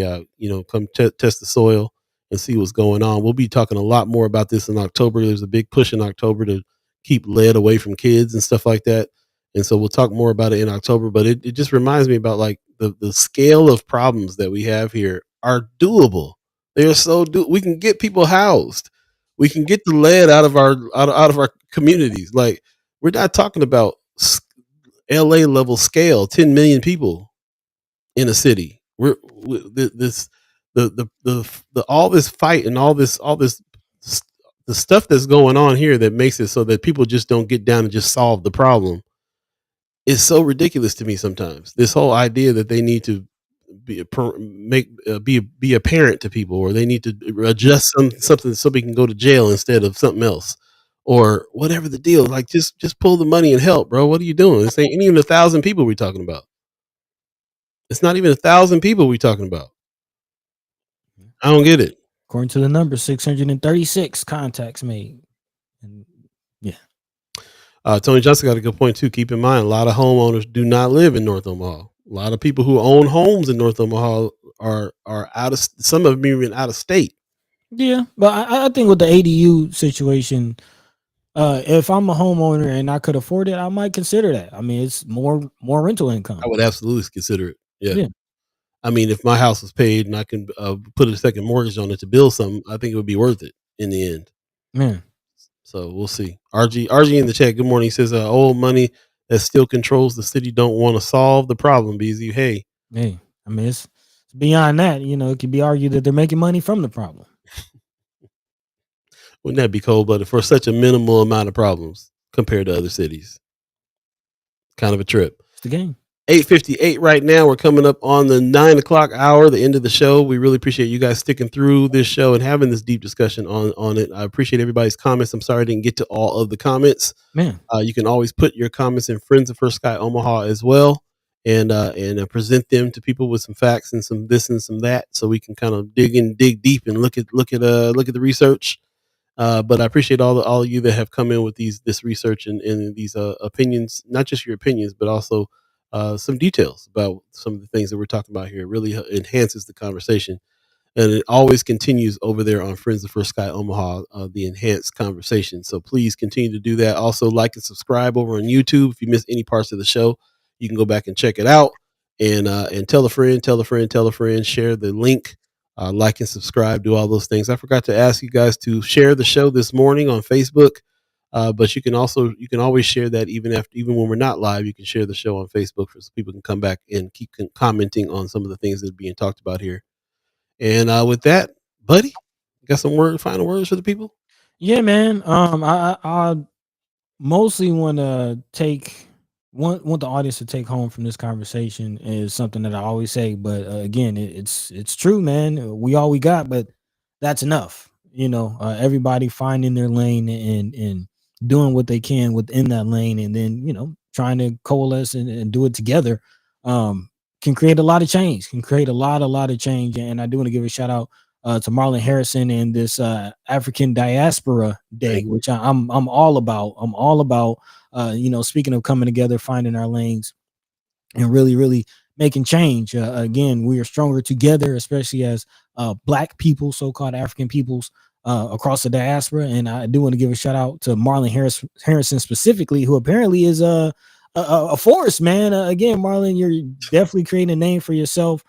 come test the soil and see what's going on." We'll be talking a lot more about this in October. There's a big push in October to keep lead away from kids and stuff like that. And so we'll talk more about it in October, but it just reminds me about like the scale of problems that we have here are doable. They are we can get people housed. We can get the lead out of our communities. Like, we're not talking about LA level scale, 10 million people in a city. This the all this fight and all this the stuff that's going on here that makes it so that people just don't get down and just solve the problem is so ridiculous to me sometimes. This whole idea that they need to be a parent to people, or they need to adjust something so we can go to jail instead of something else, or whatever the deal. Like, just pull the money and help, bro. What are you doing? This ain't even 1,000 people we're talking about. It's not even 1,000 people we're talking about. I don't get it.
According to the number, 636 contacts made. And yeah.
Tony Johnson got a good point too. Keep in mind, a lot of homeowners do not live in North Omaha. A lot of people who own homes in North Omaha are out of, some of them even out of state.
Yeah, but I think with the ADU situation, if I'm a homeowner and I could afford it, I might consider that. I mean, it's more rental income.
I would absolutely consider it. Yeah. I mean, if my house was paid and I can put a second mortgage on it to build something, I think it would be worth it in the end.
Man.
So we'll see. RG in the chat, good morning. He says, old money that still controls the city don't want to solve the problem, BZ. Hey,
I mean, it's beyond that. It could be argued that they're making money from the problem.
Wouldn't that be cold-blooded for such a minimal amount of problems compared to other cities? Kind of a trip.
It's the game.
8:58 right now. We're coming up on the 9 o'clock hour, the end of the show. We really appreciate you guys sticking through this show and having this deep discussion on it. I appreciate everybody's comments. I'm sorry I didn't get to all of the comments.
Man,
you can always put your comments in Friends of First Sky Omaha as well, and present them to people with some facts and some this and some that, so we can kind of dig deep and look at the research. But I appreciate all of you that have come in with this research and these opinions, not just your opinions, but also some details about some of the things that we're talking about here. It really enhances the conversation, and it always continues over there on Friends of First Sky Omaha, the enhanced conversation. So please continue to do that. Also, like and subscribe over on YouTube. If you miss any parts of the show, you can go back and check it out, and tell a friend, share the link. Like and subscribe, do all those things. I forgot to ask you guys to share the show this morning on Facebook, but you can always share that even when we're not live. You can share the show on Facebook so people can come back and keep commenting on some of the things that are being talked about here. And with that, buddy, got some final words for the people?
Yeah, man. I mostly want to want the audience to take home from this conversation is something that I always say, but again, it's true, man. We all we got, but that's enough. Everybody finding their lane and doing what they can within that lane, and then trying to coalesce and do it together. Can create a lot of change. Can create a lot of change. And I do want to give a shout out to Marlon Harrison and this African Diaspora Day, which I'm all about. I'm all about. Speaking of coming together, finding our lanes, and really making change. Again, we are stronger together, especially as Black people, so-called African peoples across the diaspora. And I do want to give a shout out to Marlon Harrison specifically, who apparently is a force, man. Again, Marlon, you're definitely creating a name for yourself.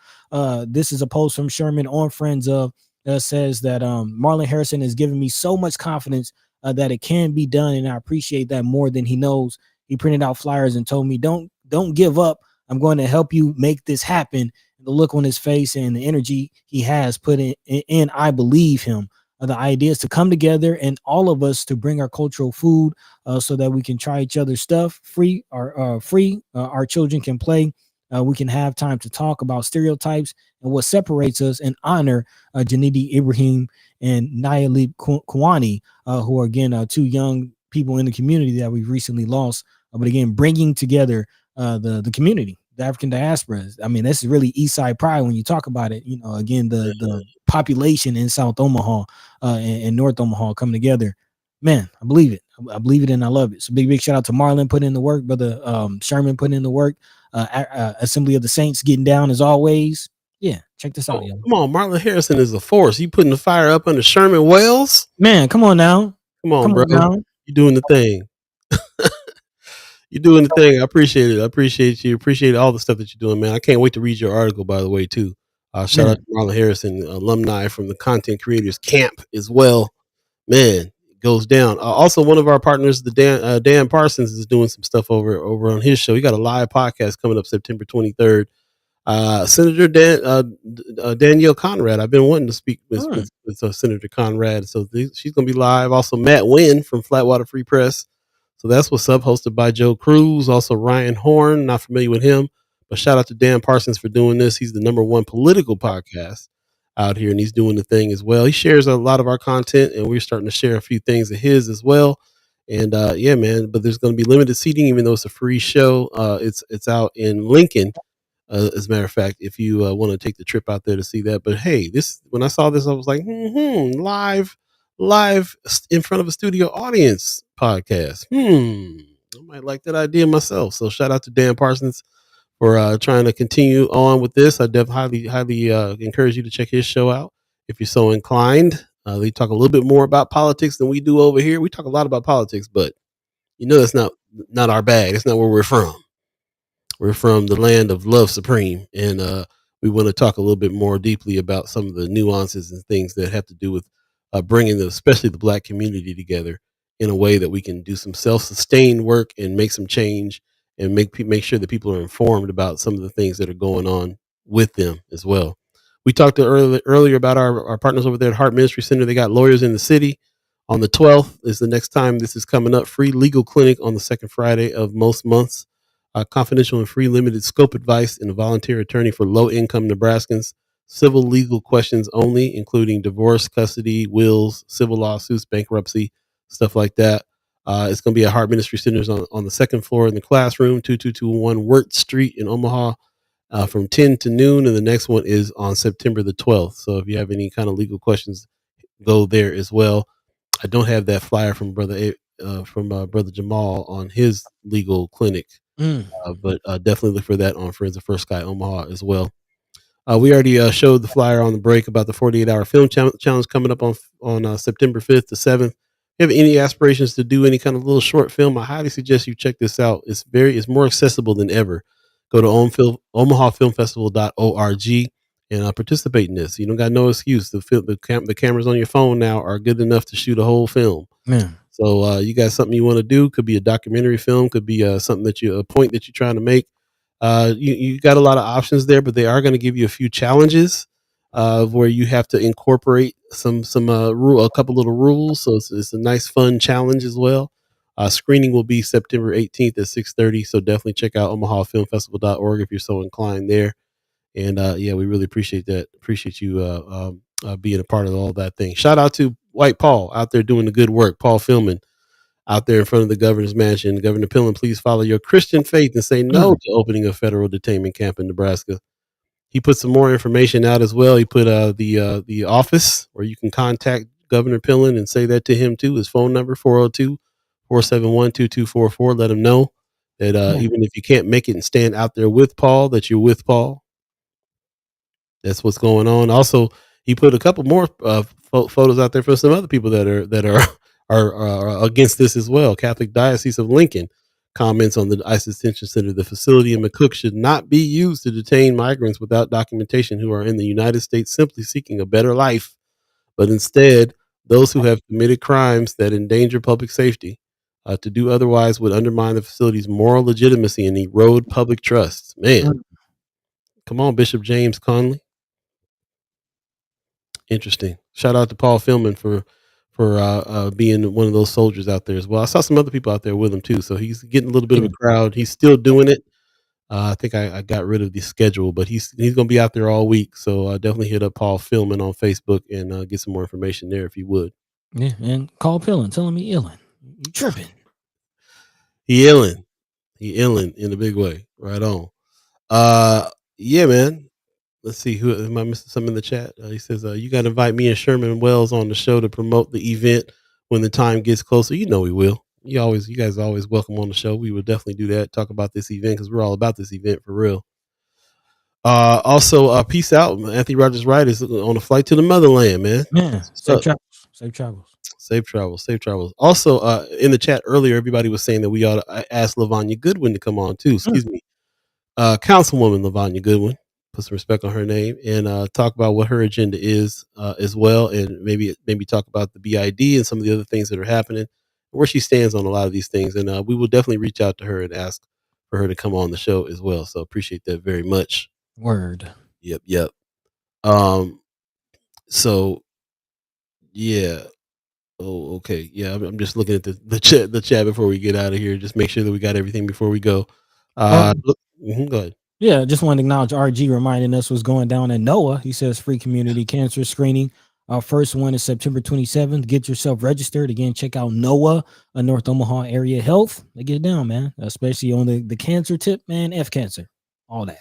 This is a post from Sherman on Friends of says that Marlon Harrison has given me so much confidence that it can be done, and I appreciate that more than he knows. He printed out flyers and told me, don't give up. I'm going to help you make this happen. The look on his face and the energy he has put in I believe him. The idea is to come together and all of us to bring our cultural food so that we can try each other's stuff free. Our children can play. We can have time to talk about stereotypes and what separates us, and honor Janidi Ibrahim and Nayalib Kwani, who are, again, two young people in the community that we've recently lost. But again, bringing together the community, the African diaspora. I mean, this is really East Side pride when you talk about it. Again, the population in South Omaha and North Omaha coming together. Man, I believe it. I believe it, and I love it. So big shout out to Marlon putting in the work, brother Sherman putting in the work. Assembly of the Saints getting down as always. Yeah, check this out, yo.
Come on, Marlon Harrison is a force. You putting the fire up under Sherman Wells?
Man, come on now.
Come on, bro. You're doing the thing. You're doing the thing. I appreciate it. I appreciate you. Appreciate all the stuff that you're doing, man. I can't wait to read your article, by the way, too. Shout out to Marlon Harrison, alumni from the Content Creators Camp as well. Man, it goes down. Also, one of our partners, the Dan Parsons, is doing some stuff over on his show. He got a live podcast coming up September 23rd. Senator Danielle Conrad. I've been wanting to speak with Senator Conrad, so she's going to be live. Also, Matt Wynn from Flatwater Free Press. So that's what's up, hosted by Joe Cruz. Also, Ryan Horn, not familiar with him, but shout out to Dan Parsons for doing this. He's the #1 political podcast out here, and he's doing the thing as well. He shares a lot of our content, and we're starting to share a few things of his as well. And yeah, man, but there's going to be limited seating, even though it's a free show. It's out in Lincoln. As a matter of fact, if you want to take the trip out there to see that. But hey, when I saw this, I was like, live in front of a studio audience podcast. I might like that idea myself. So shout out to Dan Parsons for trying to continue on with this. I definitely highly encourage you to check his show out if you're so inclined. They talk a little bit more about politics than we do over here. We talk a lot about politics, but that's not our bag. It's not where we're from. We're from the land of love supreme, and we want to talk a little bit more deeply about some of the nuances and things that have to do with bringing especially the Black community together in a way that we can do some self-sustained work and make some change, and make sure that people are informed about some of the things that are going on with them as well. We talked earlier about our partners over there at Heart Ministry Center. They got lawyers in the city. On the 12th is the next time this is coming up. Free legal clinic on the second Friday of most months. Confidential and free limited scope advice and a volunteer attorney for low-income Nebraskans. Civil legal questions only, including divorce, custody, wills, civil lawsuits, bankruptcy, stuff like that. It's going to be at Heart Ministry Centers on the second floor in the classroom, 2221 Wirt Street in Omaha, from 10 to noon. And the next one is on September the 12th. So if you have any kind of legal questions, go there as well. I don't have that flyer from Brother Jamal on his legal clinic. But definitely look for that on Friends of First Sky Omaha as well. We already showed the flyer on the break about the 48-hour film challenge coming up on September 5th to 7th. If you have any aspirations to do any kind of little short film, I highly suggest you check this out. It's more accessible than ever. Go to omahafilmfestival.org and participate in this. You don't got no excuse. The cameras on your phone now are good enough to shoot a whole film.
Man.
So you got something you want to do? Could be a documentary film, could be something a point that you're trying to make. You got a lot of options there, but they are going to give you a few challenges. where you have to incorporate a couple little rules. So it's a nice, fun challenge as well. Screening will be September 18th at 6:30. So definitely check out OmahaFilmFestival.org if you're so inclined there. And yeah, we really appreciate that. Appreciate you being a part of all that thing. Shout out to White Paul out there doing the good work. Paul Philman out there in front of the governor's mansion. Governor Pillen, please follow your Christian faith and say no to opening a federal detainment camp in Nebraska. He put some more information out as well. He put the office where you can contact Governor Pillen and say that to him too. His phone number 402-471-2244. Let him know that even if you can't make it and stand out there with Paul, that you're with Paul. That's what's going on. Also, he put a couple more photos out there for some other people that are against this as well. Catholic Diocese of Lincoln comments on the ICE detention center. The facility in McCook should not be used to detain migrants without documentation who are in the United States simply seeking a better life, but instead those who have committed crimes that endanger public safety. To do otherwise would undermine the facility's moral legitimacy and erode public trust. Man, come on, Bishop James Conley. Interesting. Shout out to Paul Philman for being one of those soldiers out there as well. I saw some other people out there with him too, so he's getting a little bit of a crowd. He's still doing it. I think I got rid of the schedule, but he's going to be out there all week. So definitely hit up Paul Philman on Facebook and get some more information there if you would.
Yeah, and call Pillin, tell him he illin'. You tripping?
He illin' in a big way. Right on. Yeah, man. Let's see, who am I missing? Some in the chat. He says, you got to invite me and Sherman Wells on the show to promote the event when the time gets closer. You know we will. You guys are always welcome on the show. We will definitely do that. Talk about this event because we're all about this event for real. Also, peace out. Anthony Rogers Wright is on a flight to the motherland, man.
Yeah, safe travels.
Safe travels. Also, in the chat earlier, everybody was saying that we ought to ask LaVanya Goodwin to come on too. Excuse me. Councilwoman LaVanya Goodwin. Put some respect on her name and talk about what her agenda is as well, and maybe talk about the BID and some of the other things that are happening, where she stands on a lot of these things. And we will definitely reach out to her and ask for her to come on the show as well. So appreciate that very much.
Word.
Yep. So yeah. Oh, okay. Yeah, I'm just looking at the chat before we get out of here. Just make sure that we got everything before we go. Go ahead.
Yeah, just want to acknowledge RG reminding us what's going down at NOAA. He says free community cancer screening. Our first one is September 27th. Get yourself registered. Again, check out NOAA, North Omaha Area Health. They get it down, man, especially on the cancer tip, man, F cancer, all that.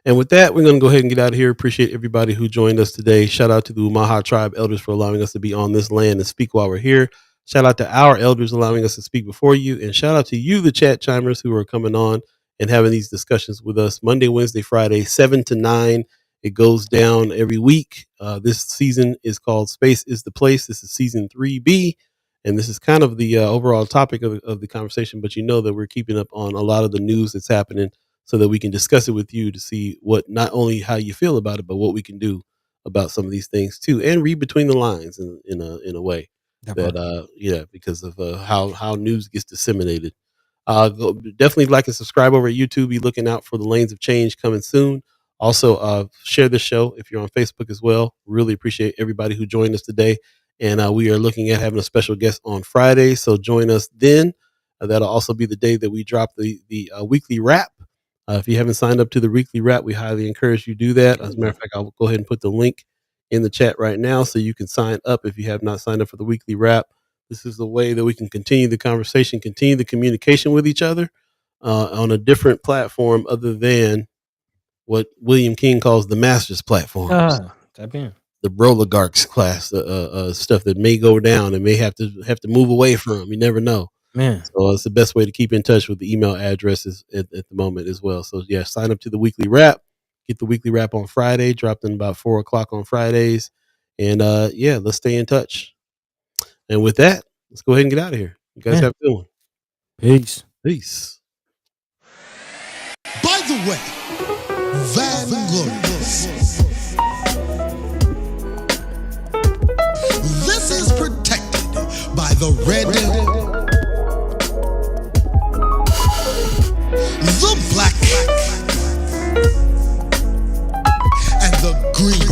And with that, we're going to go ahead and get out of here. Appreciate everybody who joined us today. Shout out to the Omaha Tribe elders for allowing us to be on this land and speak while we're here. Shout out to our elders allowing us to speak before you. And shout out to you, the chat chimers who are coming on and having these discussions with us Monday, Wednesday, Friday, 7 to 9. It goes down every week. This season is called Space is the Place. This is season 3B. And this is kind of the overall topic of the conversation. But you know that we're keeping up on a lot of the news that's happening so that we can discuss it with you to see what, not only how you feel about it, but what we can do about some of these things too. And read between the lines in a way because of how news gets disseminated. Definitely like and subscribe over at YouTube. Be looking out for the Lanes of Change coming soon. Also, share this show if you're on Facebook as well. Really appreciate everybody who joined us today. And we are looking at having a special guest on Friday. So join us then. That'll also be the day that we drop the weekly wrap. If you haven't signed up to the weekly wrap, we highly encourage you to do that. As a matter of fact, I'll go ahead and put the link in the chat right now so you can sign up if you have not signed up for the weekly wrap. This is the way that we can continue the conversation, continue the communication with each other on a different platform other than what William King calls the Masters platform.
Type in.
The Broligarchs class, stuff that may go down and may have to move away from. You never know.
Man.
So it's the best way to keep in touch with the email addresses at the moment as well. So yeah, sign up to the weekly wrap. Get the weekly wrap on Friday, dropped in about 4:00 on Fridays. And let's stay in touch. And with that, let's go ahead and get out of here. You guys have a good one.
Peace.
By the way, Vanglorious. This is protected by the red, the black, green.